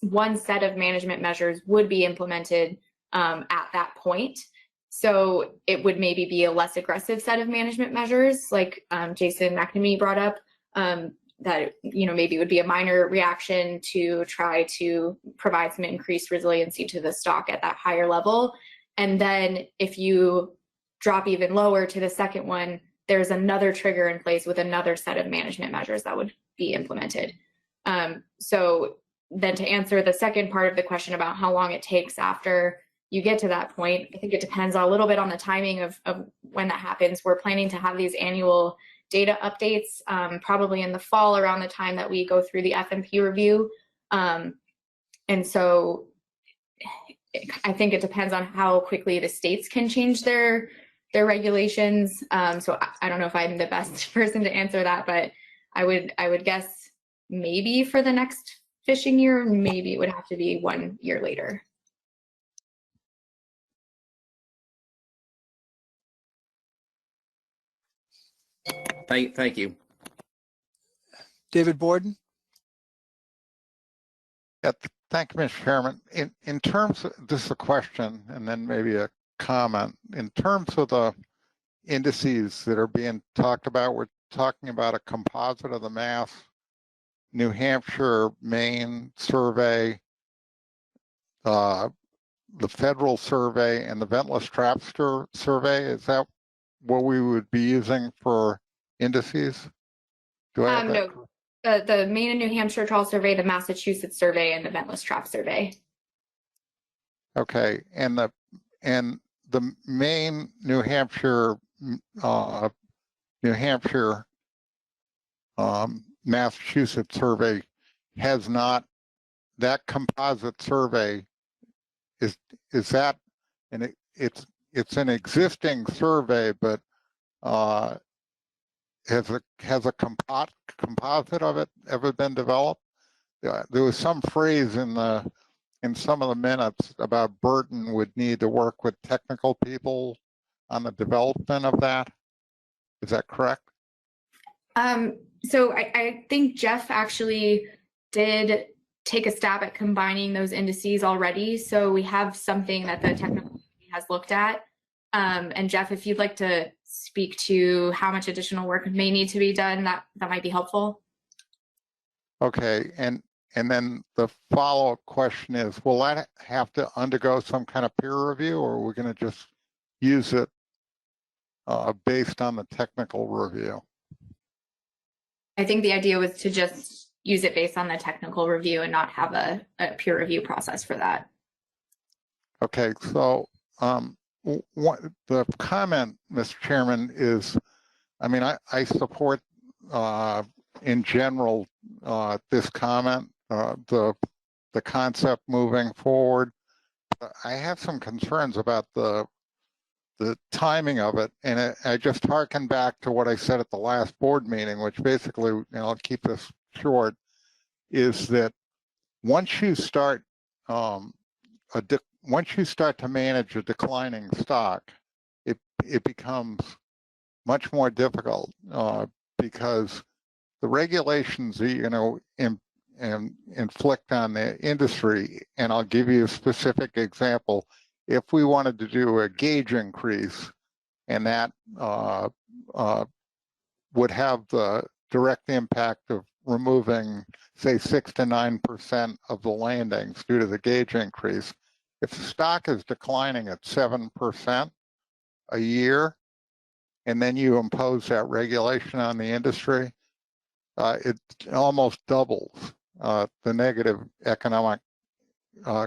one set of management measures would be implemented at that point. So it would maybe be a less aggressive set of management measures, like Jason McNamee brought up, that maybe it would be a minor reaction to try to provide some increased resiliency to the stock at that higher level. And then if you drop even lower to the second one, there's another trigger in place with another set of management measures that would be implemented. So then to answer the second part of the question about how long it takes after you get to that point, I think it depends a little bit on the timing of when that happens. We're planning to have these annual data updates probably in the fall around the time that we go through the FMP review. And so I think it depends on how quickly the states can change their regulations. So I don't know if I'm the best person to answer that, but I would guess maybe for the next fishing year, maybe it would have to be 1 year later. Thank you. David Borden. Yeah, thank you, Mr. Chairman. In terms of, this is a question and then maybe a comment. In terms of the indices that are being talked about, we're talking about a composite of the Mass, New Hampshire, Maine survey, the federal survey, and the ventless trap survey. Is that what we would be using for indices? Do I have that? No, the Maine and New Hampshire trawl survey, the Massachusetts survey, and the ventless trap survey. Okay, and the Maine, New Hampshire, Massachusetts survey has not, that composite survey is that, and it's an existing survey, but has a composite of it ever been developed? there was some phrase in some of the minutes about Burton would need to work with technical people on the development of that. Is that correct? So I think Jeff actually did take a stab at combining those indices already. So we have something that the technical committee has looked at. And Jeff, if you'd like to speak to how much additional work may need to be done, that might be helpful. Okay, and then the follow-up question is, will that have to undergo some kind of peer review, or are we going to just use it based on the technical review? I think the idea was to just use it based on the technical review and not have a peer review process for that. Okay, so the comment, Mr. Chairman, is, I mean, I support in general this comment, the concept moving forward. I have some concerns about the timing of it, and I just harken back to what I said at the last board meeting, which basically, I'll keep this short, is that once you start once you start to manage a declining stock, it becomes much more difficult because the regulations that you're going to inflict on the industry, and I'll give you a specific example. If we wanted to do a gauge increase, and that would have the direct impact of removing, say, 6 to 9% of the landings due to the gauge increase, if the stock is declining at 7% a year, and then you impose that regulation on the industry, it almost doubles the negative economic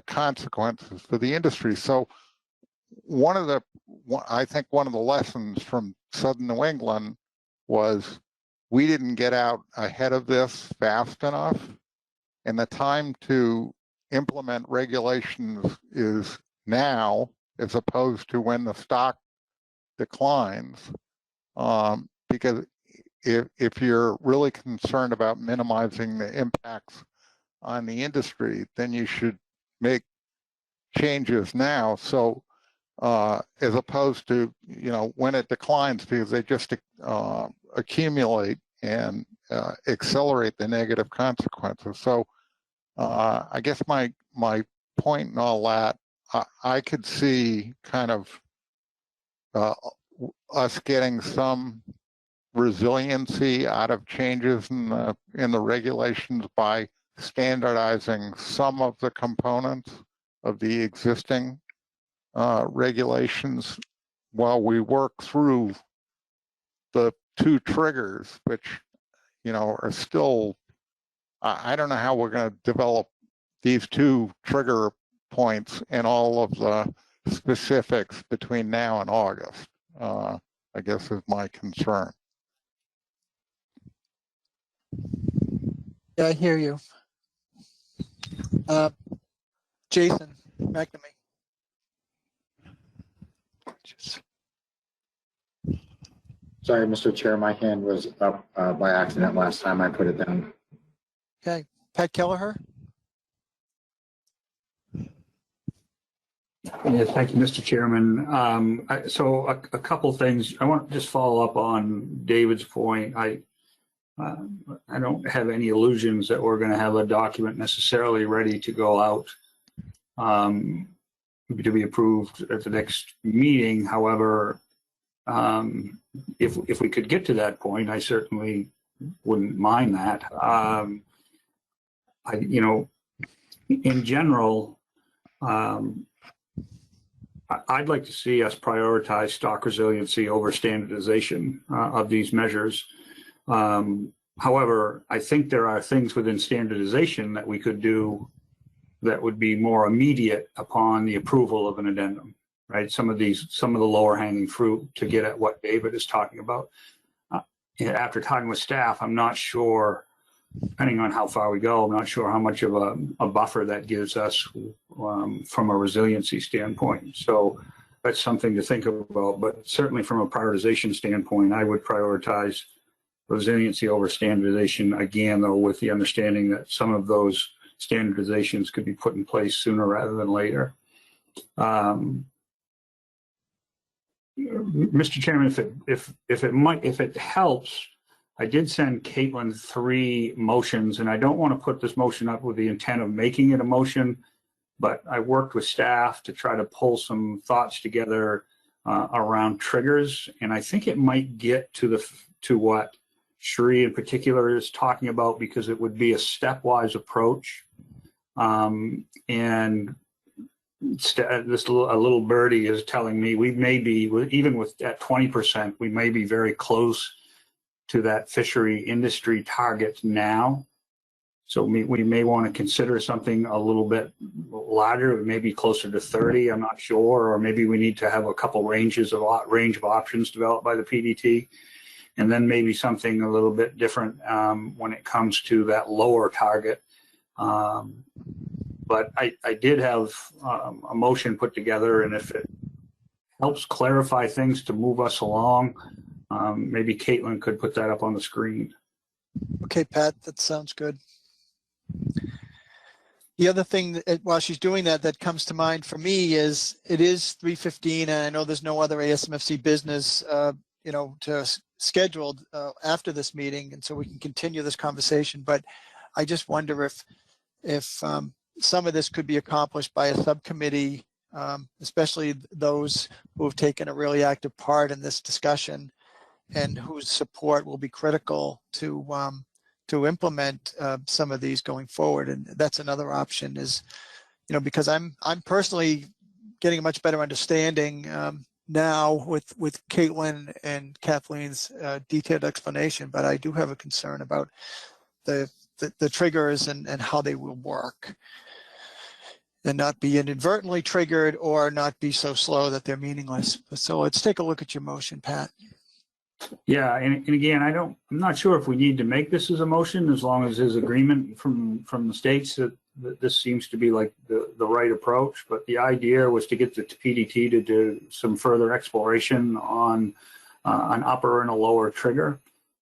consequences for the industry. So I think one of the lessons from Southern New England was we didn't get out ahead of this fast enough, and the time to implement regulations is now, as opposed to when the stock declines, because if you're really concerned about minimizing the impacts on the industry, then you should make changes now. So as opposed to, when it declines, because they just accumulate and accelerate the negative consequences. So I guess my point in all that, I could see kind of us getting some resiliency out of changes in the regulations by standardizing some of the components of the existing regulations while we work through the two triggers, which are still, I don't know how we're going to develop these two trigger points and all of the specifics between now and August, I guess is my concern. Yeah, I hear you. Jason, back to me. Sorry, Mr. Chair, my hand was up by accident last time I put it down. Okay, Pat Kelleher. Yes, thank you, Mr. Chairman. So a couple things. I want to just follow up on David's point. I don't have any illusions that we're going to have a document necessarily ready to go out to be approved at the next meeting. However, if we could get to that point, I certainly wouldn't mind that. In general, I'd like to see us prioritize stock resiliency over standardization of these measures. However, I think there are things within standardization that we could do that would be more immediate upon the approval of an addendum, right? Some of the lower hanging fruit to get at what David is talking about. After talking with staff, I'm not sure, depending on how far we go, I'm not sure how much of a buffer that gives us from a resiliency standpoint. So that's something to think about, but certainly from a prioritization standpoint, I would prioritize resiliency over standardization, again, though, with the understanding that some of those standardizations could be put in place sooner rather than later. Mr. Chairman, if it helps, I did send Caitlin 3 motions, and I don't want to put this motion up with the intent of making it a motion, but I worked with staff to try to pull some thoughts together around triggers, and I think it might get to what Sri in particular is talking about, because it would be a stepwise approach. And a little birdie is telling me we may be, even with at 20%, we may be very close to that fishery industry target now. So we may want to consider something a little bit larger, maybe closer to 30, I'm not sure, or maybe we need to have a couple range of options developed by the PDT, and then maybe something a little bit different when it comes to that lower target. But I did have a motion put together, and if it helps clarify things to move us along, maybe Caitlin could put that up on the screen. Okay, Pat, that sounds good. The other thing that, while she's doing that, that comes to mind for me is it is 3:15, and I know there's no other ASMFC business, scheduled after this meeting, and so we can continue this conversation. But I just wonder if some of this could be accomplished by a subcommittee, especially those who have taken a really active part in this discussion and whose support will be critical to implement some of these going forward. And that's another option is, because I'm personally getting a much better understanding now with Caitlin and Kathleen's detailed explanation, but I do have a concern about the triggers and how they will work, and not be inadvertently triggered or not be so slow that they're meaningless. So let's take a look at your motion, Pat. Yeah, and again, I'm not sure if we need to make this as a motion, as long as there's agreement from the states that this seems to be like the right approach. But the idea was to get the PDT to do some further exploration on an upper and a lower trigger.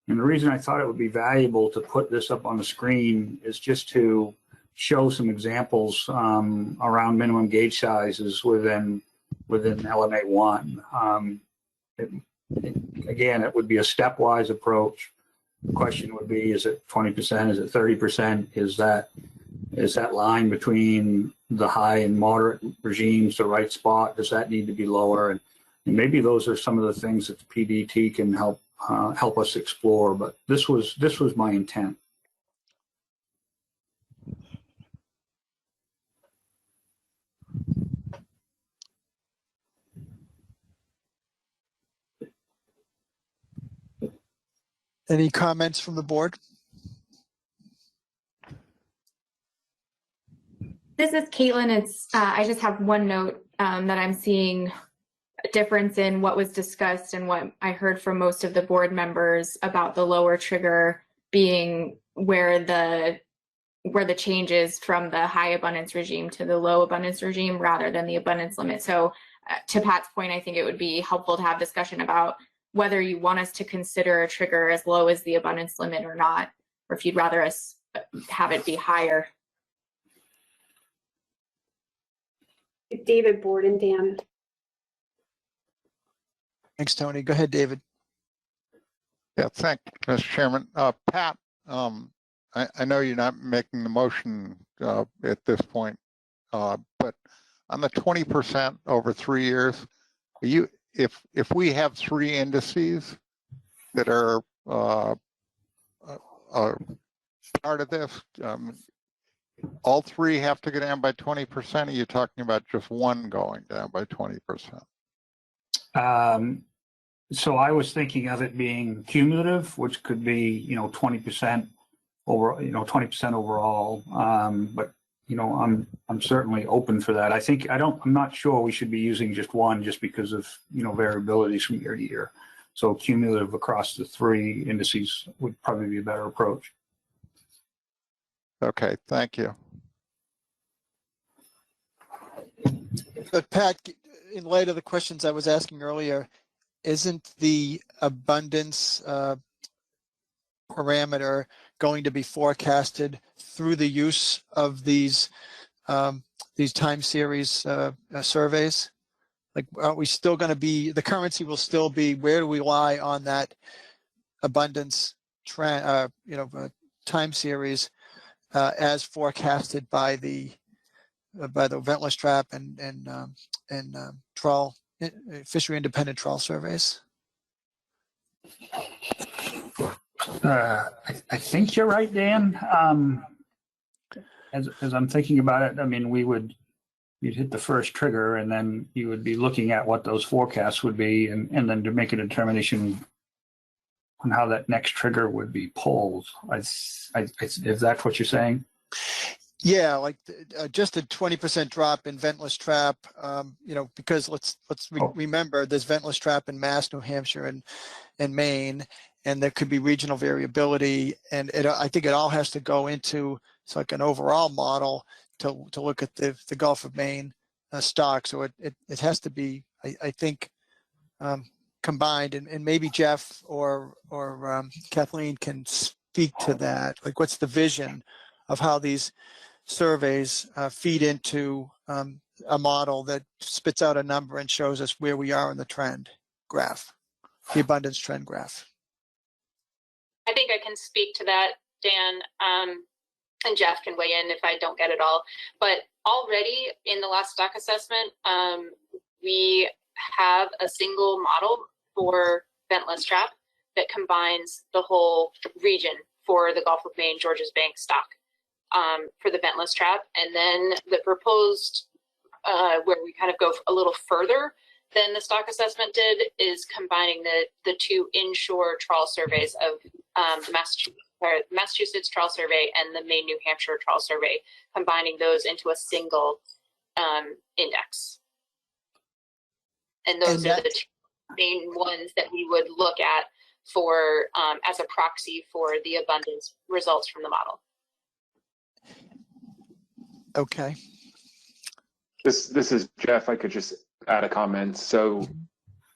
And the reason I thought it would be valuable to put this up on the screen is just to show some examples around minimum gauge sizes within LMA 1. Again, it would be a stepwise approach. The question would be, is it 20%? Is it 30%? Is that line between the high and moderate regimes the right spot? Does that need to be lower? And maybe those are some of the things that the PDT can help us explore. But this was my intent. Any comments from the board? This is Caitlin. I just have one note that I'm seeing a difference in what was discussed and what I heard from most of the board members about the lower trigger being where the changes from the high abundance regime to the low abundance regime rather than the abundance limit. So to Pat's point, I think it would be helpful to have discussion about whether you want us to consider a trigger as low as the abundance limit or not, or if you'd rather us have it be higher. David Borden, Dan. Thanks, Tony. Go ahead, David. Yeah, thank you, Mr. Chairman. Pat, I know you're not making the motion at this point, but on the 20% over 3 years, if we have 3 indices that are part of this, all 3 have to go down by 20%? Or are you talking about just one going down by 20%? So I was thinking of it being cumulative, which could be 20% over 20% overall. But I'm certainly open for that. I'm not sure we should be using just one just because of variabilities from year to year. So cumulative across the 3 indices would probably be a better approach. Okay, thank you. But Pat, in light of the questions I was asking earlier, isn't the abundance parameter going to be forecasted through the use of these time series surveys? Like, are we still going to be, the currency will still be, where do we lie on that abundance trend, time series as forecasted by the ventless trap and trawl, fishery independent trawl surveys? I think you're right, Dan. As I'm thinking about it, I mean, you'd hit the first trigger, and then you would be looking at what those forecasts would be, and then to make a determination on how that next trigger would be pulled. Is that what you're saying? Yeah, like just a 20% drop in ventless trap, because let's remember there's ventless trap in Mass, New Hampshire, and Maine, and there could be regional variability, and I think it all has to go into like an overall model to look at the Gulf of Maine stock. So it has to be, I think, combined, and maybe Jeff or Kathleen can speak to that. Like, what's the vision of how these surveys feed into a model that spits out a number and shows us where we are in the trend graph, the abundance trend graph? I think I can speak to that, Dan, and Jeff can weigh in if I don't get it all. But already in the last stock assessment, we have a single model for ventless trap that combines the whole region for the Gulf of Maine, Georges Bank stock for the ventless trap. And then the proposed, where we kind of go a little further than the stock assessment did, is combining the two inshore trawl surveys of the Massachusetts Trawl Survey and the Maine, New Hampshire Trawl Survey, combining those into a single index. And those are the two main ones that we would look at for as a proxy for the abundance results from the model. Okay. This is Jeff. I could just add a comment. So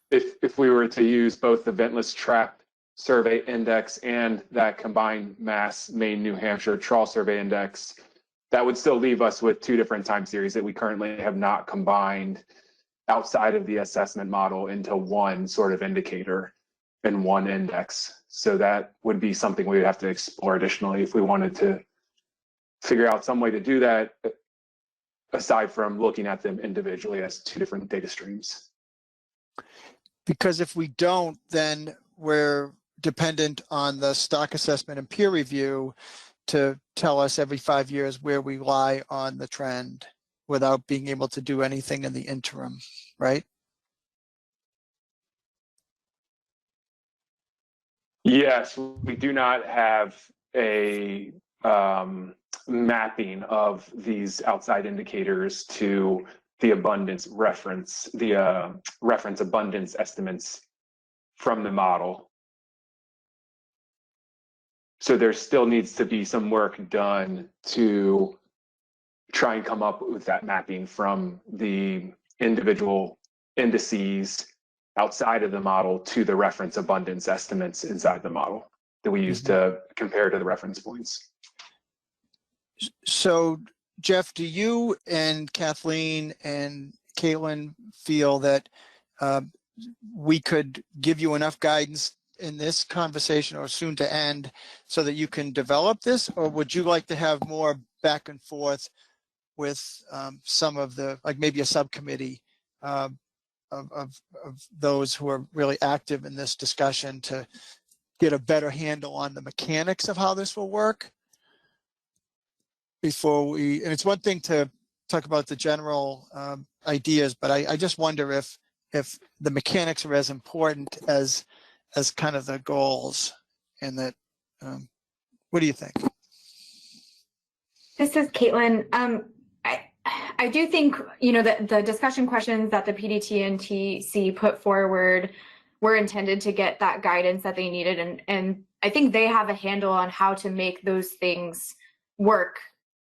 if we were to use both the ventless trap survey index and that combined Mass, Maine, New Hampshire trawl survey index, that would still leave us with two different time series that we currently have not combined outside of the assessment model into one sort of indicator and one index. So that would be something we would have to explore additionally if we wanted to figure out some way to do that, aside from looking at them individually as two different data streams. Because if we don't, then we're dependent on the stock assessment and peer review to tell us every 5 years where we lie on the trend without being able to do anything in the interim, right? Yes, we do not have a mapping of these outside indicators to the abundance reference, the reference abundance estimates from the model. So there still needs to be some work done to try and come up with that mapping from the individual indices outside of the model to the reference abundance estimates inside the model that we use to compare to the reference points. So, Jeff, do you and Kathleen and Caitlin feel that we could give you enough guidance in this conversation or soon to end so that you can develop this, or would you like to have more back and forth with some of the, like maybe a subcommittee of those who are really active in this discussion to get a better handle on the mechanics of how this will work before we, and it's one thing to talk about the general ideas, but I just wonder if the mechanics are as important as kind of the goals, and that, what do you think? This is Caitlin. I do think, that the discussion questions that the PDT and TC put forward were intended to get that guidance that they needed. And I think they have a handle on how to make those things work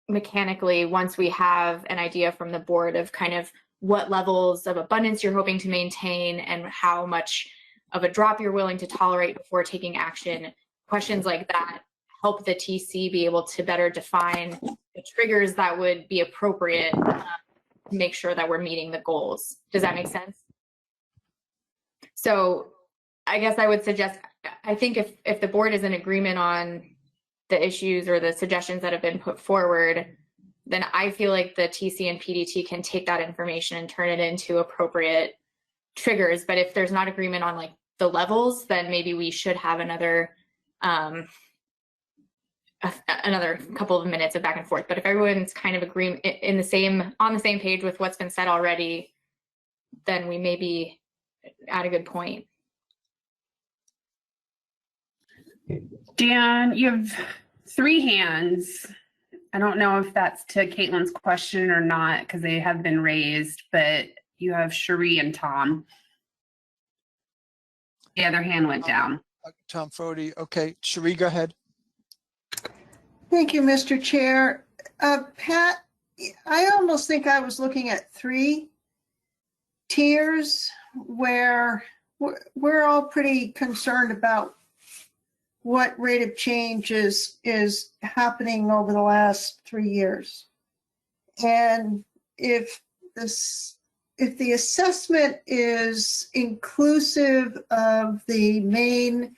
mechanically once we have an idea from the board of kind of what levels of abundance you're hoping to maintain and how much of a drop you're willing to tolerate before taking action questions like that help the TC be able to better define the triggers that would be appropriate to make sure that we're meeting the goals. Does that make sense? So I guess I would suggest, I think if the board is in agreement on the issues or the suggestions that have been put forward, then I feel like the TC and PDT can take that information and turn it into appropriate triggers. But if there's not agreement on like the levels, then maybe we should have another couple of minutes of back and forth. But if everyone's kind of agreeing on the same page with what's been said already, then we may be at a good point. Dan, you have 3 hands. I don't know if that's to Caitlin's question or not, because they have been raised, but you have Cherie and Tom. The other hand went down. Tom Foti. Okay, Cherie, go ahead. Thank you, Mr. Chair. Pat, I almost think I was looking at 3 tiers where we're all pretty concerned about what rate of change is happening over the last 3 years. And if the assessment is inclusive of the Maine,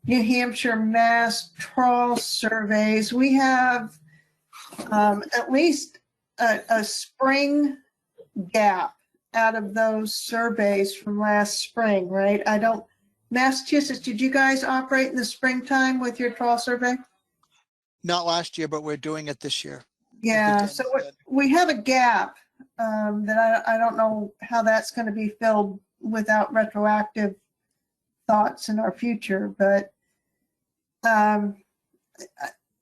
New Hampshire, Mass trawl surveys, we have at least a spring gap out of those surveys from last spring, right? Massachusetts, did you guys operate in the springtime with your trawl survey? Not last year, but we're doing it this year. Yeah, so we have a gap that I don't know how that's going to be filled without retroactive thoughts in our future, but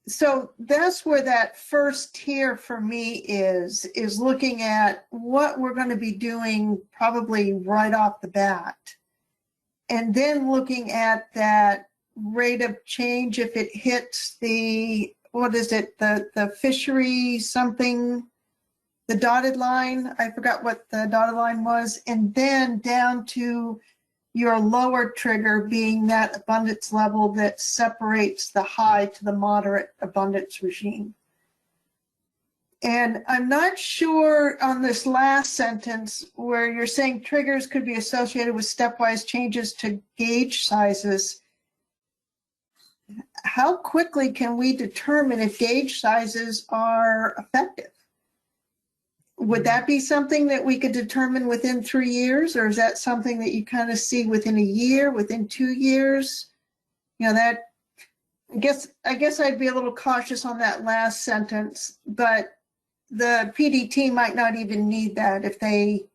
so that's where that first tier for me is looking at what we're going to be doing probably right off the bat. And then looking at that rate of change if it hits the, what is it, the fishery something, the dotted line, I forgot what the dotted line was, and then down to your lower trigger being that abundance level that separates the high to the moderate abundance regime. And I'm not sure on this last sentence where you're saying triggers could be associated with stepwise changes to gauge sizes. How quickly can we determine if gauge sizes are effective? Would that be something that we could determine within 3 years, or is that something that you kind of see within a year, within 2 years? You know, that I guess I'd be a little cautious on that last sentence, but the PDT might not even need that if they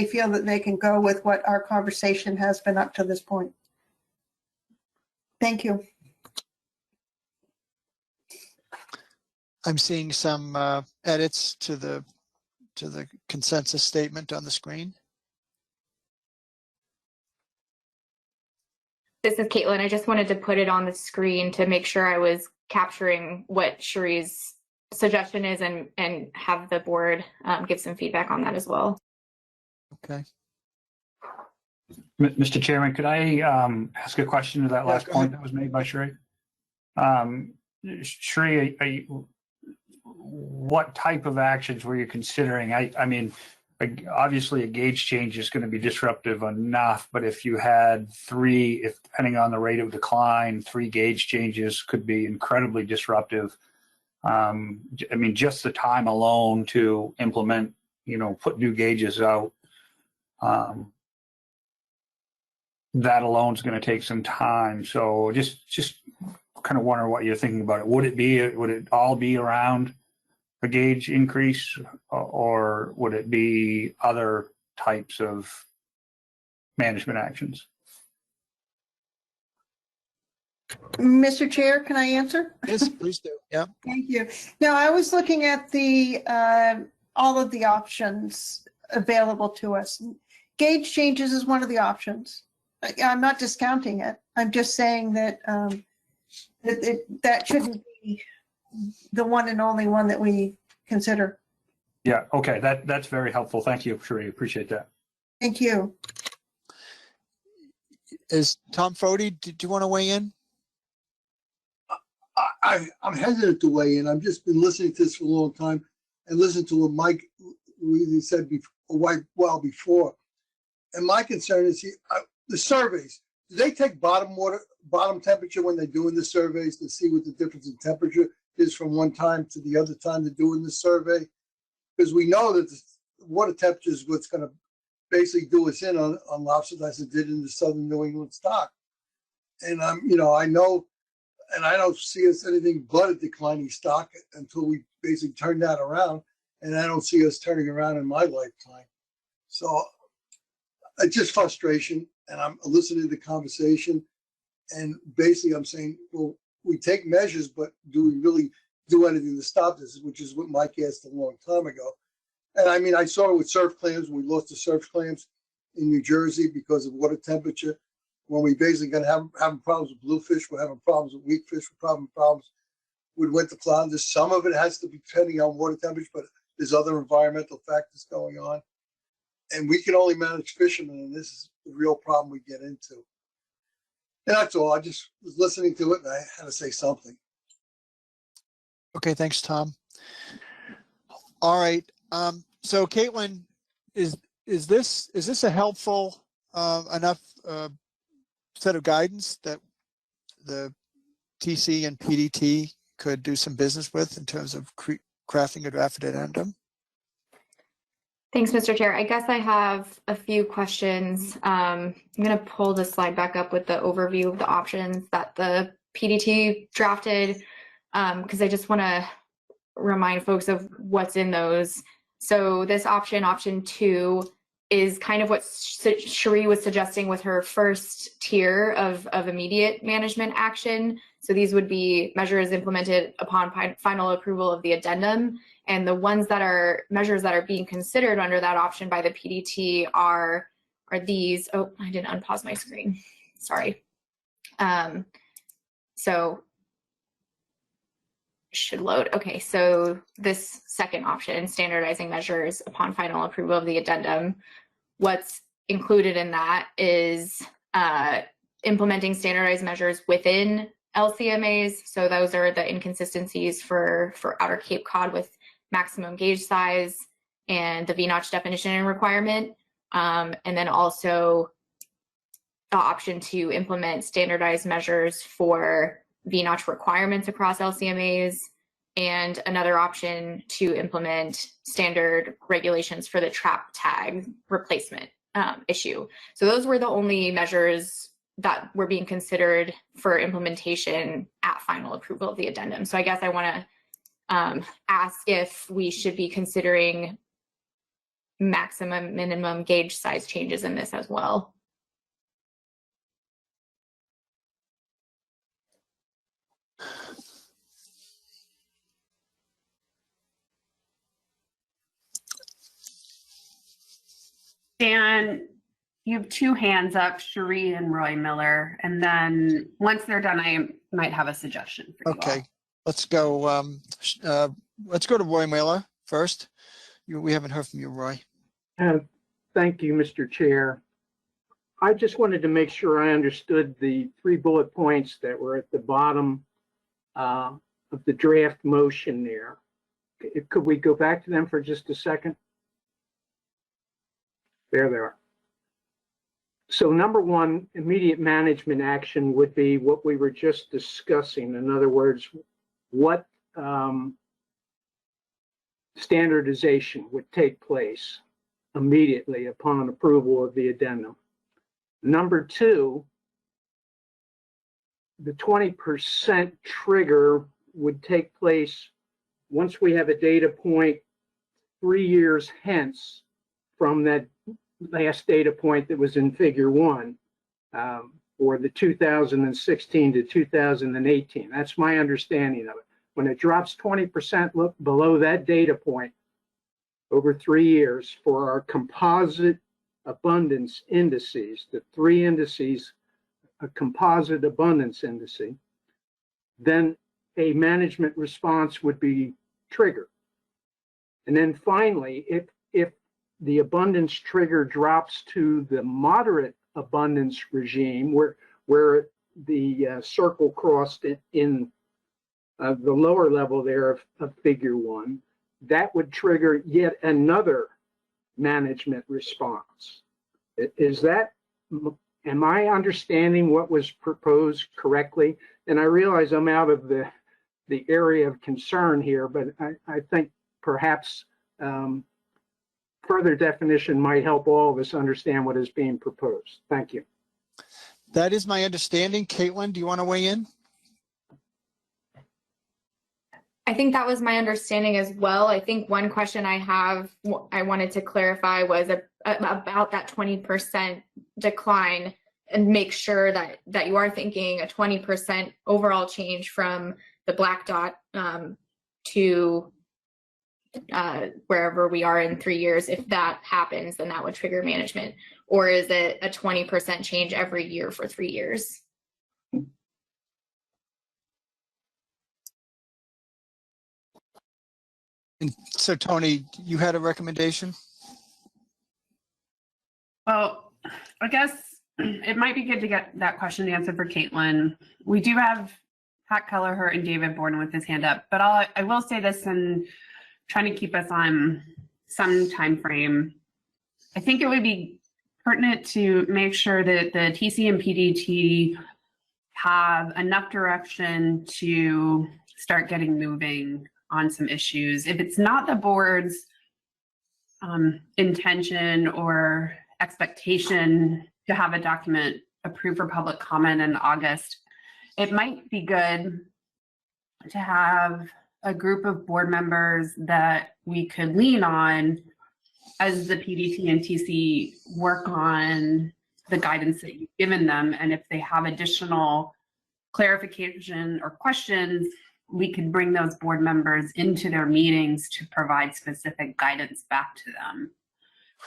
feel that they can go with what our conversation has been up to this point. Thank you. I'm seeing some edits to the consensus statement on the screen. This is Caitlin. I just wanted to put it on the screen to make sure I was capturing what Cherie's suggestion is and have the board give some feedback on that as well. Okay. Mr. Chairman, could I ask a question to that last point that was made by Cherie? Cherie, what type of actions were you considering? I mean, obviously a gauge change is going to be disruptive enough, but if you had 3, depending on the rate of decline, 3 gauge changes could be incredibly disruptive. I mean, just the time alone to implement, put new gauges out, that alone is going to take some time. So just kind of wonder what you're thinking about it. Would it all be around a gauge increase, or would it be other types of management actions? Mr. Chair, can I answer? Yes, please do. Yeah. Thank you. Now, I was looking at all of the options available to us. Gauge changes is one of the options. I'm not discounting it. I'm just saying that that shouldn't be the one and only one that we consider. Yeah. Okay. That's very helpful. Thank you, Cherie. Appreciate that. Thank you. Is Tom Foti, do you want to weigh in? I'm hesitant to weigh in. I've just been listening to this for a long time and listened to what Mike really said a while before. And my concern is the surveys. Do they take bottom temperature when they're doing the surveys to see what the difference in temperature is from one time to the other time they're doing the survey? Because we know that the water temperature is what's going to basically do us in on lobster as it did in the southern New England stock. And I know, and I don't see us anything but a declining stock until we basically turn that around. And I don't see us turning around in my lifetime. So it's just frustration. And I'm listening to the conversation. And basically I'm saying, well, we take measures, but do we really do anything to stop this? Which is what Mike asked a long time ago. And I mean, I saw it with surf clams. We lost the surf clams in New Jersey because of water temperature. When we basically going to having problems with bluefish, we're having problems with weakfish, we're having problems with winter flounders. Some of it has to be depending on water temperature, but there's other environmental factors going on. And we can only manage fishermen, and this is the real problem we get into. And that's all. I just was listening to it, and I had to say something. Okay, thanks, Tom. All right. So, Caitlin, is this a helpful enough set of guidance that the TC and PDT could do some business with in terms of crafting a draft addendum? Thanks, Mr. Chair. I guess I have a few questions. I'm going to pull the slide back up with the overview of the options that the PDT drafted, because I just want to remind folks of what's in those. So this option 2, is kind of what Cherie was suggesting with her first tier of immediate management action. So these would be measures implemented upon final approval of the addendum. And the measures that are being considered under that option by the PDT are these. Oh, I didn't unpause my screen. Sorry. So should load. Okay, so this second option, standardizing measures upon final approval of the addendum, what's included in that is implementing standardized measures within LCMAs. So those are the inconsistencies for Outer Cape Cod with maximum gauge size and the V-notch definition and requirement. And then also the option to implement standardized measures for V-notch requirements across LCMAs, and another option to implement standard regulations for the trap tag replacement issue. So those were the only measures that were being considered for implementation at final approval of the addendum. So I guess I want to ask if we should be considering maximum, minimum gauge size changes in this as well. Dan, you have 2 hands up, Cherie and Roy Miller, and then once they're done, I might have a suggestion for you. Okay, let's go. Let's go to Roy Miller first. We haven't heard from you, Roy. Thank you, Mr. Chair. I just wanted to make sure I understood the 3 bullet points that were at the bottom of the draft motion there. Could we go back to them for just a second? There they are. So number 1, immediate management action would be what we were just discussing. In other words, what standardization would take place immediately upon approval of the addendum. Number 2, the 20% trigger would take place once we have a data point 3 years hence from that last data point that was in figure 1 for the 2016 to 2018. That's my understanding of it. When it drops 20% below that data point over 3 years for our composite abundance indices, the 3 indices, a composite abundance indice, then a management response would be triggered. And then finally, if the abundance trigger drops to the moderate abundance regime where the circle crossed in the lower level there of figure 1, that would trigger yet another management response. Is that, am I understanding what was proposed correctly? And I realize I'm out of the area of concern here, but I think perhaps further definition might help all of us understand what is being proposed. Thank you. That is my understanding. Caitlin, do you want to weigh in? I think that was my understanding as well. I think one question I wanted to clarify was about that 20% decline, and make sure that you are thinking a 20% overall change from the black dot to wherever we are in 3 years. If that happens, then that would trigger management. Or is it a 20% change every year for 3 years? And so, Tony, you had a recommendation? Well, I guess it might be good to get that question answered for Caitlin. We do have Pat Kelleher and David Borden with his hand up, but I will say this and trying to keep us on some time frame. I think it would be pertinent to make sure that the TC and PDT have enough direction to start getting moving on some issues. If it's not the board's intention or expectation to have a document approved for public comment in August, it might be good to have a group of board members that we could lean on as the PDT and TC work on the guidance that you've given them. And if they have additional clarification or questions, we could bring those board members into their meetings to provide specific guidance back to them.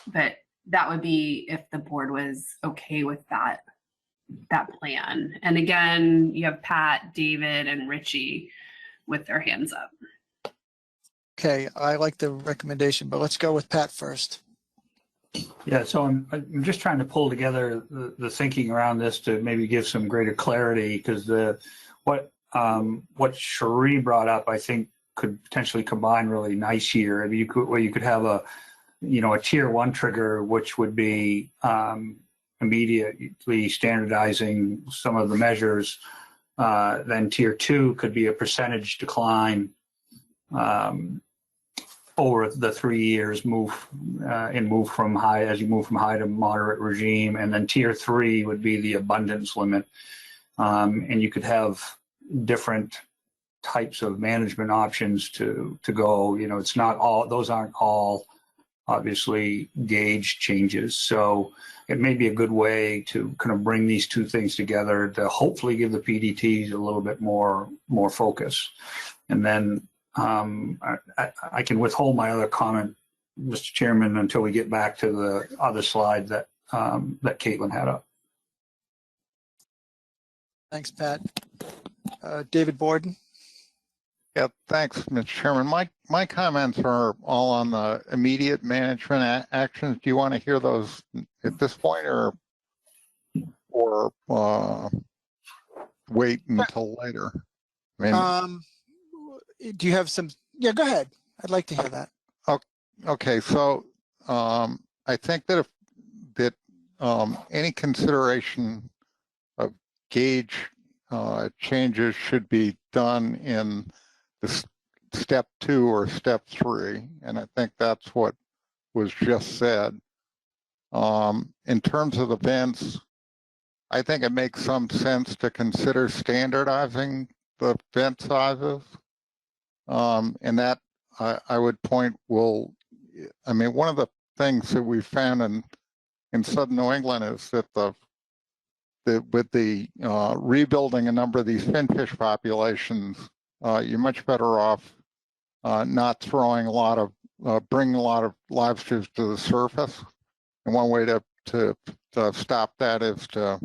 But that would be if the board was okay with that plan. And again, you have Pat, David, and Richie with their hands up. Okay, I like the recommendation, but let's go with Pat first. Yeah, so I'm just trying to pull together the thinking around this to maybe give some greater clarity, because what Cherie brought up, I think, could potentially combine really nice here. I mean, you could have a tier 1 trigger, which would be immediately standardizing some of the measures. Then tier 2 could be a percentage decline over the 3 years, move from high to moderate regime. And then tier 3 would be the abundance limit. And you could have different types of management options to go. It's not all, those aren't all obviously gauge changes. So it may be a good way to kind of bring these two things together to hopefully give the PDTs a little bit more focus. And then I can withhold my other comment, Mr. Chairman, until we get back to the other slide that Caitlin had up. Thanks, Pat. David Borden. Yeah, thanks, Mr. Chairman. My comments are all on the immediate management actions. Do you want to hear those at this point, or wait until later? I mean, do you have some? Yeah, go ahead. I'd like to hear that. Okay, so I think that any consideration of gauge changes should be done in the step 2 or step 3, and I think that's what was just said. In terms of the vents, I think it makes some sense to consider standardizing the vent sizes, and that I would point one of the things that we found in southern New England is that with the rebuilding a number of these finfish populations, you're much better off not throwing bringing a lot of lobsters to the surface. And one way to stop that is to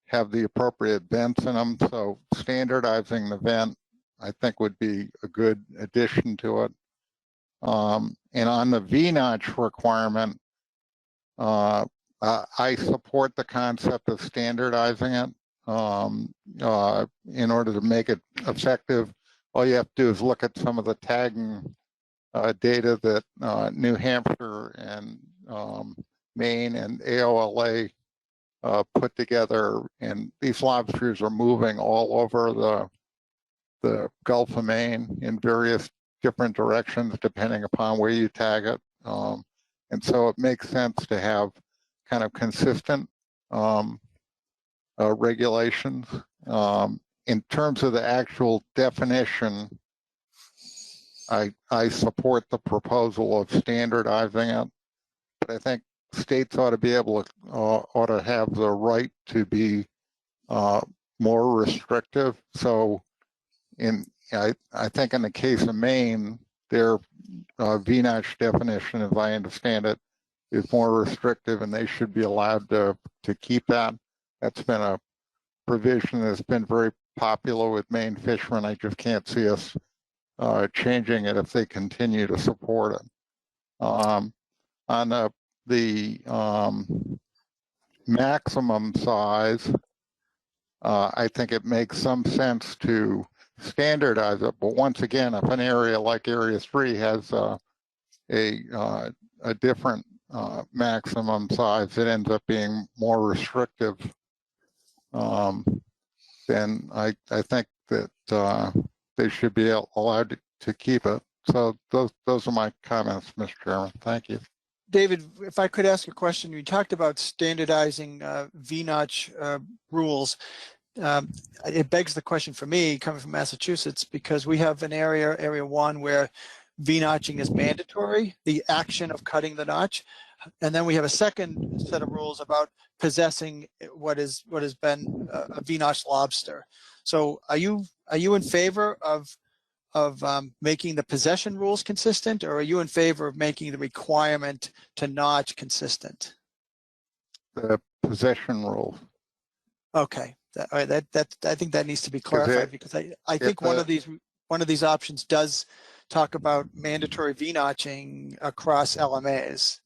have the appropriate vents in them. So standardizing the vent, I think, would be a good addition to it. And on the V-notch requirement, I support the concept of standardizing it in order to make it effective. all you have to do is look at some of the tagging data that New Hampshire and Maine and AOLA put together, and these lobsters are moving all over the Gulf of Maine in various different directions depending upon where you tag it. And so it makes sense to have kind of consistent regulations. In terms of the actual definition, I support the proposal of standardizing it, but I think states ought to be able to, ought to have the right to be more restrictive. So I think in the case of Maine, their VNOTCH definition, as I understand it, is more restrictive, and they should be allowed to keep that. That's been a provision that's been very popular with Maine fishermen. I just can't see us changing it if they continue to support it. On the maximum size, I think it makes some sense to standardize it. But once again, if an area like Area 3 has a different maximum size, it ends up being more restrictive. Then I think that they should be allowed to keep it. So those are my comments, Mr. Chairman. Thank you. David, if I could ask a question, you talked about standardizing VNOTCH rules. It begs the question for me, coming from Massachusetts, because we have an area 1, where VNOTCHing is mandatory, the action of cutting the notch. And then we have a second set of rules about possessing what has been a VNOTCH lobster. So are you in favor of making the possession rules consistent, or are you in favor of making the requirement to notch consistent? The possession rules. Okay, all right. I think that needs to be clarified, because I think one of these options does talk about mandatory VNOTCHing across LMAs.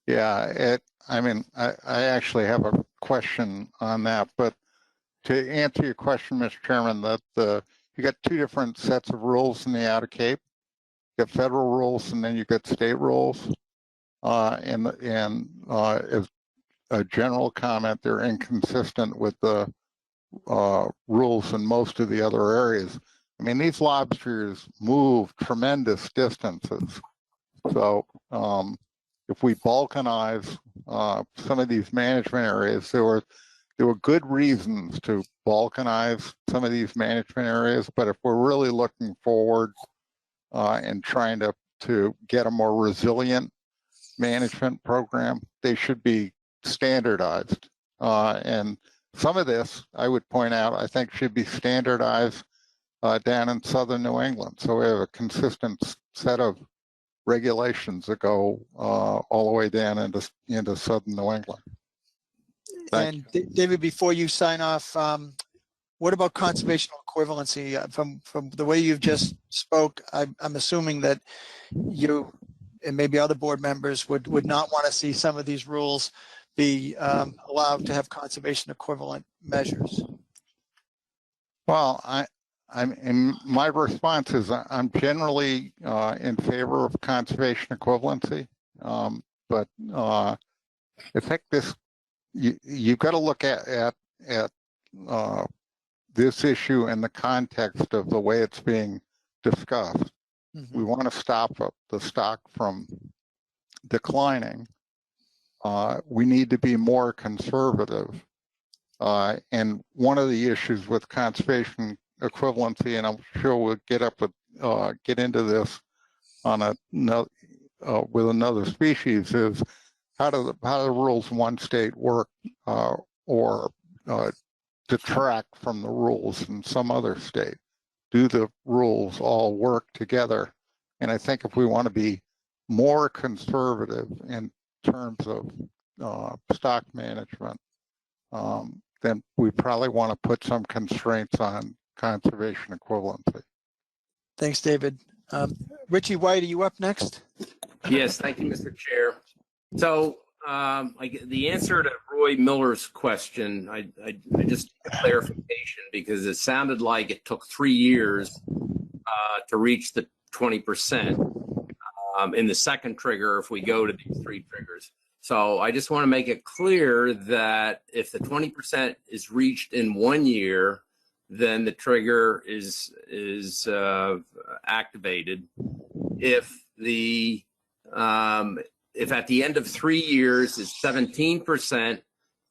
Yeah, I mean, I actually have a question on that, but to answer your question, Mr. Chairman, that you got two different sets of rules in the Outer Cape. You got federal rules, and then you got state rules. And as a general comment, they're inconsistent with the rules in most of the other areas. I mean, these lobsters move tremendous distances. So if we balkanize some of these management areas, there were good reasons to balkanize some of these management areas, but if we're really looking forward and trying to get a more resilient management program, they should be standardized. And some of this, I would point out, I think should be standardized down in southern New England. So we have a consistent set of regulations that go all the way down into southern New England. And David, before you sign off, what about conservational equivalency? From the way you've just spoke, I'm assuming that you and maybe other board members would not want to see some of these rules be allowed to have conservation equivalent measures. Well, my response is I'm generally in favor of conservation equivalency, but I think you've got to look at this issue in the context of the way it's being discussed. Mm-hmm. We want to stop the stock from declining. We need to be more conservative. And one of the issues with conservation equivalency, and I'm sure we'll get into this on with another species, is how do the rules in one state work or detract from the rules in some other state? Do the rules all work together? And I think if we want to be more conservative in terms of stock management, then we probably want to put some constraints on conservation equivalency. Thanks, David. Richie White, are you up next? Yes, thank you, Mr. Chair. So the answer to Roy Miller's question, I just need a clarification, because it sounded like it took 3 years to reach the 20% in the second trigger if we go to these 3 triggers. So I just want to make it clear that if the 20% is reached in 1 year, then the trigger is activated. If at the end of 3 years is 17%,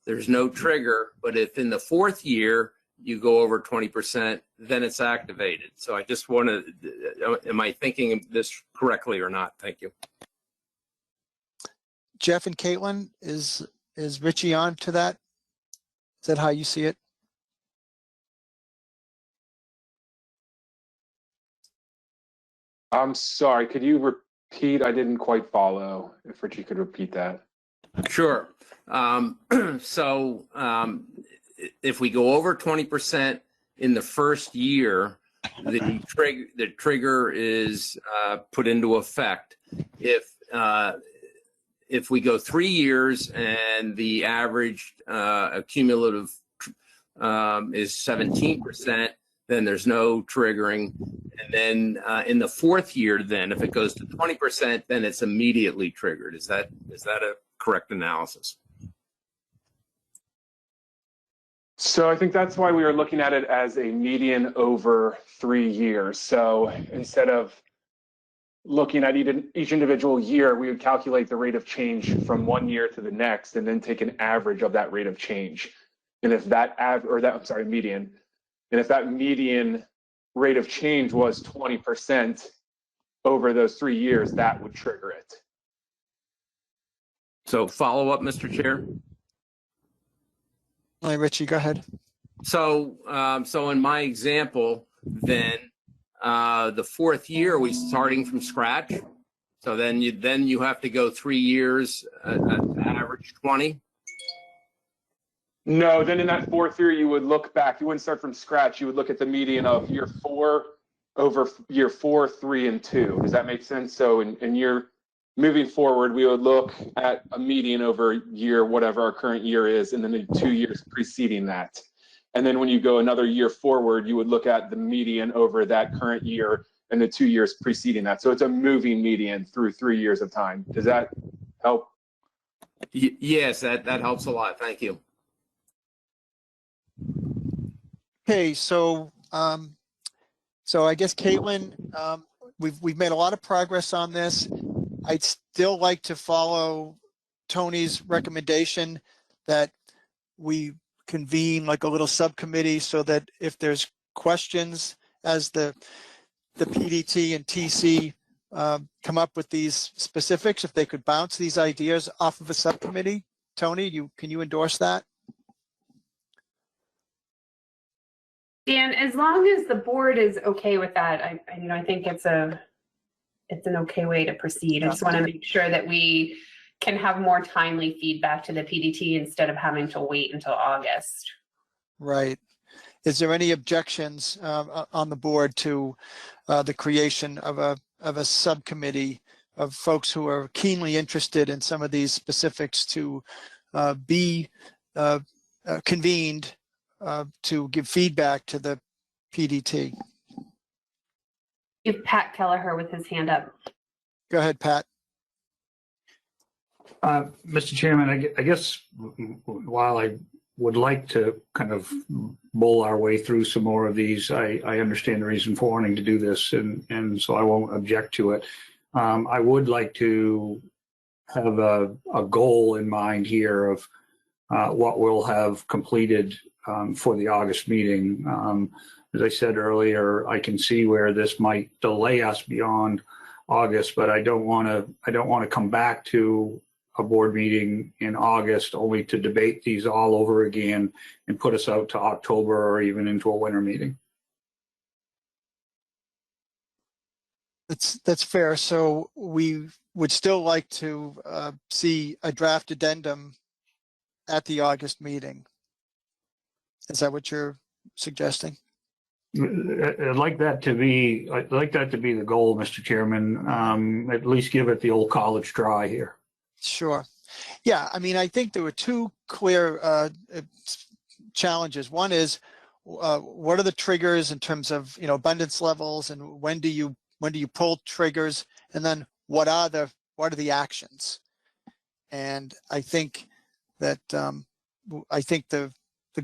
there's no trigger. But if in the 4th year you go over 20%, then it's activated. So I just want to, am I thinking of this correctly or not? Thank you. Jeff and Caitlin, is Richie on to that? Is that how you see it? I'm sorry, could you repeat? I didn't quite follow. If Richie could repeat that. Sure. If we go over 20% in the first year, the trigger is put into effect. If we go 3 years and the average cumulative is 17%, then there's no triggering. And then in the 4th year, then if it goes to 20%, then it's immediately triggered. Is that a correct analysis? So I think that's why we are looking at it as a median over 3 years. So instead of looking at each individual year, we would calculate the rate of change from 1 year to the next and then take an average of that rate of change. And if that median, and if that median rate of change was 20% over those 3 years, that would trigger it. So follow up, Mr. Chair. All right, Richie, go ahead. So in my example, then the 4th year we starting from scratch. So then you have to go 3 years average 20. No, then in that 4th year you would look back. You wouldn't start from scratch. You would look at the median of year 4 over year 4, 3, and 2. Does that make sense? So in year moving forward, we would look at a median over year, whatever our current year is, and then the 2 years preceding that. And then when you go another year forward, you would look at the median over that current year and the 2 years preceding that. So it's a moving median through 3 years of time. Does that help? Yes, that helps a lot. Thank you. Okay, so I guess Caitlin, we've made a lot of progress on this. I'd still like to follow Tony's recommendation that we convene like a little subcommittee so that if there's questions as the PDT and TC come up with these specifics, if they could bounce these ideas off of a subcommittee. Tony, can you endorse that? Dan, as long as the board is okay with that, I think it's an okay way to proceed. I just want to make sure that we can have more timely feedback to the PDT instead of having to wait until August. Right. Is there any objections on the board to the creation of a subcommittee of folks who are keenly interested in some of these specifics to be convened to give feedback to the PDT? You have Pat Kelleher with his hand up. Go ahead, Pat. Mr. Chairman, I guess while I would like to kind of bowl our way through some more of these, I understand the reason for wanting to do this, and so I won't object to it. I would like to have a goal in mind here of what we'll have completed for the August meeting. As I said earlier, I can see where this might delay us beyond August, but I don't want to come back to a board meeting in August only to debate these all over again and put us out to October or even into a winter meeting. That's fair. So we would still like to see a draft addendum at the August meeting. Is that what you're suggesting? I'd like that to be the goal, Mr. Chairman. At least give it the old college try here. Sure. Yeah, I mean, I think there were two clear challenges. One is, what are the triggers in terms of, you know, abundance levels, and when do you pull triggers, and then what are the actions? And I think that the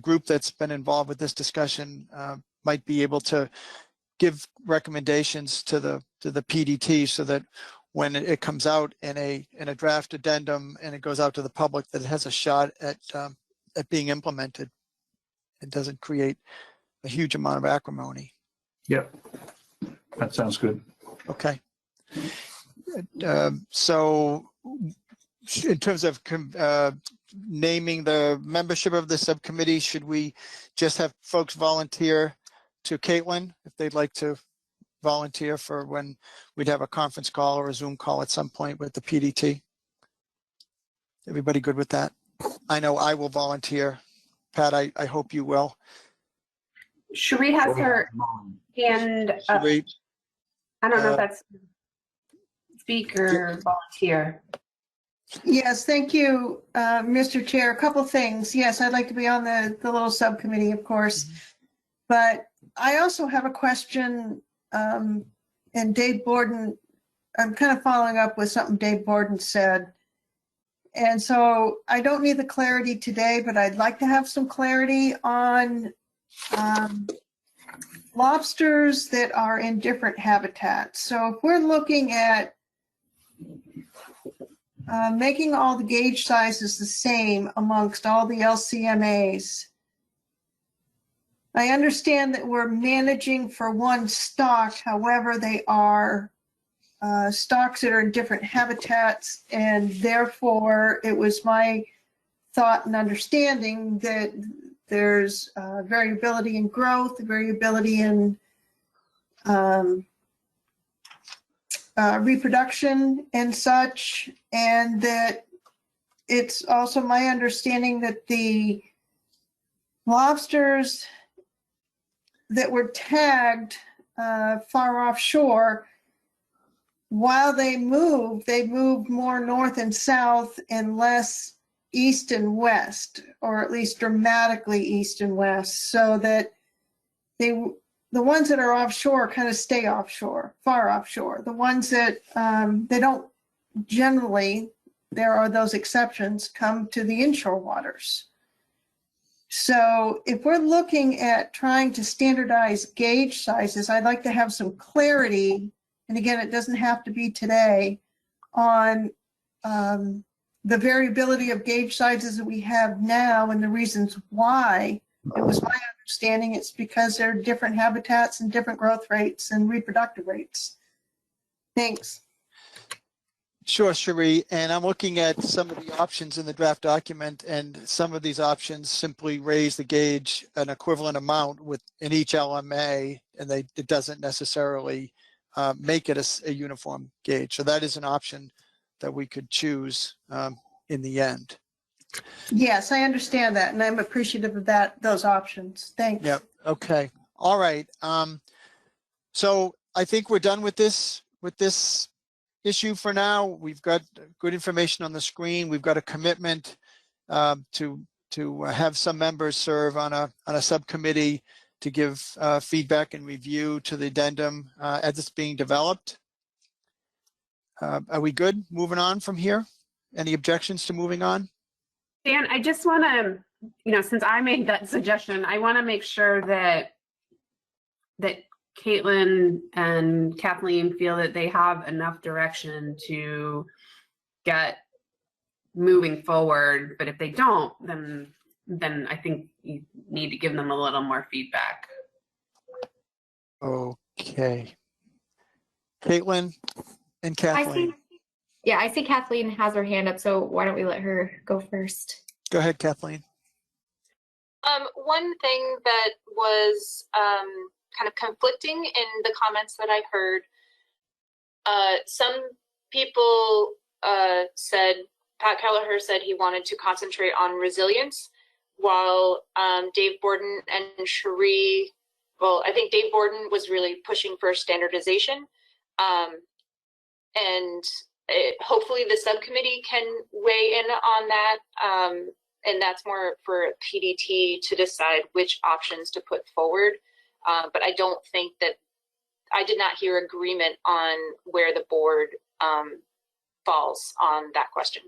group that's been involved with this discussion might be able to give recommendations to the PDT, so that when it comes out in a draft addendum and it goes out to the public, that it has a shot at being implemented. It doesn't create a huge amount of acrimony. Yep, that sounds good. Okay. So in terms of naming the membership of the subcommittee, should we just have folks volunteer to Caitlin if they'd like to volunteer for when we'd have a conference call or a Zoom call at some point with the PDT? Everybody good with that? I know I will volunteer. Pat, I hope you will. Cherie has her hand up. Cherie, I don't know if that's speaker volunteer. Yes, thank you, Mr. Chair. A couple things. Yes, I'd like to be on the little subcommittee, of course. But I also have a question, and Dave Borden, I'm kind of following up with something Dave Borden said. And so I don't need the clarity today, but I'd like to have some clarity on lobsters that are in different habitats. So if we're looking at making all the gauge sizes the same amongst all the LCMAs, I understand that we're managing for one stock. However, they are stocks that are in different habitats, and therefore it was my thought and understanding that there's variability in growth, variability in reproduction and such, and that it's also my understanding that the lobsters that were tagged far offshore, while they moved more north and south and less east and west, or at least dramatically east and west, so that the ones that are offshore kind of stay offshore, far offshore. The ones that they don't generally, there are those exceptions, come to the inshore waters. So if we're looking at trying to standardize gauge sizes, I'd like to have some clarity, and again, it doesn't have to be today, on the variability of gauge sizes that we have now and the reasons why. It was my understanding it's because there are different habitats and different growth rates and reproductive rates. Thanks. Sure, Cherie. And I'm looking at some of the options in the draft document, and some of these options simply raise the gauge an equivalent amount in each LMA, and it doesn't necessarily make it a uniform gauge. So that is an option that we could choose in the end. Yes, I understand that, and I'm appreciative of those options. Thanks. Yep. Okay. All right. So I think we're done with this issue for now. We've got good information on the screen. We've got a commitment to have some members serve on a subcommittee to give feedback and review to the addendum as it's being developed. Are we good moving on from here? Any objections to moving on? Dan, I just want to, since I made that suggestion, I want to make sure that Caitlin and Kathleen feel that they have enough direction to get moving forward. But if they don't, then I think you need to give them a little more feedback. Okay. Caitlin and Kathleen. I see Kathleen has her hand up, so why don't we let her go first? Go ahead, Kathleen. One thing that was kind of conflicting in the comments that I heard, some people said, Pat Kelleher said he wanted to concentrate on resilience, while Dave Borden and Cherie, I think Dave Borden was really pushing for standardization. And hopefully the subcommittee can weigh in on that and that's more for PDT to decide which options to put forward. But I don't think that, I did not hear agreement on where the board falls on that question.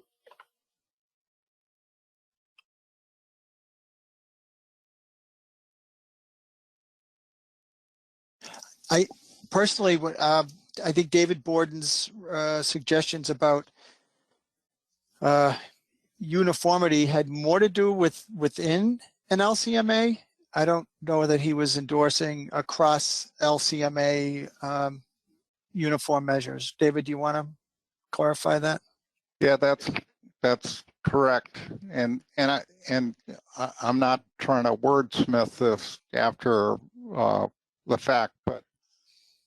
I personally, I think David Borden's suggestions about uniformity had more to do with within an LCMA. I don't know that he was endorsing across LCMA uniform measures. David, do you want to clarify that? Yeah, that's correct. And I'm not trying to wordsmith this after the fact, but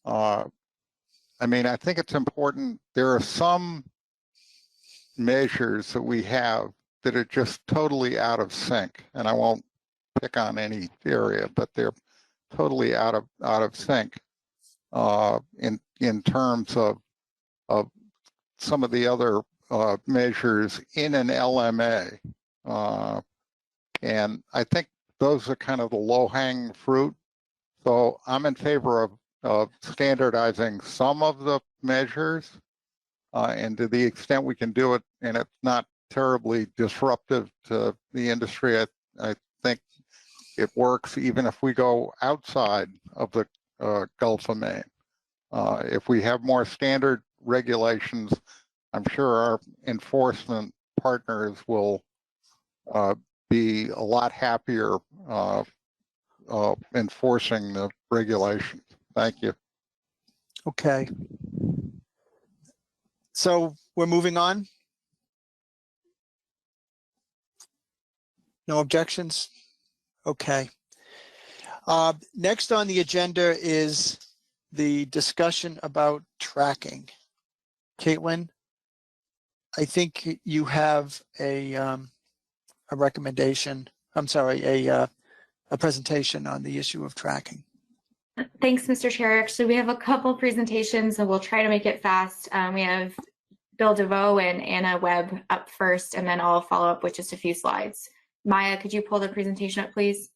I mean, I think it's important. There are some measures that we have that are just totally out of sync, and I won't pick on any area, but they're totally out of sync in terms of some of the other measures in an LMA, and I think those are kind of the low-hanging fruit. So I'm in favor of standardizing some of the measures, and to the extent we can do it, and it's not terribly disruptive to the industry, I think it works even if we go outside of the Gulf of Maine. If we have more standard regulations, I'm sure our enforcement partners will be a lot happier enforcing the regulations. Thank you. Okay. So we're moving on. No objections? Okay. Next on the agenda is the discussion about tracking. Caitlin, I think you have a recommendation. I'm sorry, a presentation on the issue of tracking. Thanks, Mr. Chair. Actually, we have a couple presentations, so we'll try to make it fast. We have Bill DeVoe and Anna Webb up first, and then I'll follow up with just a few slides. Maya, could you pull the presentation up, please?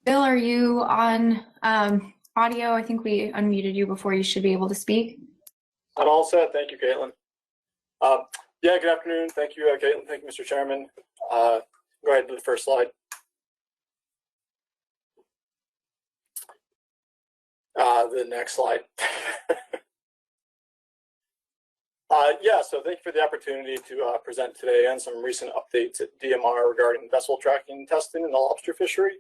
Bill, are you on audio? I think we unmuted you before. You should be able to speak. I'm all set. Thank you, Caitlin. Yeah, good afternoon. Thank you, Caitlin. Thank you, Mr. Chairman. Go ahead to the first slide. The next slide. Yeah, so thank you for the opportunity to present today on some recent updates at DMR regarding vessel tracking testing in the lobster fishery.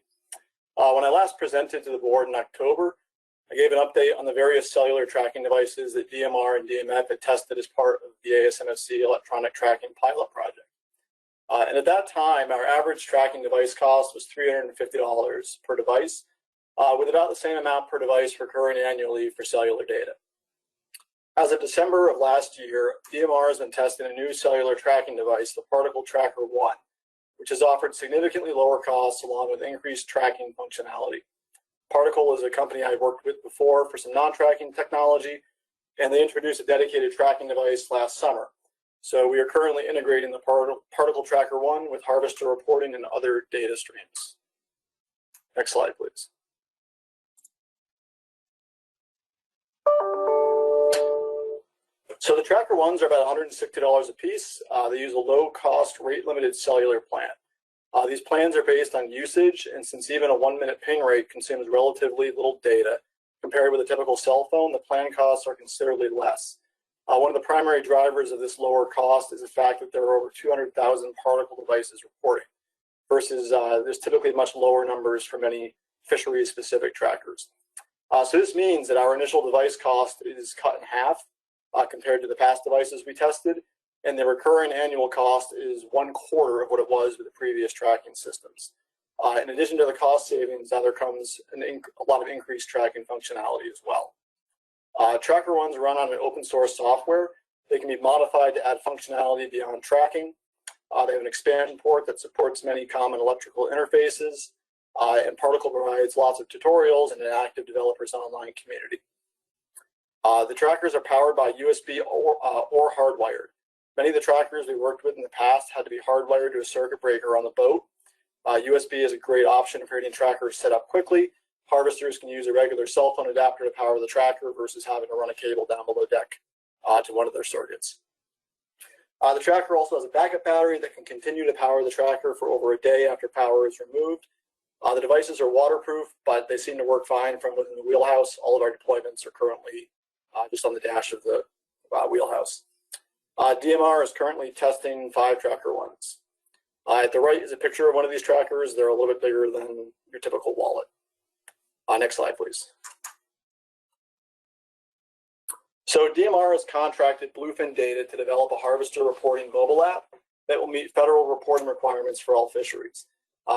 When I last presented to the board in October, I gave an update on the various cellular tracking devices that DMR and DMF had tested as part of the ASMFC electronic tracking pilot project. And at that time, our average tracking device cost was $350 per device, with about the same amount per device recurring annually for cellular data. As of December of last year, DMR has been testing a new cellular tracking device, the Particle Tracker 1, which has offered significantly lower costs along with increased tracking functionality. Particle is a company I've worked with before for some non-tracking technology, and they introduced a dedicated tracking device last summer. So we are currently integrating the Particle Tracker 1 with harvester reporting and other data streams. Next slide, please. So the Tracker 1s are about $160 a piece. They use a low-cost, rate-limited cellular plan. These plans are based on usage, and since even a 1-minute ping rate consumes relatively little data, compared with a typical cell phone, the plan costs are considerably less. One of the primary drivers of this lower cost is the fact that there are over 200,000 particle devices reporting, versus there's typically much lower numbers for many fisheries-specific trackers. So this means that our initial device cost is cut in half compared to the past devices we tested, and the recurring annual cost is 1/4 of what it was with the previous tracking systems. In addition to the cost savings, now there comes a lot of increased tracking functionality as well. Tracker ones run on an open source software. They can be modified to add functionality beyond tracking. They have an expansion port that supports many common electrical interfaces, and Particle provides lots of tutorials and an active developers online community. The trackers are powered by USB or hardwired. Many of the trackers we worked with in the past had to be hardwired to a circuit breaker on the boat. USB is a great option for getting trackers set up quickly. Harvesters can use a regular cell phone adapter to power the tracker versus having to run a cable down below deck to one of their circuits. The tracker also has a backup battery that can continue to power the tracker for over a day after power is removed. The devices are waterproof, but they seem to work fine from within the wheelhouse. All of our deployments are currently just on the dash of the wheelhouse. DMR is currently testing 5 tracker ones. At the right is a picture of one of these trackers. They're a little bit bigger than your typical wallet. Next slide, please. So DMR has contracted Bluefin Data to develop a harvester reporting mobile app that will meet federal reporting requirements for all fisheries.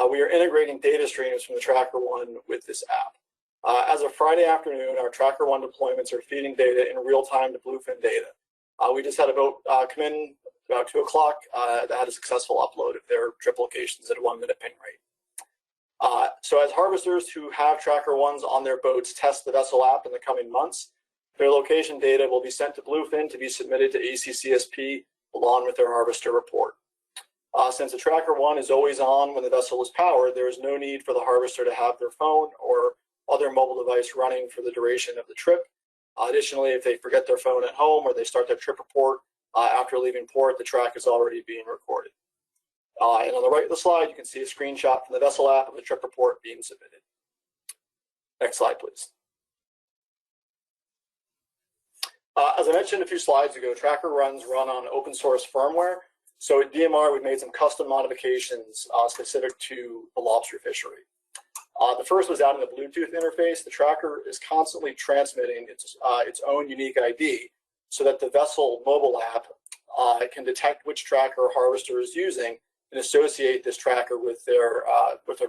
We are integrating data streams from the Tracker One with this app. As of Friday afternoon, our Tracker One deployments are feeding data in real time to Bluefin Data. We just had a boat come in about 2 o'clock that had a successful upload of their trip locations at a 1-minute ping rate. So as harvesters who have Tracker Ones on their boats test the vessel app in the coming months, their location data will be sent to Bluefin to be submitted to ACCSP along with their harvester report. Since the Tracker One is always on when the vessel is powered, there is no need for the harvester to have their phone or other mobile device running for the duration of the trip. Additionally, if they forget their phone at home or they start their trip report after leaving port, the track is already being recorded. And on the right of the slide, you can see a screenshot from the vessel app of the trip report being submitted. Next slide, please. As I mentioned a few slides ago, tracker runs run on open source firmware. So at DMR, we've made some custom modifications specific to the lobster fishery. The first was adding a Bluetooth interface. The tracker is constantly transmitting its own unique ID so that the vessel mobile app can detect which tracker a harvester is using and associate this tracker with their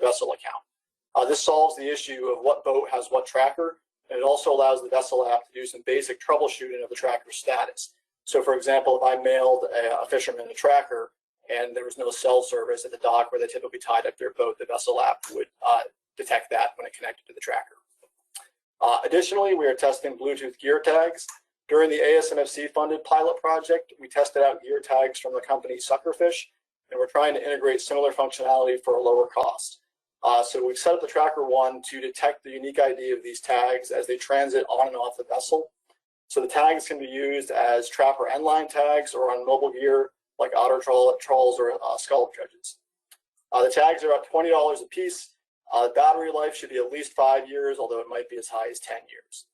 vessel account. This solves the issue of what boat has what tracker, and it also allows the vessel app to do some basic troubleshooting of the tracker's status. So for example, if I mailed a fisherman a tracker and there was no cell service at the dock where they typically tied up their boat, the vessel app would detect that when it connected to the tracker. Additionally, we are testing Bluetooth gear tags. During the ASMFC-funded pilot project, we tested out gear tags from the company Suckerfish, and we're trying to integrate similar functionality for a lower cost. So we've set up the Tracker One to detect the unique ID of these tags as they transit on and off the vessel. So the tags can be used as trapper end line tags or on mobile gear like otter trawls or scallop dredges. The tags are about $20 a piece. Battery life should be at least 5 years, although it might be as high as 10 years.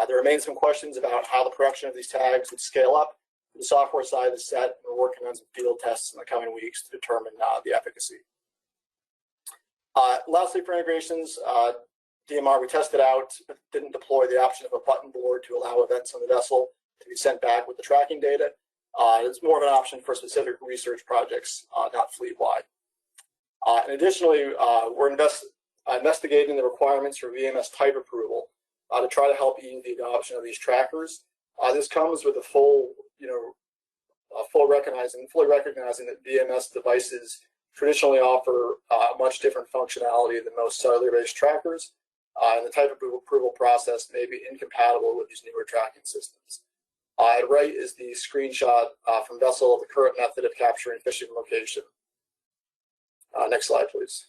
There remain some questions about how the production of these tags would scale up. The software side is set, and we're working on some field tests in the coming weeks to determine the efficacy. Lastly, for integrations, DMR we tested out, but didn't deploy the option of a button board to allow events on the vessel to be sent back with the tracking data. It's more of an option for specific research projects, not fleet-wide. And additionally, we're investigating the requirements for VMS type approval to try to help ease the adoption of these trackers. This comes with a fully recognizing that VMS devices traditionally offer much different functionality than most cellular-based trackers, and the type approval process may be incompatible with these newer tracking systems. Right is the screenshot from vessel of the current method of capturing fishing location. Next slide, please.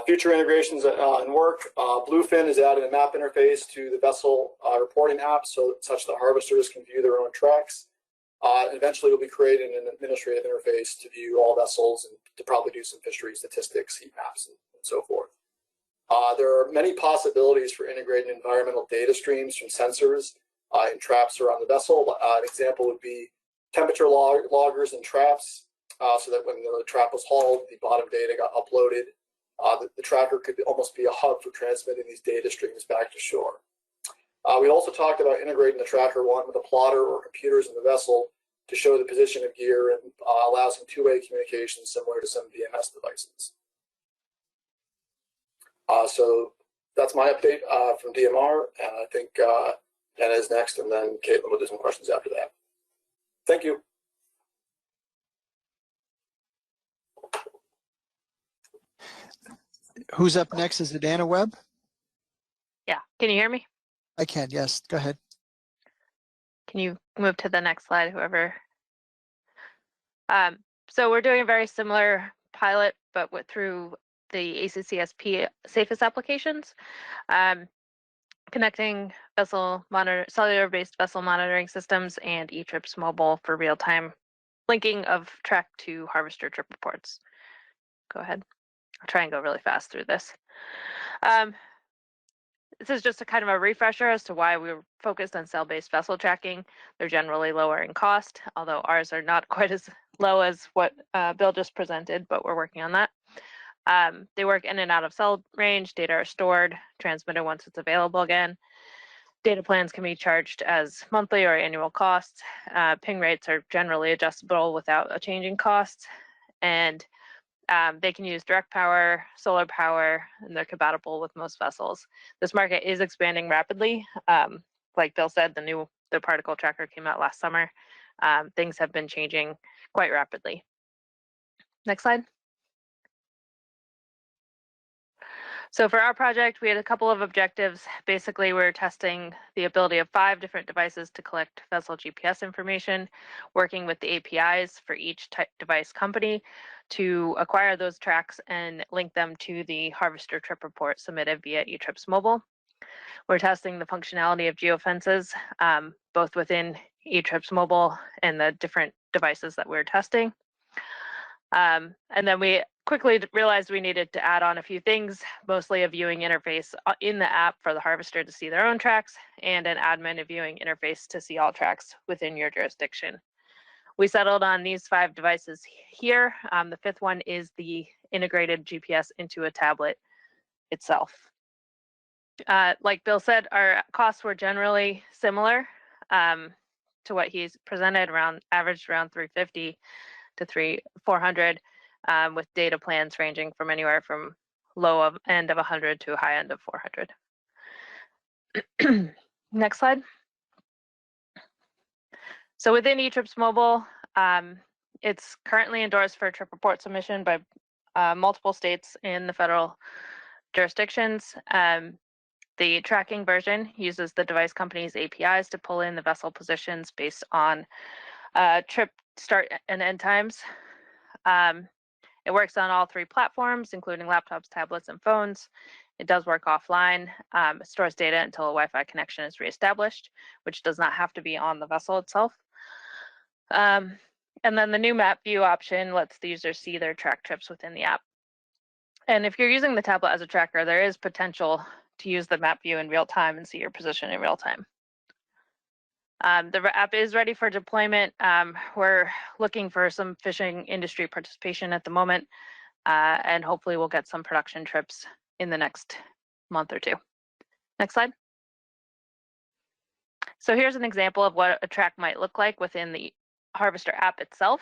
Future integrations and work. Bluefin is adding a map interface to the vessel reporting app such that harvesters can view their own tracks. And eventually we'll be creating an administrative interface to view all vessels and to probably do some fishery statistics, heat maps, and so forth. There are many possibilities for integrating environmental data streams from sensors and traps around the vessel. An example would be temperature loggers and traps, so that when the trap was hauled, the bottom data got uploaded. The tracker could almost be a hub for transmitting these data streams back to shore. We also talked about integrating the Tracker One with a plotter or computers in the vessel to show the position of gear and allow some two-way communication similar to some VMS devices. So that's my update from DMR, and I think Anna is next, and then Caitlin will do some questions after that. Thank you. Who's up next? Is it Anna Webb? Yeah, can you hear me? I can, yes, go ahead. Can you move to the next slide, whoever? So we're doing a very similar pilot, but through the ACCSP safest applications, connecting cellular-based vessel monitoring systems and eTrips mobile for real-time linking of track to harvester trip reports. Go ahead. I'll try and go really fast through this. This is just a kind of a refresher as to why we were focused on cell-based vessel tracking. They're generally lower in cost, although ours are not quite as low as what Bill just presented, but we're working on that. They work in and out of cell range. Data are stored, transmitted once it's available again. Data plans can be charged as monthly or annual costs. Ping rates are generally adjustable without a change in costs. And they can use direct power, solar power, and they're compatible with most vessels. This market is expanding rapidly. Like Bill said, the particle tracker came out last summer. Things have been changing quite rapidly. Next slide. So for our project, we had a couple of objectives. Basically, we're testing the ability of 5 different devices to collect vessel GPS information, working with the APIs for each type device company to acquire those tracks and link them to the harvester trip report submitted via eTrips Mobile. We're testing the functionality of geofences, both within eTrips Mobile and the different devices that we're testing. And then we quickly realized we needed to add on a few things, mostly a viewing interface in the app for the harvester to see their own tracks and an admin viewing interface to see all tracks within your jurisdiction. We settled on these 5 devices here. The 5th one is the integrated GPS into a tablet itself. Like Bill said, our costs were generally similar to what he's presented, averaged around $350 to $400, with data plans ranging from anywhere from low end of 100 to high end of 400. Next slide. So within eTrips Mobile, it's currently endorsed for trip report submission by multiple states in the federal jurisdictions. The tracking version uses the device company's APIs to pull in the vessel positions based on trip start and end times. It works on all 3 platforms, including laptops, tablets, and phones. It does work offline. It stores data until a Wi-Fi connection is reestablished, which does not have to be on the vessel itself. And then the new map view option lets the user see their track trips within the app. And if you're using the tablet as a tracker, there is potential to use the map view in real time and see your position in real time. The app is ready for deployment. We're looking for some fishing industry participation at the moment, and hopefully we'll get some production trips in the next month or 2. Next slide. So here's an example of what a track might look like within the Harvester app itself.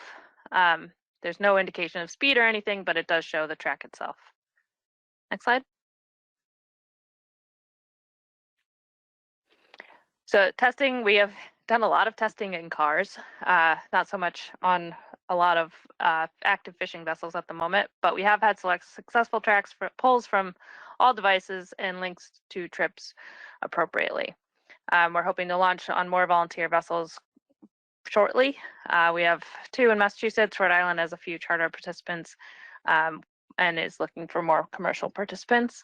There's no indication of speed or anything, but it does show the track itself. Next slide. So testing, we have done a lot of testing in cars, not so much on a lot of active fishing vessels at the moment, but we have had successful tracks for pulls from all devices and links to trips appropriately. We're hoping to launch on more volunteer vessels shortly. We have 2 in Massachusetts. Rhode Island has a few charter participants and is looking for more commercial participants.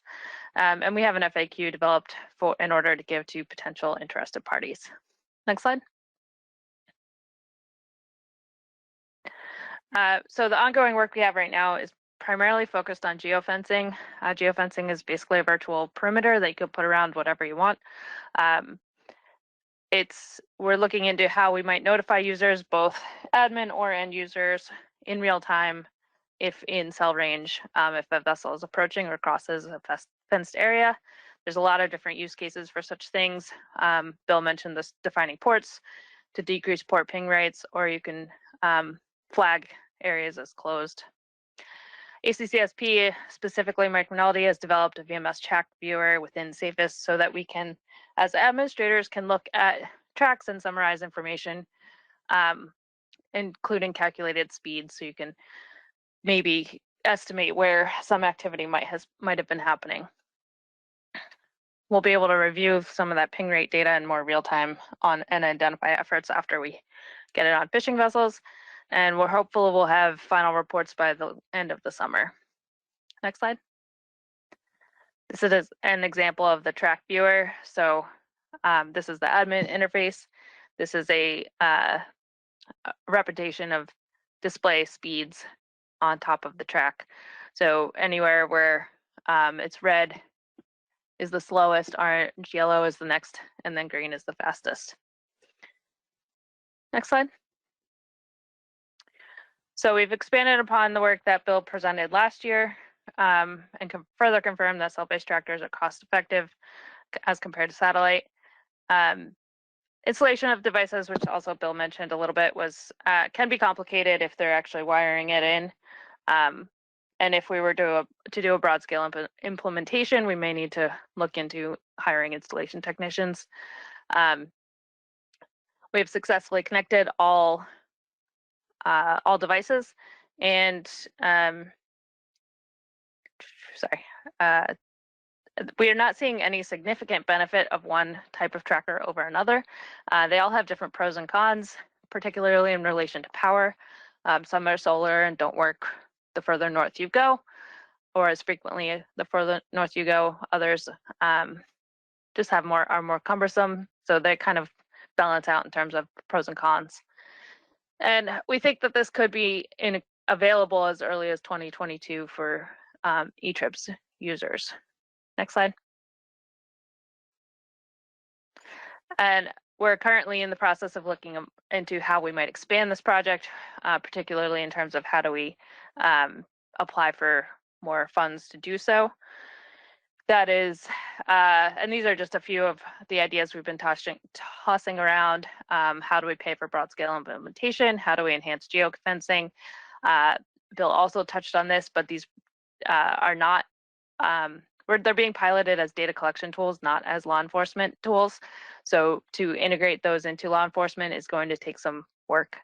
And we have an FAQ developed in order to give to potential interested parties. Next slide. So the ongoing work we have right now is primarily focused on geofencing. Geofencing is basically a virtual perimeter that you can put around whatever you want. We're looking into how we might notify users, both admin or end users, in real time if in cell range, if a vessel is approaching or crosses a fenced area. There's a lot of different use cases for such things. Bill mentioned this defining ports to decrease port ping rates, or you can flag areas as closed. ACCSP, specifically Mike Rinaldi, has developed a VMS track viewer within SAFES so that we can, as administrators, can look at tracks and summarize information, including calculated speeds, so you can maybe estimate where some activity might have been happening. We'll be able to review some of that ping rate data in more real time and identify efforts after we get it on fishing vessels. And we're hopeful we'll have final reports by the end of the summer. Next slide. This is an example of the track viewer. So this is the admin interface. This is a representation of display speeds on top of the track. So anywhere where it's red is the slowest, orange, yellow is the next, and then green is the fastest. Next slide. So we've expanded upon the work that Bill presented last year and can further confirm that cell-based tractors are cost effective as compared to satellite. Installation of devices, which also Bill mentioned a little bit, can be complicated if they're actually wiring it in. And if we were to do a broad scale implementation, we may need to look into hiring installation technicians. We've successfully connected all devices, and we are not seeing any significant benefit of one type of tracker over another. They all have different pros and cons, particularly in relation to power. Some are solar and don't work the further north you go, or as frequently the further north you go. Others just are more cumbersome, so they kind of balance out in terms of pros and cons. And we think that this could be available as early as 2022 for eTrips users. Next slide. And we're currently in the process of looking into how we might expand this project, particularly in terms of how do we apply for more funds to do so. That is, and these are just a few of the ideas we've been tossing around. How do we pay for broad scale implementation? How do we enhance geofencing? Bill also touched on this, but these are not, they're being piloted as data collection tools, not as law enforcement tools. So to integrate those into law enforcement is going to take some work.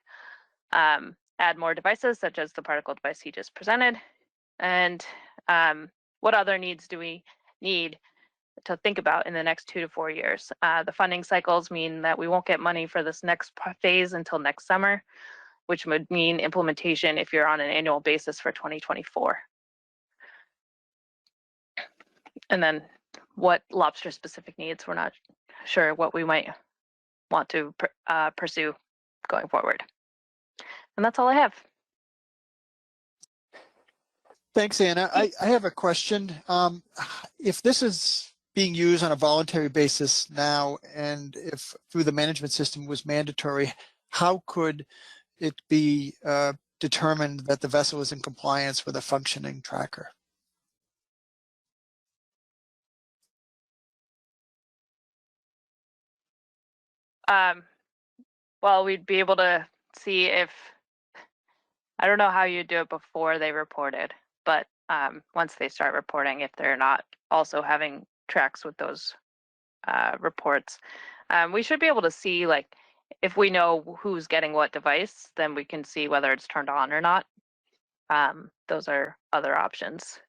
Add more devices, such as the particle device he just presented. And what other needs do we need to think about in the next 2 to 4 years? The funding cycles mean that we won't get money for this next phase until next summer, which would mean implementation if you're on an annual basis for 2024. And then what Lobster specific needs, we're not sure what we might want to pursue going forward. And that's all I have. Thanks, Anna. I have a question. If this is being used on a voluntary basis now, and if through the management system was mandatory, how could it be determined that the vessel is in compliance with a functioning tracker? Well, we'd be able to see if, I don't know how you do it before they reported, but once they start reporting, if they're not also having tracks with those reports, we should be able to see, like, if we know who's getting what device, then we can see whether it's turned on or not. Those are other options.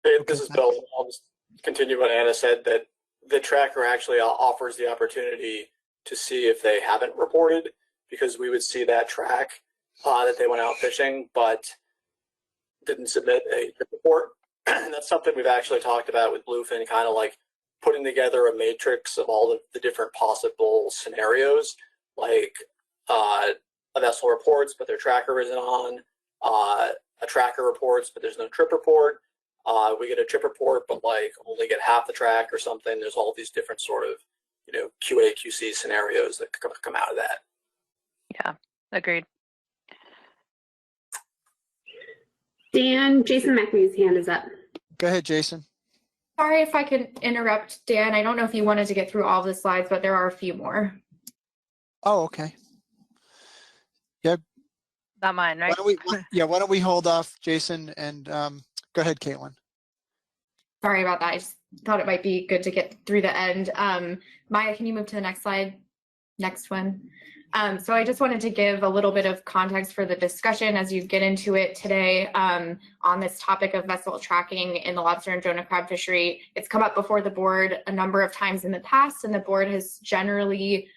Hey, this is Bill. I'll just continue what Anna said, that the tracker actually offers the opportunity to see if they haven't reported, because we would see that track that they went out fishing but didn't submit a report. And that's something we've actually talked about with Bluefin, kind of like putting together a matrix of all of the different possible scenarios, like a vessel reports but their tracker isn't on, a tracker reports but there's no trip report, we get a trip report but like only get half the track or something. There's all these different sort of, you know, QA QC scenarios that come out of that. Yeah, agreed. Dan, Jason McNee's hand is up. Go ahead, Jason. Sorry if I could interrupt, Dan. I don't know if you wanted to get through all the slides, but there are a few more. Oh, okay. Yeah. Not mine, right? Why don't we hold off, Jason, and go ahead, Caitlin. Sorry about that. I just thought it might be good to get through the end. Maya, can you move to the next slide? Next one. So I just wanted to give a little bit of context for the discussion as you get into it today on this topic of vessel tracking in the lobster and Jonah crab fishery. It's come up before the board a number of times in the past, and the board has generally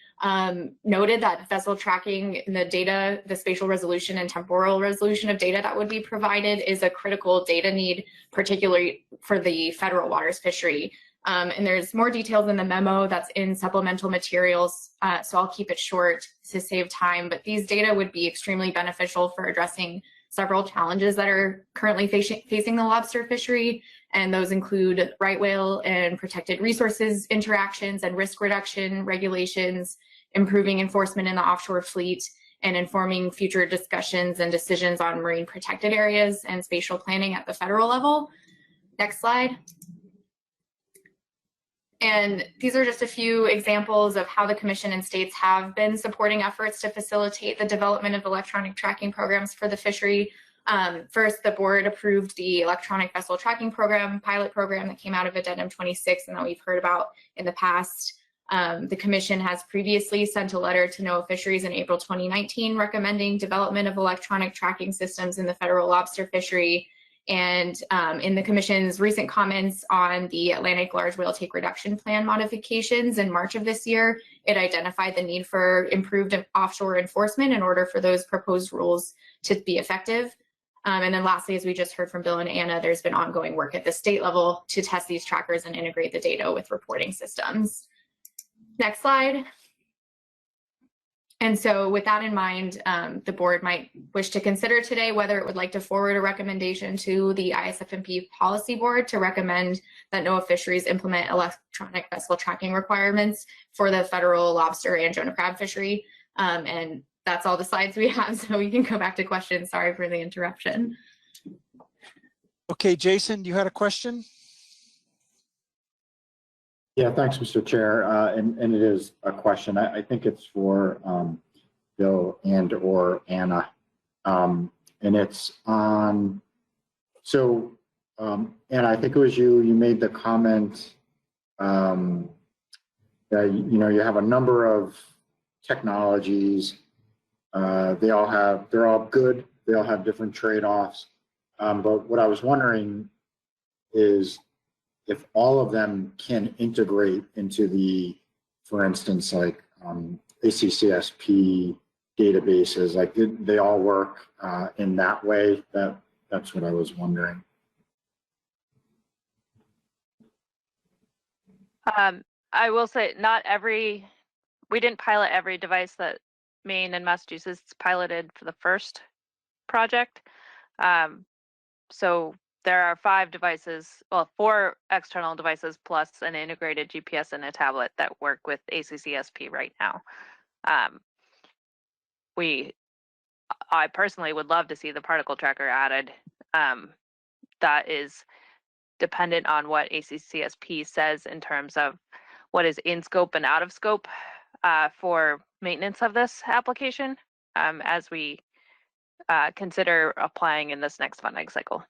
noted that vessel tracking in the data, the spatial resolution and temporal resolution of data that would be provided is a critical data need, particularly for the federal waters fishery. And there's more details in the memo that's in supplemental materials, so I'll keep it short to save time, but these data would be extremely beneficial for addressing several challenges that are currently facing the lobster fishery, and those include right whale and protected resources interactions and risk reduction regulations, improving enforcement in the offshore fleet, and informing future discussions and decisions on marine protected areas and spatial planning at the federal level. Next slide. And these are just a few examples of how the Commission and states have been supporting efforts to facilitate the development of electronic tracking programs for the fishery. First, the board approved the electronic vessel tracking program, pilot program that came out of Addendum 26 and that we've heard about in the past. The Commission has previously sent a letter to NOAA Fisheries in April 2019 recommending development of electronic tracking systems in the federal lobster fishery. And in the Commission's recent comments on the Atlantic Large Whale Take Reduction Plan modifications in March of this year, it identified the need for improved offshore enforcement in order for those proposed rules to be effective. And then lastly, as we just heard from Bill and Anna, there's been ongoing work at the state level to test these trackers and integrate the data with reporting systems. Next slide. And so with that in mind, the board might wish to consider today whether it would like to forward a recommendation to the ISFMP policy board to recommend that NOAA Fisheries implement electronic vessel tracking requirements for the federal lobster and Jonah crab fishery. And that's all the slides we have, so we can go back to questions. Sorry for the interruption. Okay, Jason, you had a question? Yeah, thanks, Mr. Chair. And it is a question. I think it's for Bill and or Anna. And it's on, so, Anna, I think it was you made the comment that, you have a number of technologies. They're all good. They all have different trade-offs. But what I was wondering is, if all of them can integrate into the, for instance, like ACCSP databases, like they all work in that way? That's what I was wondering. I will say we didn't pilot every device that Maine and Massachusetts piloted for the first project. So there are 5 devices, well, 4 external devices plus an integrated GPS and a tablet that work with ACCSP right now. I personally would love to see the particle tracker added. That is dependent on what ACCSP says in terms of what is in scope and out of scope for maintenance of this application as we consider applying in this next funding cycle.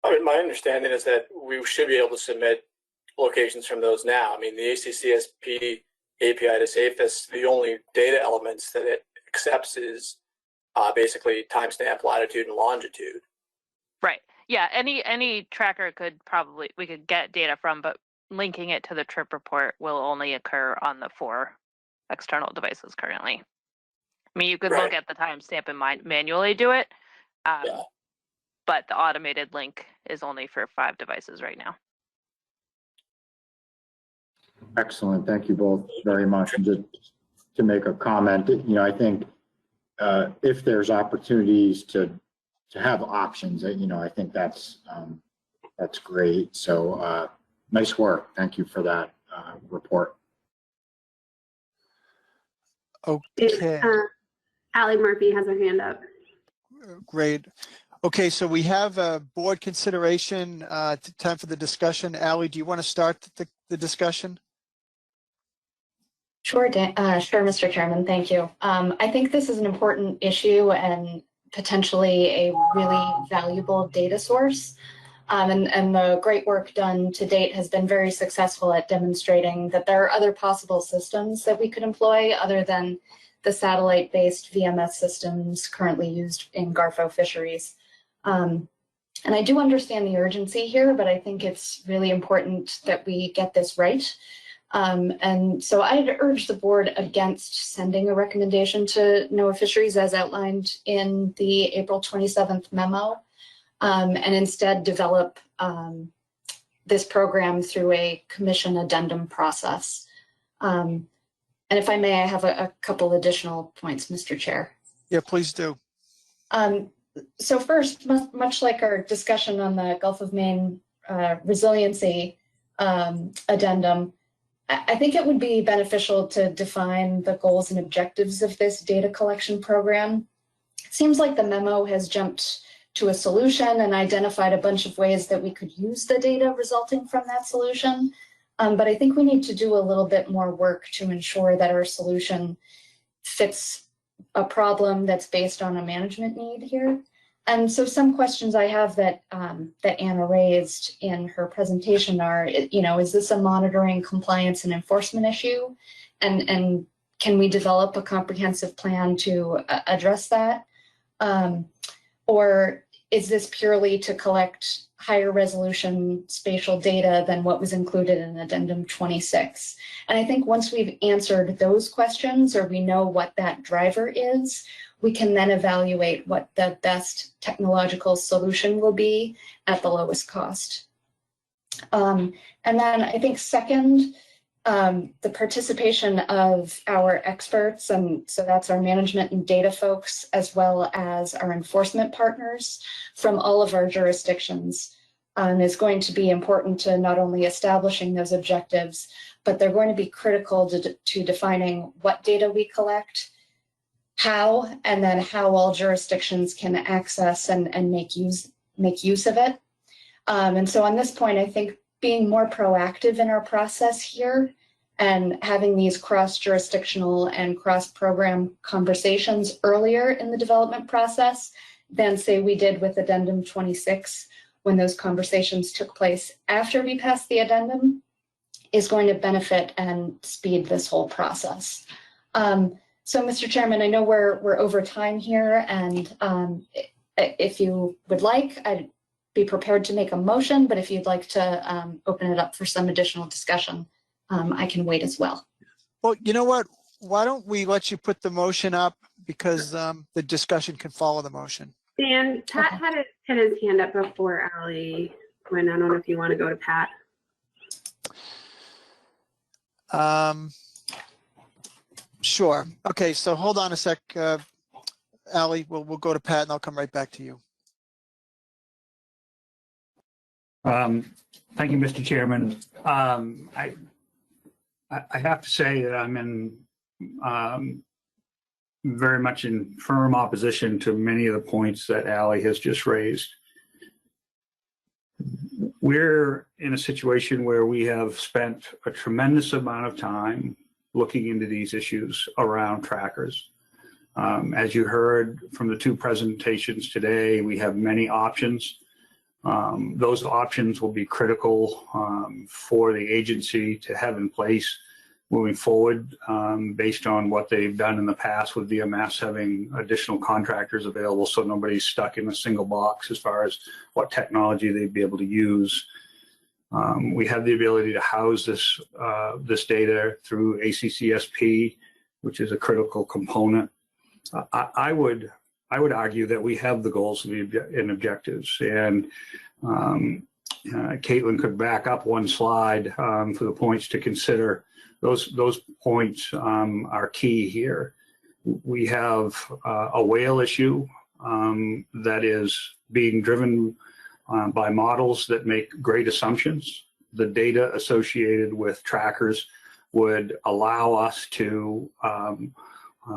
I mean, my understanding is that we should be able to submit locations from those now. I mean, the ACCSP API to SAFES, the only data elements that it accepts is basically timestamp, latitude, and longitude. Right. Yeah. Any tracker we could get data from, but linking it to the trip report will only occur on the 4 external devices currently. I mean, you could look at the timestamp and manually do it. Yeah. But the automated link is only for 5 devices right now. Excellent. Thank you both very much. And just to make a comment, I think if there's opportunities to have options, I think that's great. So nice work. Thank you for that report. Okay. Allie Murphy has her hand up. Great. Okay, so we have a board consideration. Time for the discussion. Allie, do you want to start the discussion? Sure, sure, Mr. Chairman, thank you. I think this is an important issue and potentially a really valuable data source. And the great work done to date has been very successful at demonstrating that there are other possible systems that we could employ other than the satellite-based VMS systems currently used in Garfo fisheries. And I do understand the urgency here, but I think it's really important that we get this right. And so I'd urge the board against sending a recommendation to NOAA Fisheries as outlined in the April 27th memo, and instead develop this program through a commission addendum process. And if I may, I have a couple additional points, Mr. Chair. Yeah, please do. So first, much like our discussion on the Gulf of Maine resiliency addendum, I think it would be beneficial to define the goals and objectives of this data collection program. It seems like the memo has jumped to a solution and identified a bunch of ways that we could use the data resulting from that solution. But I think we need to do a little bit more work to ensure that our solution fits a problem that's based on a management need here. And so some questions I have that that Anna raised in her presentation are, is this a monitoring, compliance, and enforcement issue? And can we develop a comprehensive plan to address that? Or is this purely to collect higher resolution spatial data than what was included in Addendum 26? And I think once we've answered those questions, or we know what that driver is, we can then evaluate what the best technological solution will be at the lowest cost. And then I think second, the participation of our experts, and so that's our management and data folks, as well as our enforcement partners from all of our jurisdictions, is going to be important to not only establishing those objectives, but they're going to be critical to defining what data we collect, how, and then how all jurisdictions can access and make use of it. And so on this point, I think being more proactive in our process here and having these cross-jurisdictional and cross-program conversations earlier in the development process than, say, we did with Addendum 26, when those conversations took place after we passed the addendum, is going to benefit and speed this whole process. So, Mr. Chairman, I know we're over time here, and if you would like, I'd be prepared to make a motion, but if you'd like to open it up for some additional discussion, I can wait as well. Well, you know what? Why don't we let you put the motion up, because the discussion can follow the motion. Dan, Pat had his hand up before Allie. When I don't know if you want to go to Pat. Sure. Okay, so hold on a sec, Allie. We'll go to Pat, and I'll come right back to you. Thank you, Mr. Chairman. I have to say that I'm in very much in firm opposition to many of the points that Allie has just raised. We're in a situation where we have spent a tremendous amount of time looking into these issues around trackers. As you heard from the two presentations today, we have many options. Those options will be critical for the agency to have in place moving forward, based on what they've done in the past with VMS, having additional contractors available so nobody's stuck in a single box as far as what technology they'd be able to use. We have the ability to house this data through ACCSP, which is a critical component. I would argue that we have the goals and objectives, and Caitlin could back up one slide for the points to consider. Those points are key here. We have a whale issue that is being driven by models that make great assumptions. The data associated with trackers would allow us to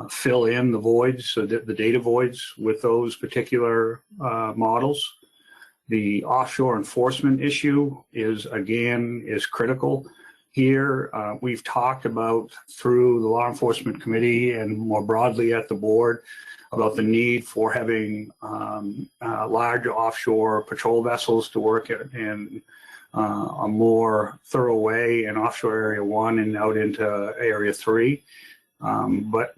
fill in the voids, so that the data voids with those particular models. The offshore enforcement issue is critical here. We've talked about through the Law Enforcement Committee and more broadly at the board about the need for having large offshore patrol vessels to work in a more thorough way in offshore Area 1 and out into Area 3. But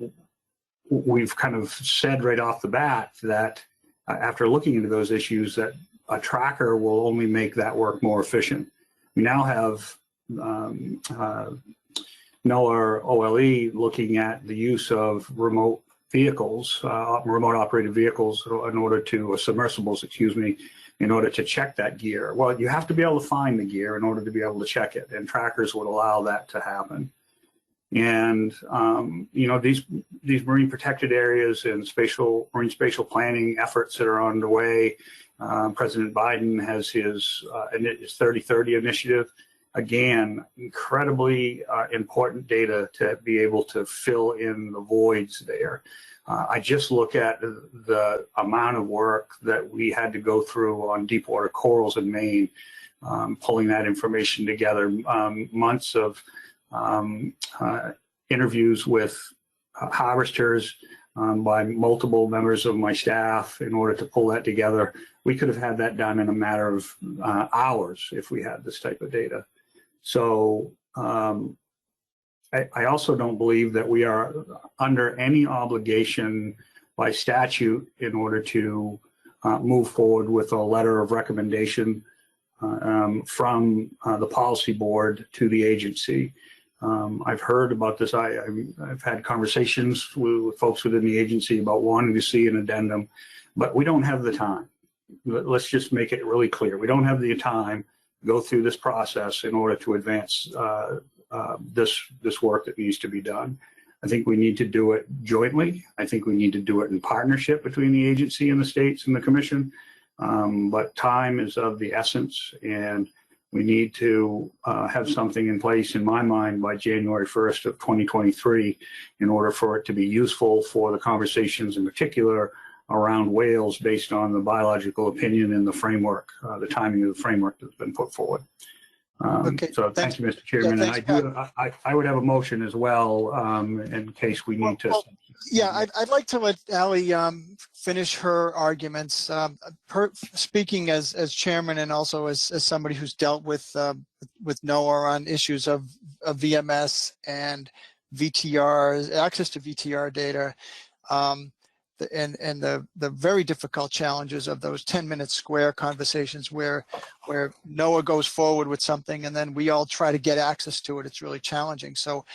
we've kind of said right off the bat that after looking into those issues, that a tracker will only make that work more efficient. We now have NOAA OLE looking at the use of remote vehicles, remote operated vehicles in order to, submersibles, excuse me, in order to check that gear. Well, you have to be able to find the gear in order to be able to check it, and trackers would allow that to happen. And, you know, these marine protected areas and marine spatial planning efforts that are underway, President Biden has his 3030 initiative. Again, incredibly important data to be able to fill in the voids there. I just look at the amount of work that we had to go through on deepwater corals in Maine, pulling that information together, months of interviews with harvesters by multiple members of my staff in order to pull that together. We could have had that done in a matter of hours if we had this type of data. So I also don't believe that we are under any obligation by statute in order to move forward with a letter of recommendation from the policy board to the agency. I've heard about this. I've had conversations with folks within the agency about wanting to see an addendum, but we don't have the time. Let's just make it really clear. We don't have the time to go through this process in order to advance this work that needs to be done. I think we need to do it jointly. I think we need to do it in partnership between the agency and the states and the commission. But time is of the essence, and we need to have something in place, in my mind, by January 1st of 2023 in order for it to be useful for the conversations in particular around whales based on the biological opinion and the framework, the timing of the framework that's been put forward. Okay, so thank you, Mr. Chairman. Yeah, and I would have a motion as well in case we need to. Yeah, I'd like to let Allie finish her arguments. Speaking as chairman and also as somebody who's dealt with NOAA on issues of VMS and VTR, access to VTR data, and the very difficult challenges of those 10-minute square conversations where NOAA goes forward with something and then we all try to get access to it. It's really challenging. So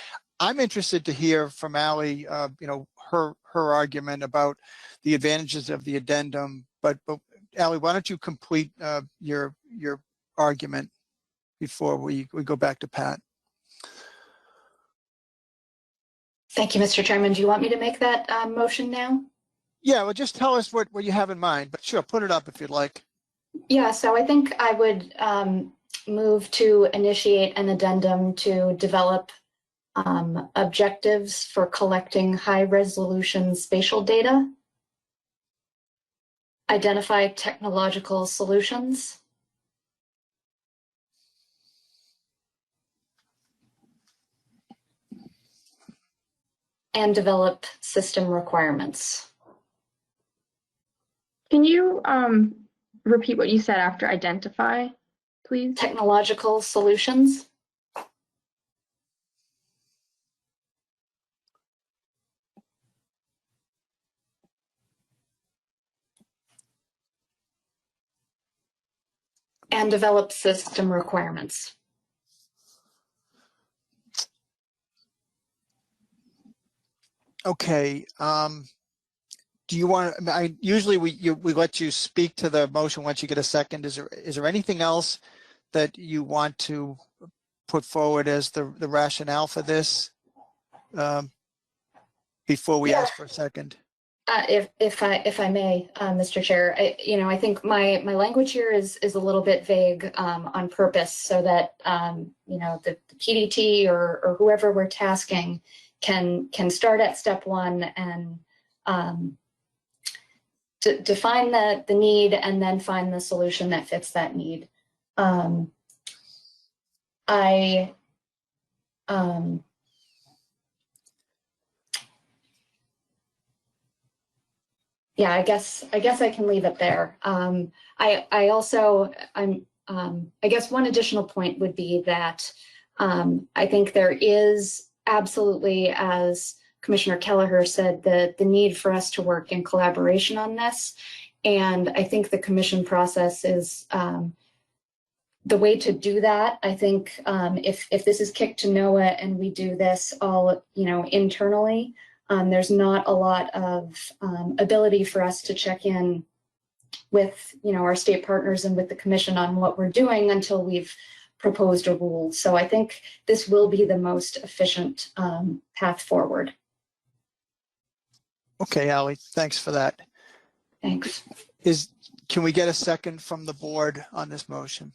I'm interested to hear from Allie, you know, her argument about the advantages of the addendum. But Allie, why don't you complete your argument before we go back to Pat? Thank you, Mr. Chairman. Do you want me to make that motion now? Yeah, well, just tell us what you have in mind, but sure, put it up if you'd like. Yeah, so I think I would move to initiate an addendum to develop objectives for collecting high-resolution spatial data, identify technological solutions, and develop system requirements. Can you repeat what you said after identify, please? Technological solutions. And develop system requirements. Okay. Do you want? Usually we let you speak to the motion once you get a second. Is there anything else that you want to put forward as the rationale for this before we ask for a second? If I may, Mr. Chair, I think my language here is a little bit vague on purpose, so that the PDT or whoever we're tasking can start at step one and to define the need and then find the solution that fits that need. I Yeah, I guess I can leave it there. I guess one additional point would be that I think there is absolutely, as Commissioner Kelleher said, the need for us to work in collaboration on this. And I think the commission process is the way to do that. I think if this is kicked to NOAA and we do this all, internally, there's not a lot of ability for us to check in with, our state partners and with the commission on what we're doing until we've proposed a rule. So I think this will be the most efficient path forward. Okay, Ally, thanks for that. Thanks. Can we get a second from the board on this motion?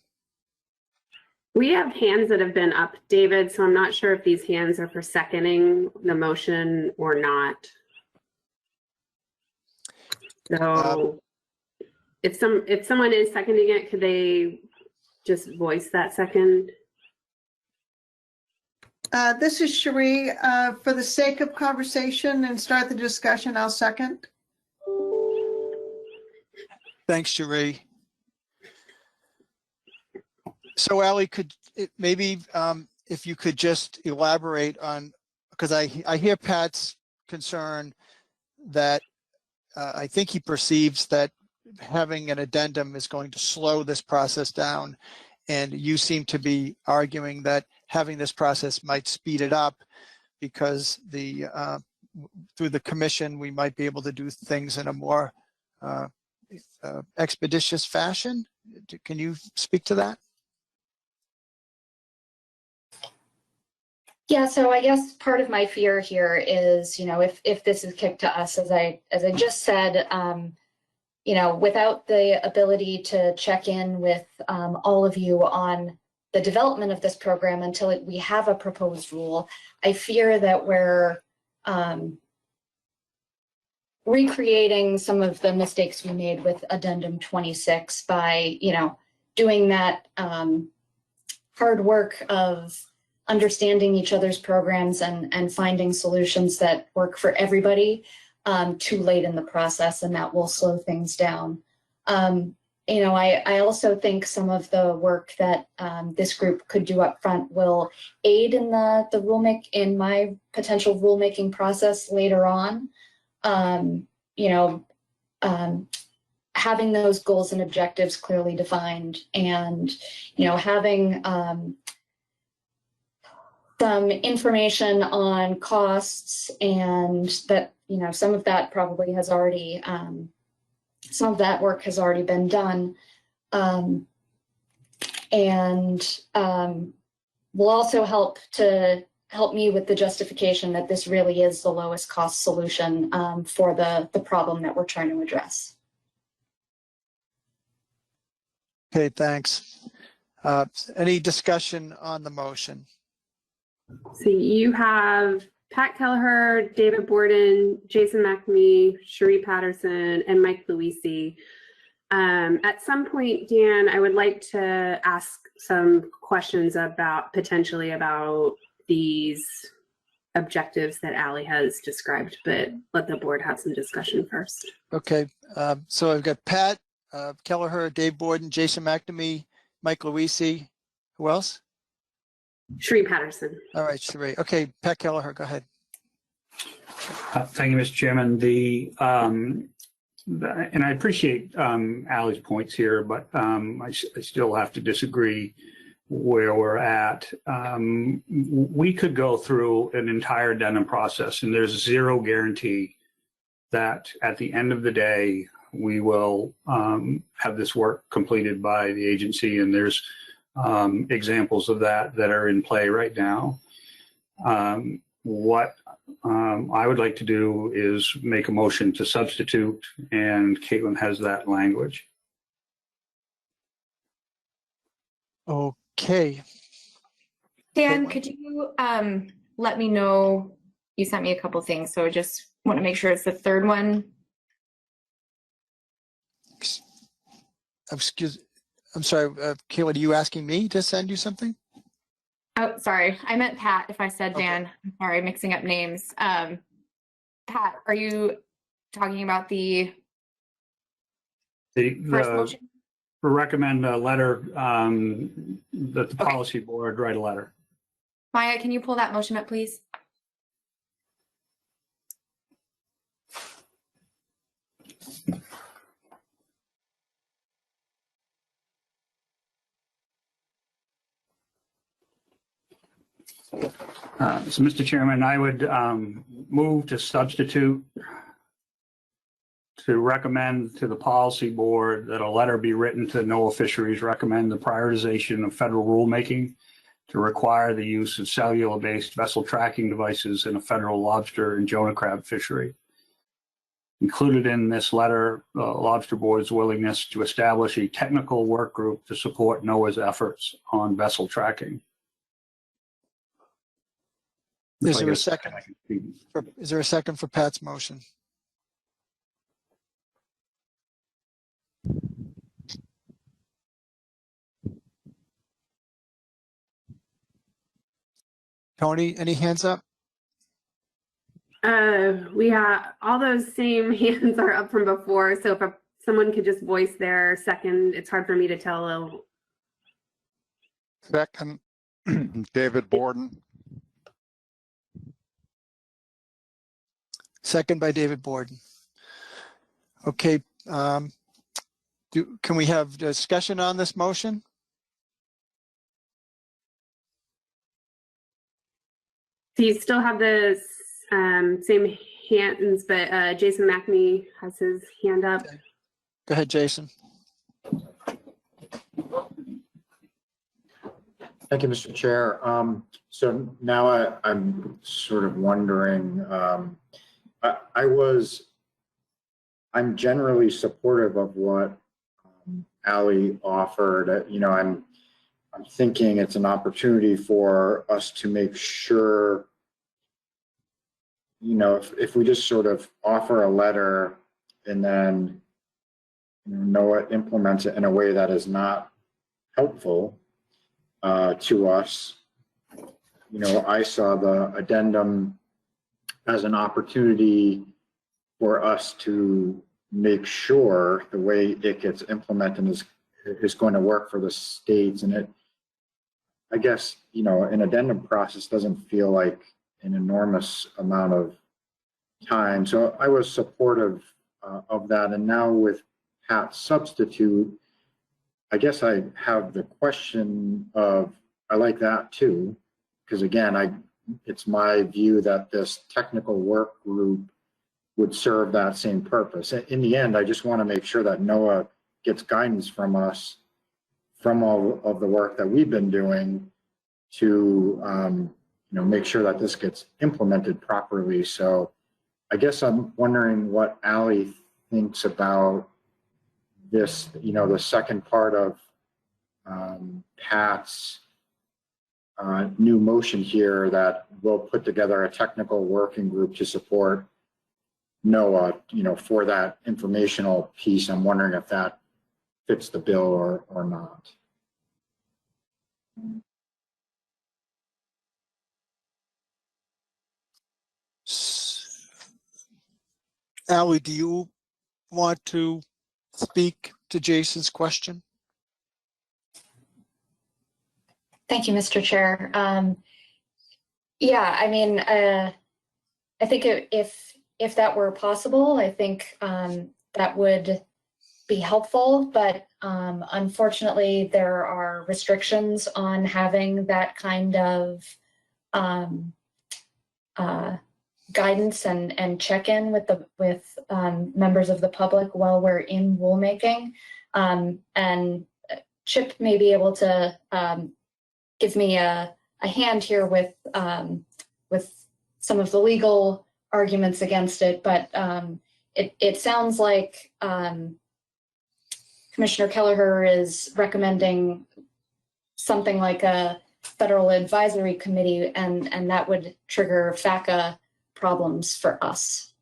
We have hands that have been up, David, so I'm not sure if these hands are for seconding the motion or not. So if someone is seconding it, could they just voice that second? This is Cherie. For the sake of conversation and start the discussion, I'll second. Thanks, Cherie. So Ally, maybe if you could just elaborate on, because I hear Pat's concern that I think he perceives that having an addendum is going to slow this process down, and you seem to be arguing that having this process might speed it up because through the commission we might be able to do things in a more expeditious fashion. Can you speak to that? Yeah, so I guess part of my fear here is, if this is kicked to us, as I just said, without the ability to check in with all of you on the development of this program until we have a proposed rule, I fear that we're recreating some of the mistakes we made with Addendum 26 by, doing that hard work of understanding each other's programs and finding solutions that work for everybody too late in the process, and that will slow things down. I also think some of the work that this group could do up front will aid in in my potential rulemaking process later on. Having those goals and objectives clearly defined, and having some information on costs, and that some of that probably has already some of that work has already been done, and will also help me with the justification that this really is the lowest cost solution for the problem that we're trying to address. Okay, thanks. Any discussion on the motion? So you have Pat Kelleher, David Borden, Jason McNamee, Cherie Patterson, and Mike Luisi. At some point, Dan, I would like to ask some questions potentially about these objectives that Ally has described, but let the board have some discussion first. Okay, so I've got Pat Kelleher, Dave Borden, Jason McNamee, Mike Luisi. Who else? Cherie Patterson. All right, Cherie. Okay, Pat Kelleher, go ahead. Thank you, Mr. Chairman. And I appreciate Ally's points here, but I still have to disagree where we're at. We could go through an entire addendum process, and there's zero guarantee that at the end of the day, we will have this work completed by the agency, and there's examples of that are in play right now. What I would like to do is make a motion to substitute, and Caitlin has that language. Okay. Dan, could you let me know? You sent me a couple things, so I just want to make sure it's the third one. I'm sorry, Caitlin, are you asking me to send you something? Oh, sorry. I meant Pat if I said Okay. Dan. I'm sorry, mixing up names. Pat, are you talking about the first motion? Recommend a letter that the policy board write a letter. Maya, can you pull that motion up, please? So, Mr. Chairman, I would move to substitute to recommend to the policy board that a letter be written to NOAA Fisheries recommend the prioritization of federal rulemaking to require the use of cellular-based vessel tracking devices in a federal lobster and Jonah crab fishery. Included in this letter, the Lobster Board's willingness to establish a technical work group to support NOAA's efforts on vessel tracking. Is there a second? Is there a second for Pat's motion? Tony, any hands up? We have all those same hands are up from before. So if someone could just voice their second, it's hard for me to tell. Second, David Borden. Second by David Borden. Okay. Can we have discussion on this motion? So you still have the same hands, but Jason McNee has his hand up. Okay. Go ahead, Jason. Thank you, Mr. Chair. So now I'm sort of wondering, I'm generally supportive of what Ally offered. You know, I'm thinking it's an opportunity for us to make sure, you know, if we just sort of offer a letter and then NOAA implements it in a way that is not helpful to us. You know, I saw the addendum as an opportunity for us to make sure the way it gets implemented is going to work for the states. And I guess, you know, an addendum process doesn't feel like an enormous amount of time. So I was supportive of that. And now with Pat's substitute, I guess I have the question of, I like that too, because again, it's my view that this technical work group would serve that same purpose. In the end, I just want to make sure that NOAA gets guidance from us, from all of the work that we've been doing to, you know, make sure that this gets implemented properly. So I guess I'm wondering what Ally thinks about this, you know, the second part of Pat's new motion here, that we'll put together a technical working group to support NOAA, you know, for that informational piece. I'm wondering if that fits the bill or not. Ally, do you want to speak to Jason's question? Thank you, Mr. Chair. Yeah, I mean, I think if that were possible, I think that would be helpful, but unfortunately, there are restrictions on having that kind of guidance and check-in with members of the public while we're in rulemaking. And Chip may be able to give me a hand here with some of the legal arguments against it, but it sounds like Commissioner Kelleher is recommending something like a federal advisory committee, and that would trigger FACA problems for us.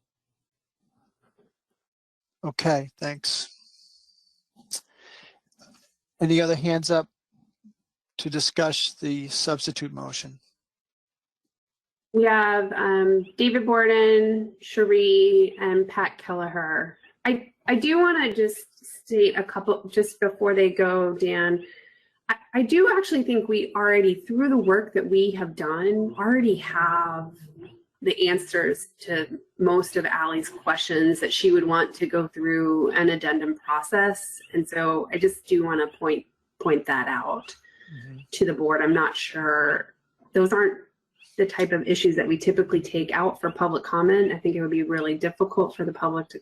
Okay, thanks. Any other hands up to discuss the substitute motion? We have David Borden, Cherie, and Pat Kelleher. I do want to just state a couple, just before they go, Dan. I do actually think we already, through the work that we have done, already have the answers to most of Allie's questions that she would want to go through an addendum process. And so I just do want to point that out to the board. I'm not sure, those aren't the type of issues that we typically take out for public comment. I think it would be really difficult for the public to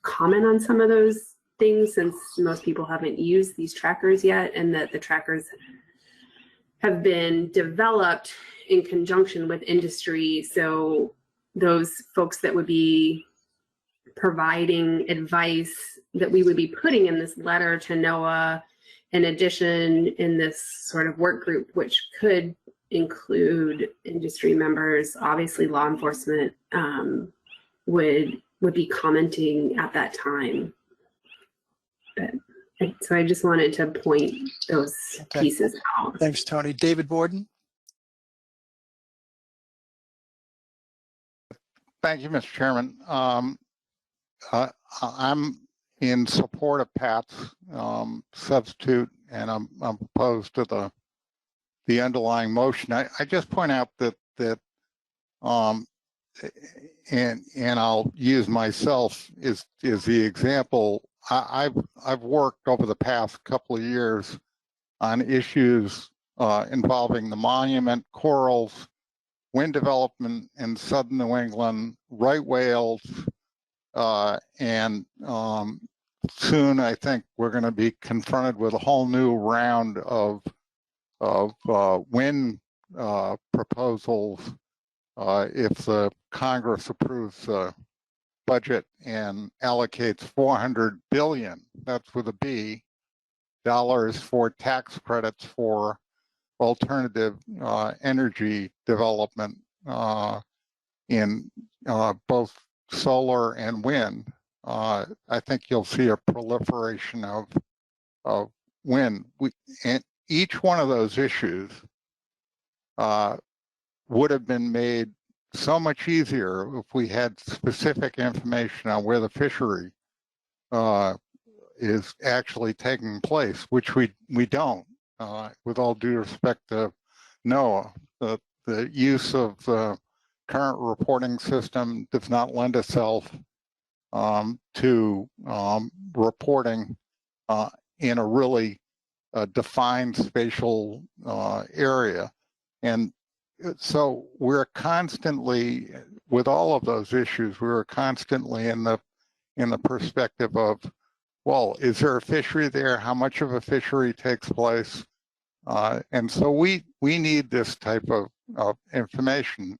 comment on some of those things, since most people haven't used these trackers yet, and that the trackers have been developed in conjunction with industry. So those folks that would be providing advice that we would be putting in this letter to NOAA, in addition in this sort of work group, which could include industry members, obviously law enforcement, would be commenting at that time. But, so I just wanted to point those pieces out. Thanks, Tony. David Borden. Thank you, Mr. Chairman. I'm in support of Pat's substitute, and I'm opposed to the underlying motion. I just point out that and I'll use myself as the example. I've worked over the past couple of years on issues involving the monument, corals, wind development in southern New England, right whales, and soon I think we're going to be confronted with a whole new round of wind proposals if the Congress approves the budget and allocates $400 billion, that's with a B, dollars for tax credits for alternative energy development in both solar and wind. I think you'll see a proliferation of wind. And each one of those issues would have been made so much easier if we had specific information on where the fishery is actually taking place, which we don't. With all due respect to NOAA, the use of the current reporting system does not lend itself to reporting in a really defined spatial area. And so we're constantly, with all of those issues, we're constantly in the perspective of, well, is there a fishery there? How much of a fishery takes place? And so we need this type of information.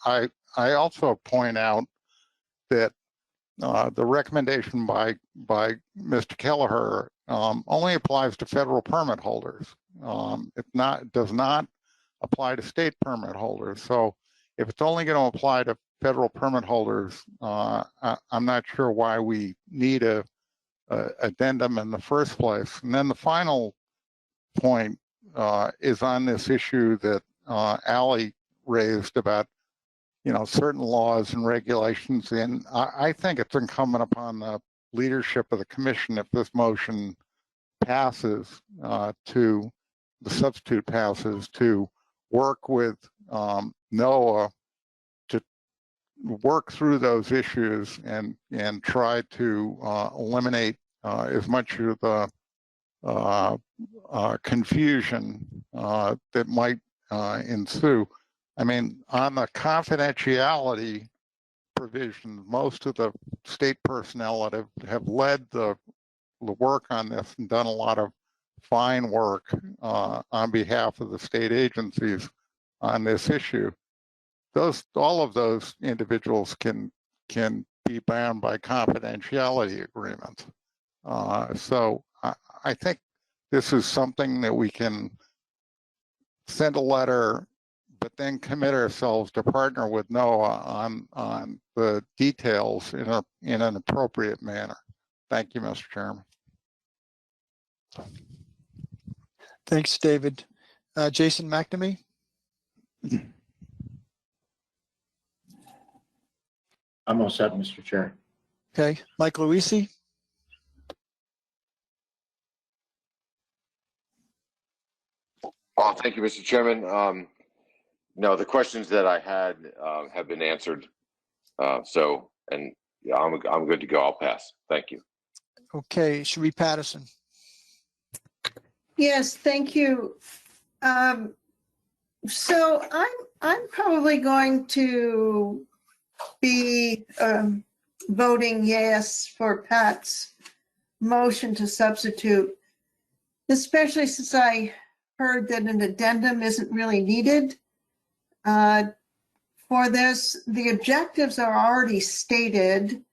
I also point out that the recommendation by Mr. Kelleher only applies to federal permit holders. It does not apply to state permit holders. So if it's only going to apply to federal permit holders, I'm not sure why we need a addendum in the first place. And then the final point is on this issue that Allie raised about, certain laws and regulations. And I think it's incumbent upon the leadership of the commission, if this motion passes, to the substitute passes, to work with NOAA to work through those issues and try to eliminate as much of the confusion that might ensue. I mean, on the confidentiality provisions, most of the state personnel that have led the work on this and done a lot of fine work on behalf of the state agencies on this issue. All of those individuals can be bound by confidentiality agreements. So I think this is something that we can send a letter, but then commit ourselves to partner with NOAA on the details in an appropriate manner. Thank you, Mr. Chairman. Thanks, David. Jason McNamee? I'm all set, Mr. Chair. Okay, Mike Luisi? Well, thank you, Mr. Chairman. No, the questions that I had have been answered. And yeah, I'm good to go. I'll pass. Thank you. Okay, Sheree Patterson. Yes, thank you. So I'm probably going to be voting yes for Pat's motion to substitute, especially since I heard that an addendum isn't really needed for this. The objectives are already stated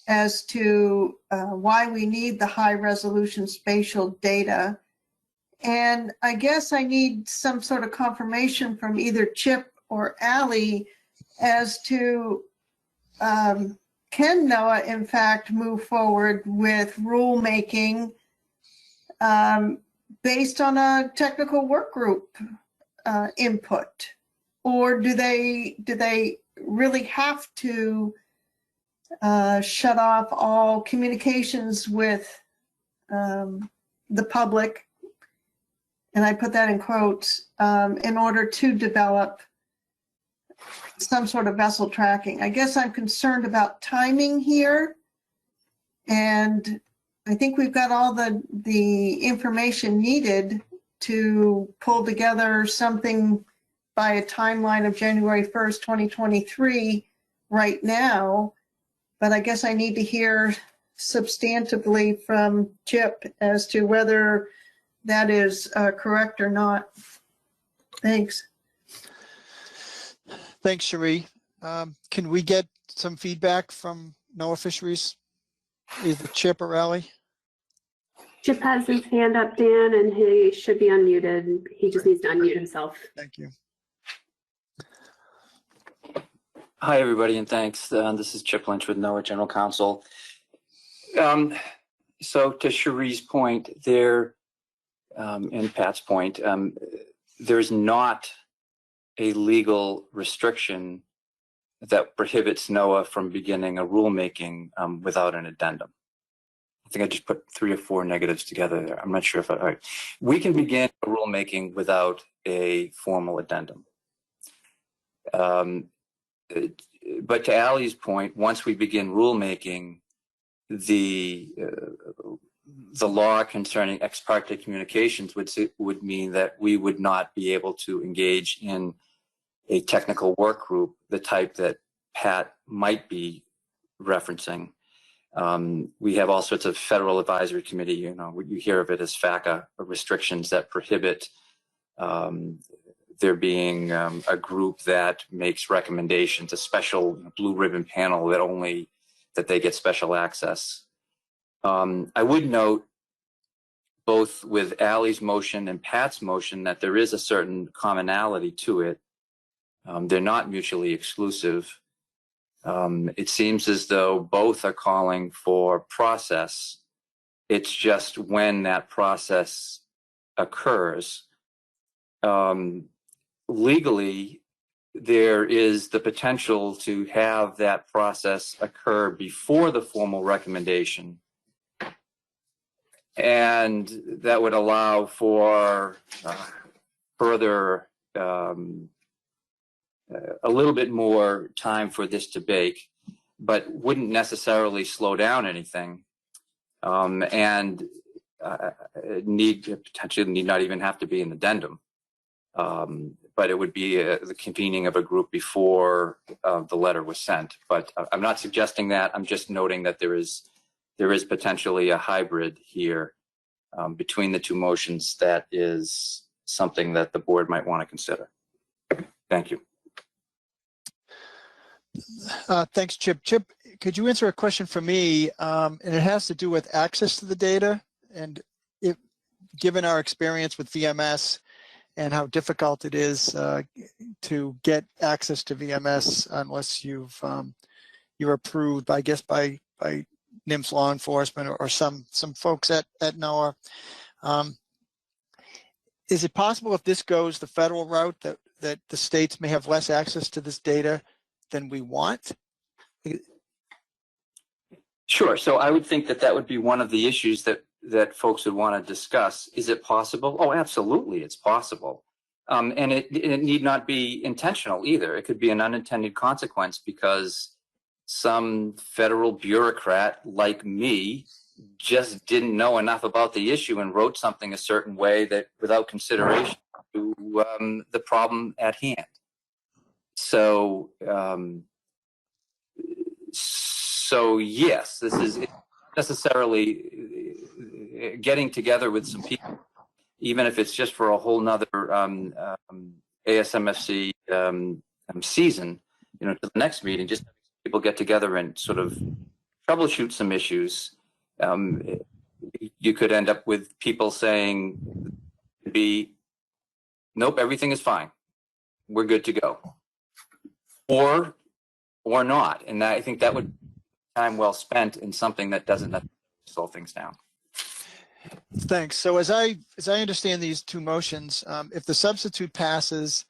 as to why we need the high resolution spatial data. And I guess I need some sort of confirmation from either Chip or Ally as to can NOAA in fact move forward with rulemaking based on a technical work group input, or do they really have to shut off all communications with the public, and I put that in quotes, in order to develop some sort of vessel tracking? I guess I'm concerned about timing here, and I think we've got all the information needed to pull together something by a timeline of January 1st, 2023 right now. But I guess I need to hear substantively from Chip as to whether that is correct or not. Thanks. Thanks, Sheree. Can we get some feedback from NOAA Fisheries? Either Chip or Ally? Chip has his hand up, Dan, and he should be unmuted. He just needs to unmute himself. Thank you. Hi, everybody, and thanks. This is Chip Lynch with NOAA General Counsel. So to Sheree's point there, and Pat's point, there's not a legal restriction that prohibits NOAA from beginning a rulemaking without an addendum. I think I just put 3 or 4 negatives together there. I'm not sure if all right. We can begin a rulemaking without a formal addendum. But to Ally's point, once we begin rulemaking, the law concerning ex parte communications would mean that we would not be able to engage in a technical work group, the type that Pat might be referencing. We have all sorts of federal advisory committee, you hear of it as FACA, restrictions that prohibit there being a group that makes recommendations, a special blue ribbon panel that they get special access. I would note both with Ally's motion and Pat's motion that there is a certain commonality to it. They're not mutually exclusive. It seems as though both are calling for process. It's just when that process occurs. Legally, there is the potential to have that process occur before the formal recommendation. And that would allow for further, a little bit more time for this to bake, but wouldn't necessarily slow down anything. And potentially need not even have to be an addendum. But it would be the convening of a group before the letter was sent. But I'm not suggesting that. I'm just noting that there is potentially a hybrid here between the two motions that is something that the board might want to consider. Thank you. Thanks, Chip. Chip, could you answer a question for me? And it has to do with access to the data. And given our experience with VMS, and how difficult it is to get access to VMS unless you're approved, I guess, by NIMS law enforcement or some folks at NOAA. Is it possible if this goes the federal route that the states may have less access to this data than we want? Sure. So I would think that that would be one of the issues that folks would want to discuss. Is it possible? Oh, absolutely, it's possible. And it need not be intentional either. It could be an unintended consequence because some federal bureaucrat like me just didn't know enough about the issue and wrote something a certain way that without consideration to the problem at hand. So, so yes, this is necessarily getting together with some people, even if it's just for a whole nother ASMFC season, you know, to the next meeting, just people get together and sort of troubleshoot some issues. You could end up with people saying, nope, everything is fine. We're good to go. Or not. And I think that would be time well spent in something that doesn't slow things down. Thanks. So as I understand these two motions, if the substitute passes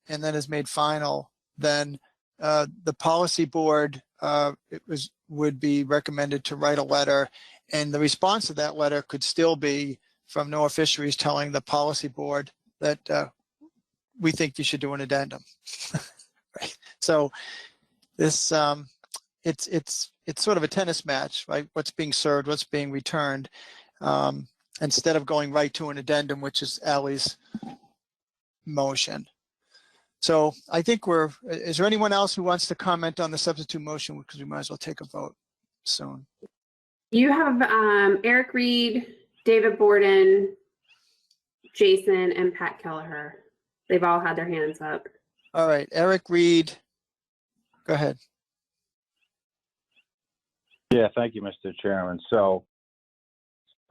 and then is made final, then the policy board would be recommended to write a letter, and the response to that letter could still be from NOAA Fisheries telling the policy board that we think you should do an addendum. Right. So this it's sort of a tennis match, right? What's being served, what's being returned, instead of going right to an addendum, which is Ally's motion. So I think is there anyone else who wants to comment on the substitute motion? Because we might as well take a vote soon. You have Eric Reed, David Borden, Jason, and Pat Kelleher. They've all had their hands up. All right, Eric Reed, go ahead. Yeah, thank you, Mr. Chairman. So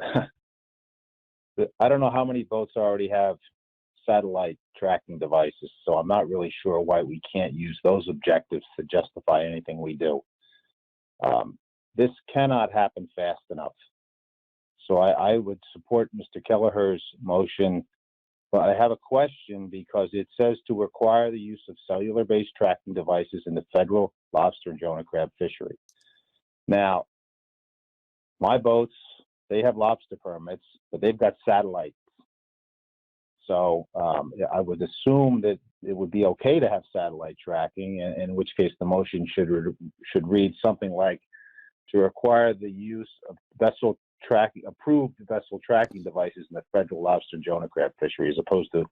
I don't know how many votes already have satellite tracking devices, so I'm not really sure why we can't use those objectives to justify anything we do. This cannot happen fast enough. So I would support Mr. Kelleher's motion, but I have a question because it says to require the use of cellular-based tracking devices in the federal lobster and Jonah crab fishery. Now, my boats, they have lobster permits, but they've got satellites. So I would assume that it would be okay to have satellite tracking, in which case the motion should read something like to require the use of approved vessel tracking devices in the federal lobster and Jonah crab fishery, as opposed to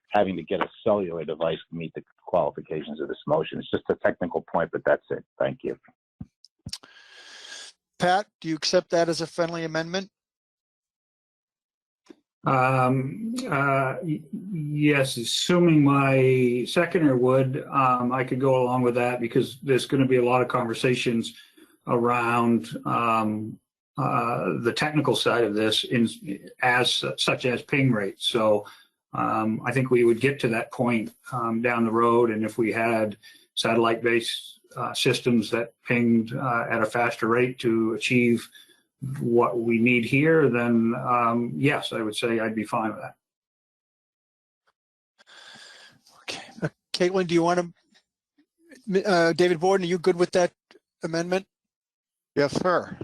having to get a cellular device to meet the qualifications of this motion. It's just a technical point, but that's it. Thank you. Pat, do you accept that as a friendly amendment? Yes, assuming my seconder would, I could go along with that because there's going to be a lot of conversations around the technical side of this, such as ping rates. So I think we would get to that point down the road, and if we had satellite-based systems that pinged at a faster rate to achieve what we need here, then yes, I would say I'd be fine with that. Okay. Caitlin, do you want to, David Borden, are you good with that amendment? Yes, sir.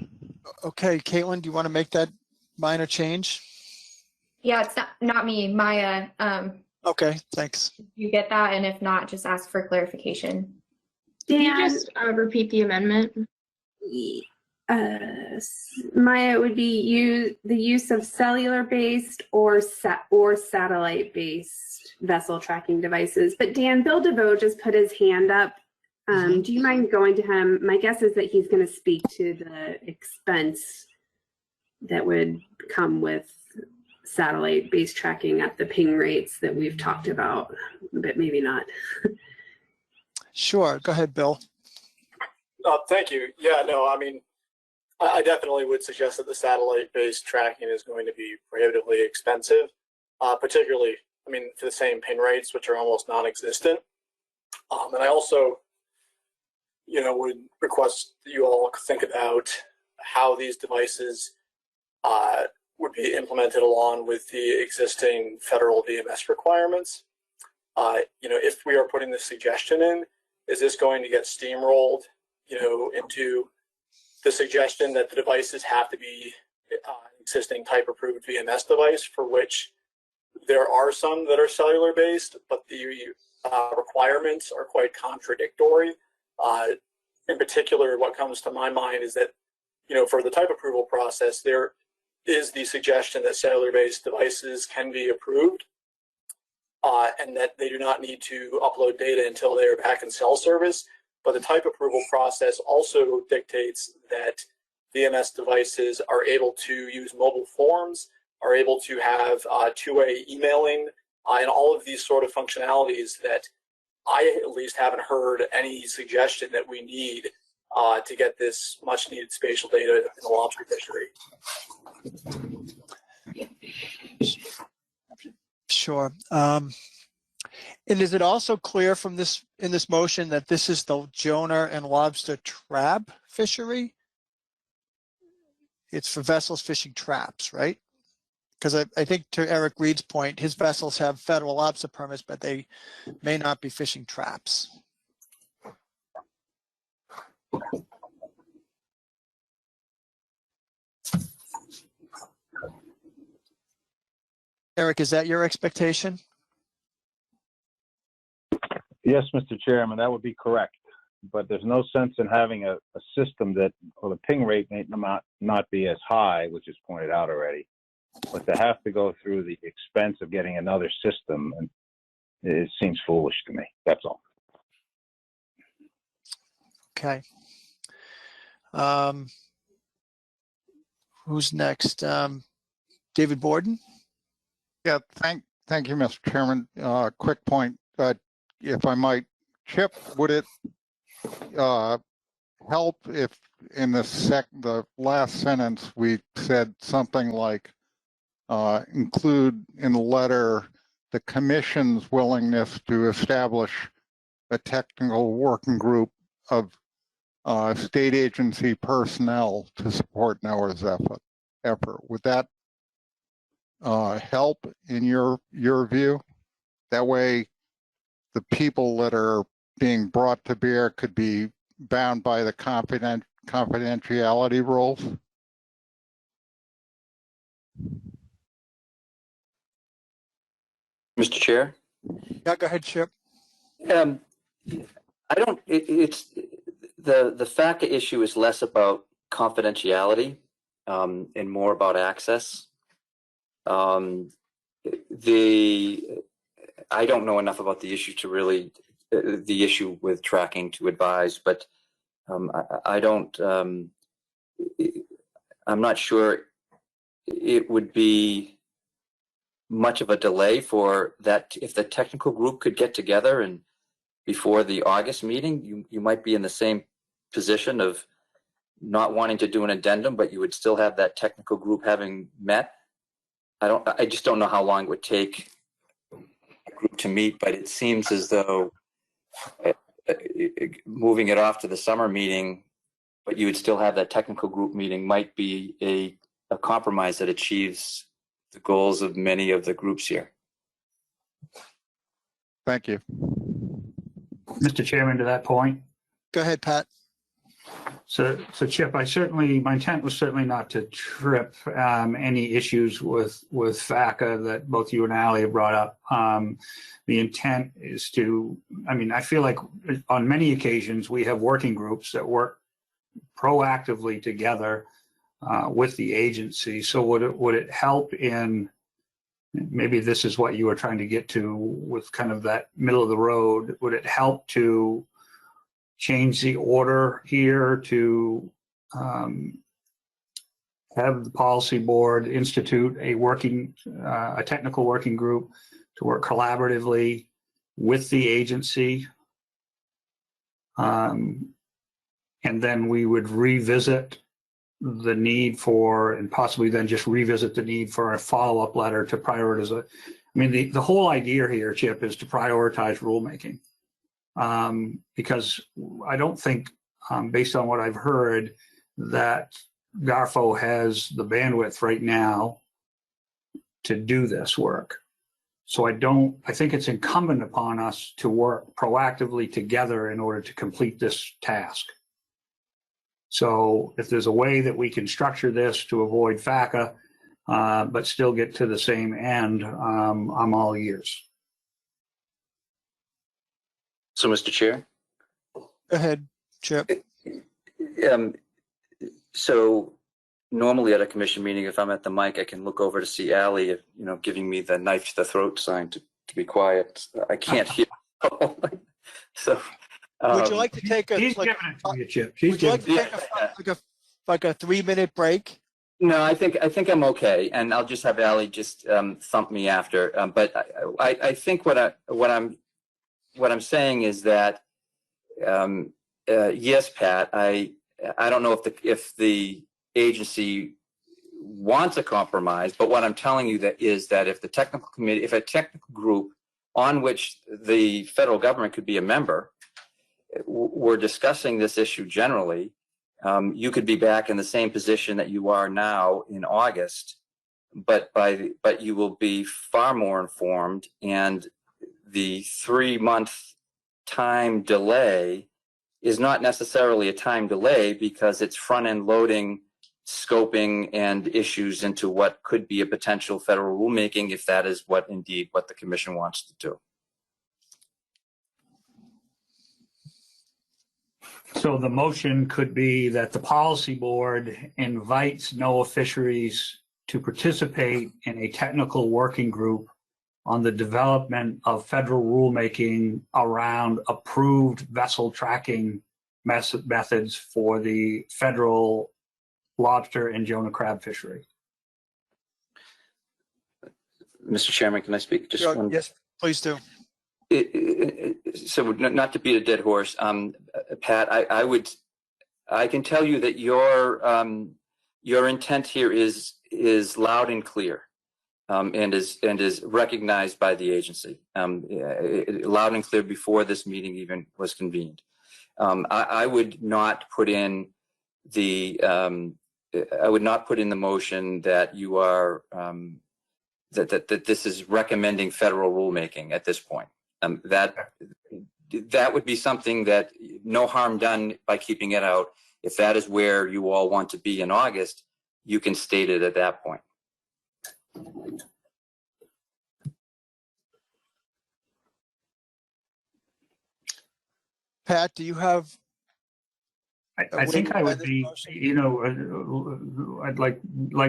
Okay, Caitlin, do you want to make that minor change? Yeah, it's not me, Maya. Okay, thanks. You get that, and if not, just ask for clarification. Can you just repeat the amendment? Maya, it would be the use of cellular-based or satellite-based vessel tracking devices. But Dan, Bill DeVoe just put his hand up. Do you mind going to him? My guess is that he's going to speak to the expense that would come with satellite-based tracking at the ping rates that we've talked about, but maybe not. Sure. Go ahead, Bill. Thank you. Yeah, no, I mean, I definitely would suggest that the satellite-based tracking is going to be prohibitively expensive, particularly, I mean, for the same pin rates, which are almost non-existent. And I also, would request that you all think about how these devices would be implemented along with the existing federal VMS requirements. If we are putting this suggestion in, is this going to get steamrolled, into the suggestion that the devices have to be existing type approved VMS device, for which there are some that are cellular based, but the requirements are quite contradictory. In particular, what comes to my mind is that, for the type approval process, there is the suggestion that cellular based devices can be approved, and that they do not need to upload data until they are back in cell service. But the type approval process also dictates that VMS devices are able to use mobile forms, are able to have two-way emailing, and all of these sort of functionalities that I at least haven't heard any suggestion that we need to get this much needed spatial data in the lobster fishery. Sure. And is it also clear from this motion that this is the Jonah and lobster trap fishery? It's for vessels fishing traps, right? Because I think to Eric Reed's point, his vessels have federal lobster permits, but they may not be fishing traps. Eric, is that your expectation? Yes, Mr. Chairman, that would be correct. But there's no sense in having a system that, or the ping rate may not be as high, which is pointed out already. But to have to go through the expense of getting another system, and it seems foolish to me. That's all. Okay. Who's next? David Borden? Yeah, thank you, Mr. Chairman. Quick point, if I might. Chip, would it help if in the last sentence we said something like include in the letter the Commission's willingness to establish a technical working group of state agency personnel to support NOAA's effort? Would that help in your view? That way the people that are being brought to bear could be bound by the confidentiality rules? Mr. Chair? Yeah, go ahead, Chip. I don't, it's, the FACA issue is less about confidentiality and more about access. I don't know enough about the issue to really, the issue with tracking to advise, but I don't, I'm not sure it would be much of a delay for that. If the technical group could get together and before the August meeting, you might be in the same position of not wanting to do an addendum, but you would still have that technical group having met. I just don't know how long it would take a group to meet, but it seems as though moving it off to the summer meeting, but you would still have that technical group meeting might be a compromise that achieves the goals of many of the groups here. Thank you. Mr. Chairman, to that point. Go ahead, Pat. So Chip, my intent was certainly not to trip any issues with FACA that both you and Ali have brought up. The intent is to, I feel like on many occasions we have working groups that work proactively together with the agency. So would it help in, maybe this is what you were trying to get to with kind of that middle of the road, would it help to change the order here to have the policy board institute a technical working group to work collaboratively with the agency, and then we would revisit the need for, and possibly then just revisit the need for a follow-up letter to prioritize. The whole idea here, Chip, is to prioritize rulemaking. Because I don't think, based on what I've heard, that GARFO has the bandwidth right now to do this work. So I think it's incumbent upon us to work proactively together in order to complete this task. So if there's a way that we can structure this to avoid FACA, but still get to the same end, I'm all ears. So, Mr. Chair? Go ahead, Chip. So normally at a commission meeting, if I'm at the mic, I can look over to see Ally, you know, giving me the knife to the throat sign to be quiet. I can't hear. So would you like to take a He's like, giving it to you, Chip. would you like to take like a 3-minute break? No, I think I'm okay, and I'll just have Ally just thump me after. But I think what I'm saying is that yes, Pat, I don't know if the agency wants a compromise, but what I'm telling you is that if the technical committee, if a technical group on which the federal government could be a member, we're discussing this issue generally, you could be back in the same position that you are now in August, but you will be far more informed, and the 3-month time delay is not necessarily a time delay because it's front-end loading scoping and issues into what could be a potential federal rulemaking if that is what the commission wants to do. So the motion could be that the policy board invites NOAA Fisheries to participate in a technical working group on the development of federal rulemaking around approved vessel tracking methods for the federal lobster and Jonah crab fishery. Mr. Chairman, can I speak? Just one. Yes, please do. So not to beat a dead horse, Pat, I can tell you that your intent here is loud and clear, and is recognized by the agency, loud and clear before this meeting even was convened. I would not put in the motion that you are that this is recommending federal rulemaking at this point. That would be something that no harm done by keeping it out. If that is where you all want to be in August, you can state it at that point. Pat, do you have? I think I would be, you know, I'd like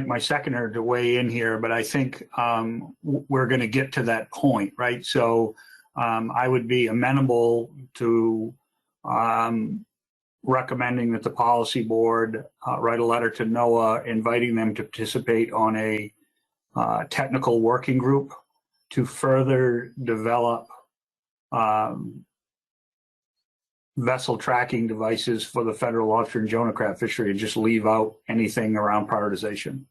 my seconder to weigh in here, but I think we're going to get to that point, right? So I would be amenable to recommending that the policy board write a letter to NOAA inviting them to participate on a technical working group to further develop vessel tracking devices for the federal lobster and Jonah crab fishery, and just leave out anything around prioritization.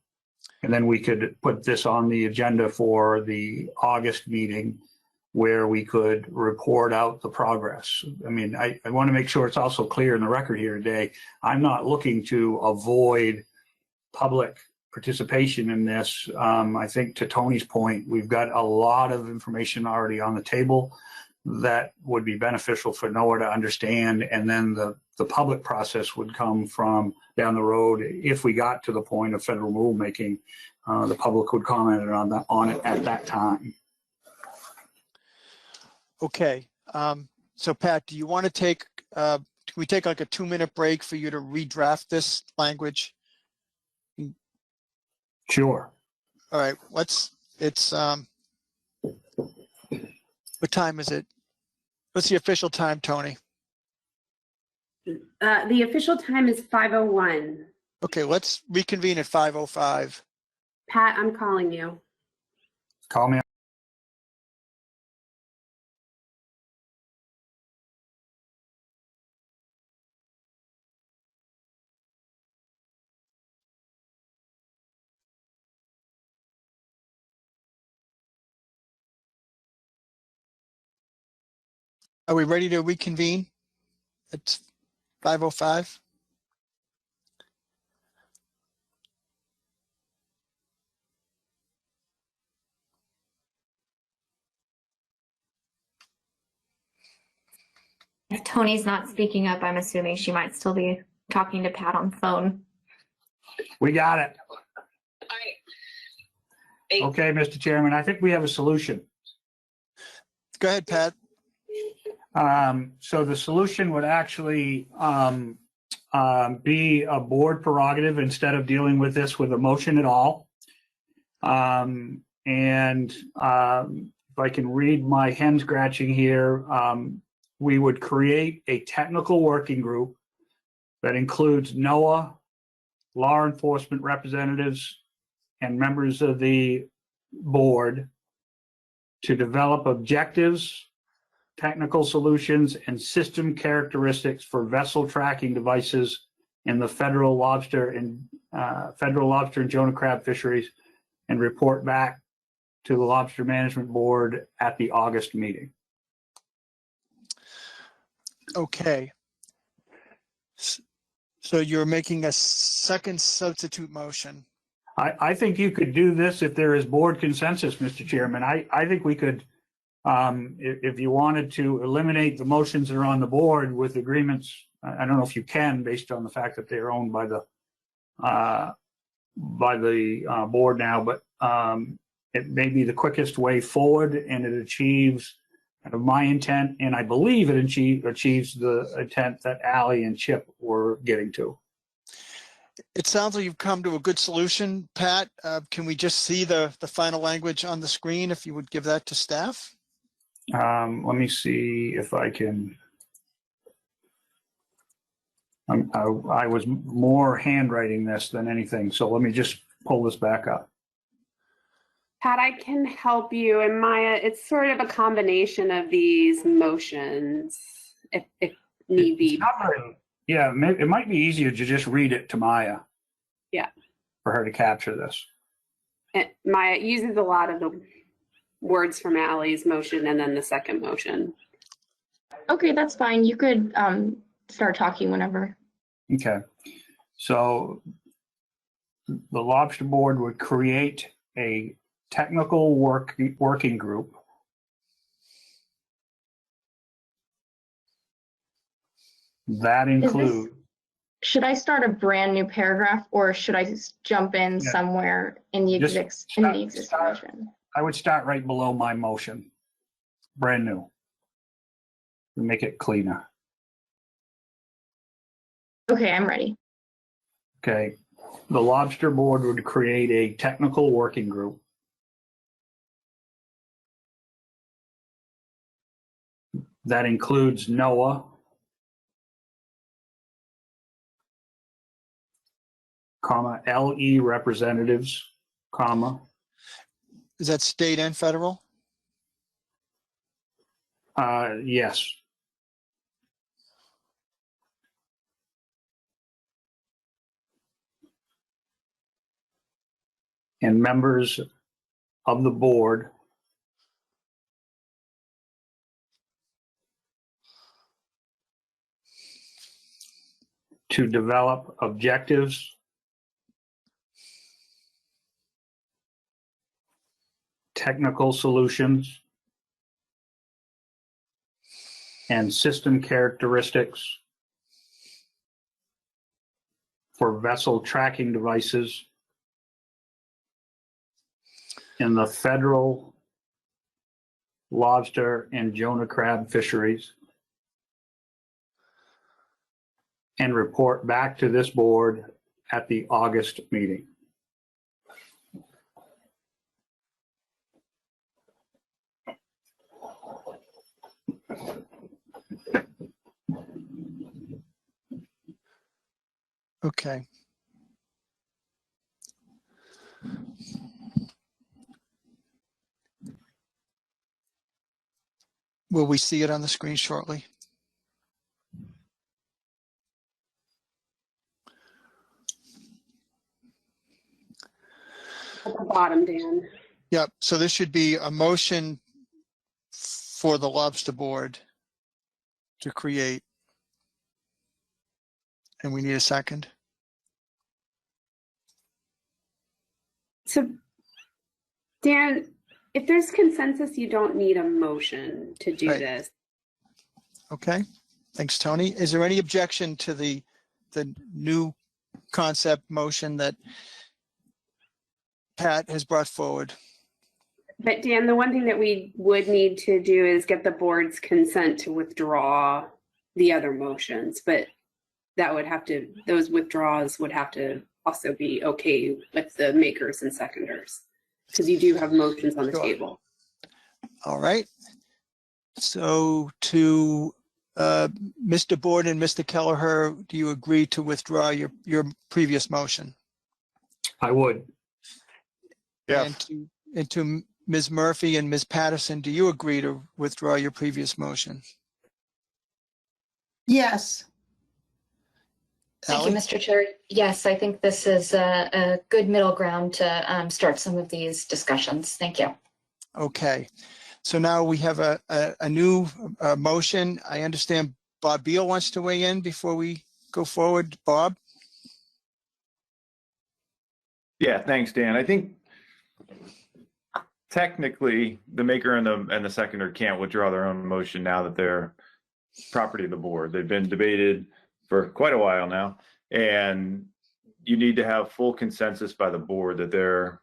And then we could put this on the agenda for the August meeting where we could report out the progress. I mean, I want to make sure it's also clear in the record here today. I'm not looking to avoid public participation in this. I think to Tony's point, we've got a lot of information already on the table that would be beneficial for NOAA to understand, and then the public process would come from down the road. If we got to the point of federal rulemaking, the public would comment on it at that time. Okay, so Pat, do you want to take? Can we take like a 2-minute break for you to redraft this language? Sure. All right. It's what time is it? What's the official time, Tony? The official time is 5:01. Okay, let's reconvene at 5:05. Pat, I'm calling you. Call me. Are we ready to reconvene? It's 5:05. If Tony's not speaking up, I'm assuming she might still be talking to Pat on the phone. We got it. Okay, Mr. Chairman, I think we have a solution. Go ahead, Pat. So the solution would actually be a board prerogative instead of dealing with this with a motion at all. If I can read my hen scratching here, we would create a technical working group that includes NOAA, law enforcement representatives, and members of the board to develop objectives, technical solutions, and system characteristics for vessel tracking devices in the federal lobster and Jonah crab fisheries, and report back to the Lobster Management Board at the August meeting. Okay. So you're making a second substitute motion. I think you could do this if there is board consensus, Mr. Chairman. I think we could, if you wanted to eliminate the motions that are on the board with agreements, I don't know if you can based on the fact that they are owned by the board now, but it may be the quickest way forward, and it achieves kind of my intent, and I believe it achieves the intent that Allie and Chip were getting to. It sounds like you've come to a good solution, Pat. Can we just see the final language on the screen if you would give that to staff? Let me see if I can. I was more handwriting this than anything, so let me just pull this back up. Pat, I can help you. And Maya, it's sort of a combination of these motions, if need be. Yeah, it might be easier to just read it to Maya. Yeah. For her to capture this. And Maya uses a lot of the words from Allie's motion and then the second motion. Okay, that's fine. You could start talking whenever. Okay. So the Lobster Board would create a technical working group that includes. Should I start a brand new paragraph, or should I just jump in somewhere in the existing motion? I would start right below my motion, brand new, to make it cleaner. Okay, I'm ready. Okay, the Lobster Board would create a technical working group that includes NOAA, LE representatives, Is that state and federal? Yes. And members of the board to develop objectives, technical solutions, and system characteristics for vessel tracking devices in the federal lobster and Jonah crab fisheries, and report back to this board at the August meeting. Okay. Will we see it on the screen shortly? At the bottom, Dan. Yep. So this should be a motion for the Lobster Board to create. And we need a second. So, Dan, if there's consensus, you don't need a motion to do this. Okay. Thanks, Tony. Is there any objection to the new concept motion that Pat has brought forward? But Dan, the one thing that we would need to do is get the board's consent to withdraw the other motions, but that would have to, those withdrawals would have to also be okay with the makers and seconders, because you do have motions on the table. All right. So to Mr. Board and Mr. Kelleher, do you agree to withdraw your previous motion? I would. Yeah. And to Ms. Murphy and Ms. Patterson, do you agree to withdraw your previous motion? Yes. Thank you, Mr. Chair. Yes, I think this is a good middle ground to start some of these discussions. Thank you. Okay. So now we have a new motion. I understand Bob Beal wants to weigh in before we go forward. Bob? Yeah, thanks, Dan. I think technically the maker and the seconder can't withdraw their own motion now that they're property of the board. They've been debated for quite a while now, and you need to have full consensus by the board that they're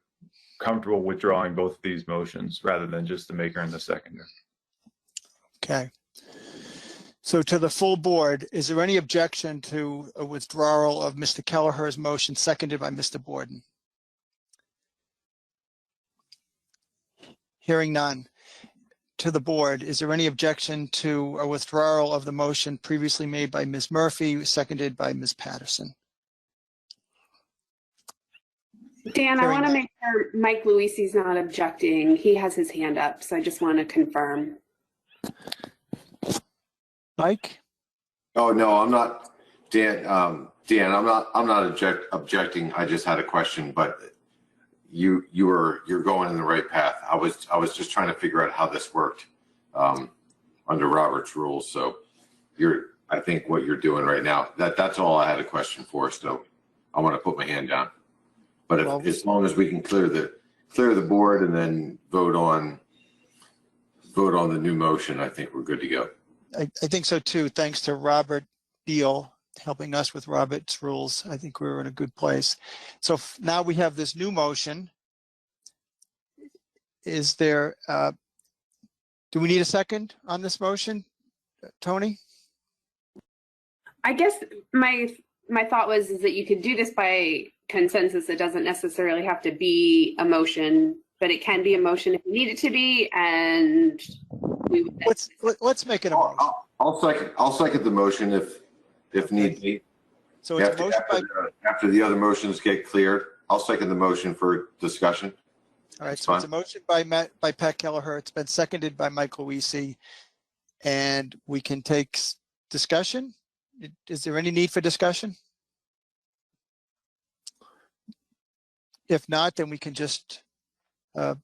comfortable withdrawing both of these motions rather than just the maker and the seconder. Okay. So to the full board, is there any objection to a withdrawal of Mr. Kelleher's motion seconded by Mr. Borden? Hearing none. To the board, is there any objection to a withdrawal of the motion previously made by Ms. Murphy, seconded by Ms. Patterson? Dan, I want to make sure Mike Luisi's not objecting. He has his hand up, so I just want to confirm. Mike? Oh, no, I'm not. Dan, I'm not objecting. I just had a question, but you're going in the right path. I was just trying to figure out how this worked under Robert's rules. So I think what you're doing right now, that's all I had a question for. So I want to put my hand down. But as long as we can clear the board and then vote on the new motion, I think we're good to go. I think so too. Thanks to Robert Beal helping us with Robert's rules. I think we're in a good place. So now we have this new motion. Is there, do we need a second on this motion, Tony? I guess my thought was that you could do this by consensus. It doesn't necessarily have to be a motion, but it can be a motion if you need it to be. And we would let's make it a motion. I'll second the motion if need be. So it's a motion after the other motions get cleared, I'll second the motion for discussion. All right, so it's a motion by Pat Kelleher. It's been seconded by Mike Luisi, and we can take discussion. Is there any need for discussion? If not, then we can just, is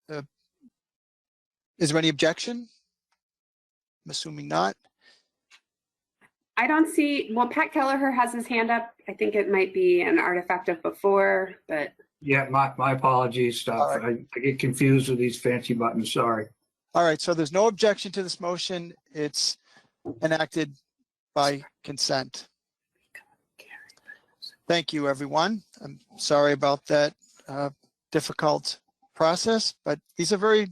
there any objection? I'm assuming not. I don't see, well, Pat Kelleher has his hand up. I think it might be an artifact of before, but. Yeah, my apologies, stuff. Right. I get confused with these fancy buttons, sorry. All right, so there's no objection to this motion. It's enacted by consent. Thank you, everyone. I'm sorry about that difficult process, but these are very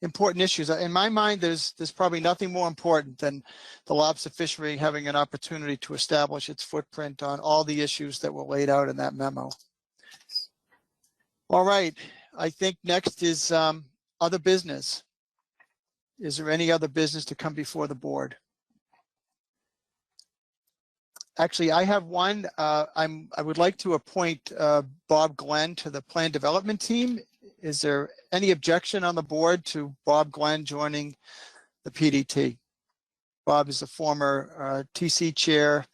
important issues. In my mind, there's probably nothing more important than the lobster fishery having an opportunity to establish its footprint on all the issues that were laid out in that memo. All right, I think next is other business. Is there any other business to come before the board? Actually, I have one. I would like to appoint Bob Glenn to the Plan Development Team. Is there any objection on the board to Bob Glenn joining the PDT? Bob is a former TC chair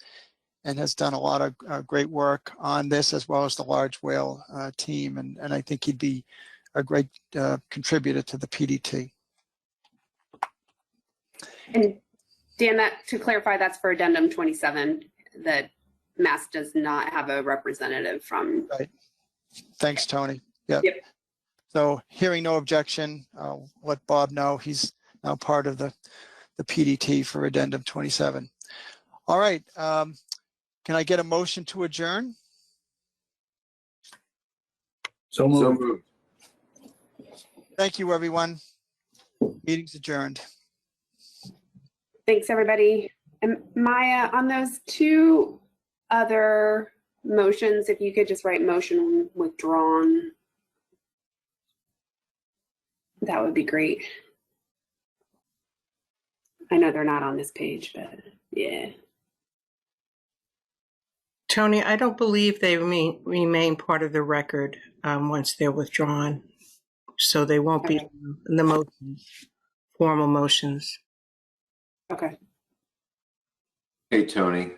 and has done a lot of great work on this, as well as the large whale team. And I think he'd be a great contributor to the PDT. And Dan, to clarify, that's for Addendum 27, that Mass does not have a representative from. Right. Thanks, Tony. Yep. So hearing no objection, I'll let Bob know. He's now part of the the PDT for Addendum 27. All right. Can I get a motion to adjourn? So moved. So moved. Thank you, everyone. Meeting's adjourned. Thanks, everybody. And Maya, on those two other motions, if you could just write motion withdrawn, that would be great. I know they're not on this page, but yeah. Tony, I don't believe they remain part of the record once they're withdrawn. So they won't be in the motions, formal motions. Okay. Hey, Tony,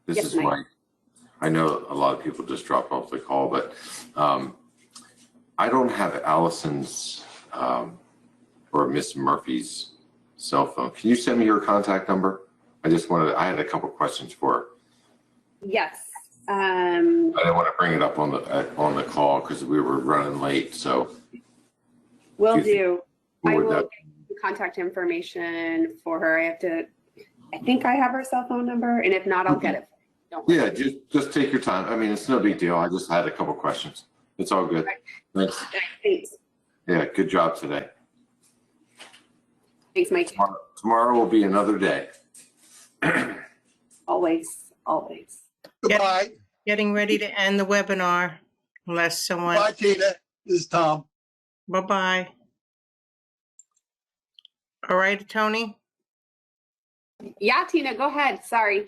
this Yes, is Mike. Mike. I know a lot of people just dropped off the call, but I don't have Allison's or Miss Murphy's cell phone. Can you send me your contact number? I had a couple questions for her. Yes. I didn't want to bring it up on the call because we were running late. So Will do. I will that? get the contact information for her. I think I have her cell phone number, and if not, I'll get it. Don't worry. Yeah, just take your time. I mean, it's no big deal. I just had a couple questions. It's all good. Thanks. Thanks. Yeah, good job today. Thanks, Mike. Tomorrow will be another day. Always, always. Goodbye. Getting ready to end the webinar unless someone. Bye, Tina. This is Tom. Bye-bye. All right, Tony? Yeah, Tina, go ahead. Sorry.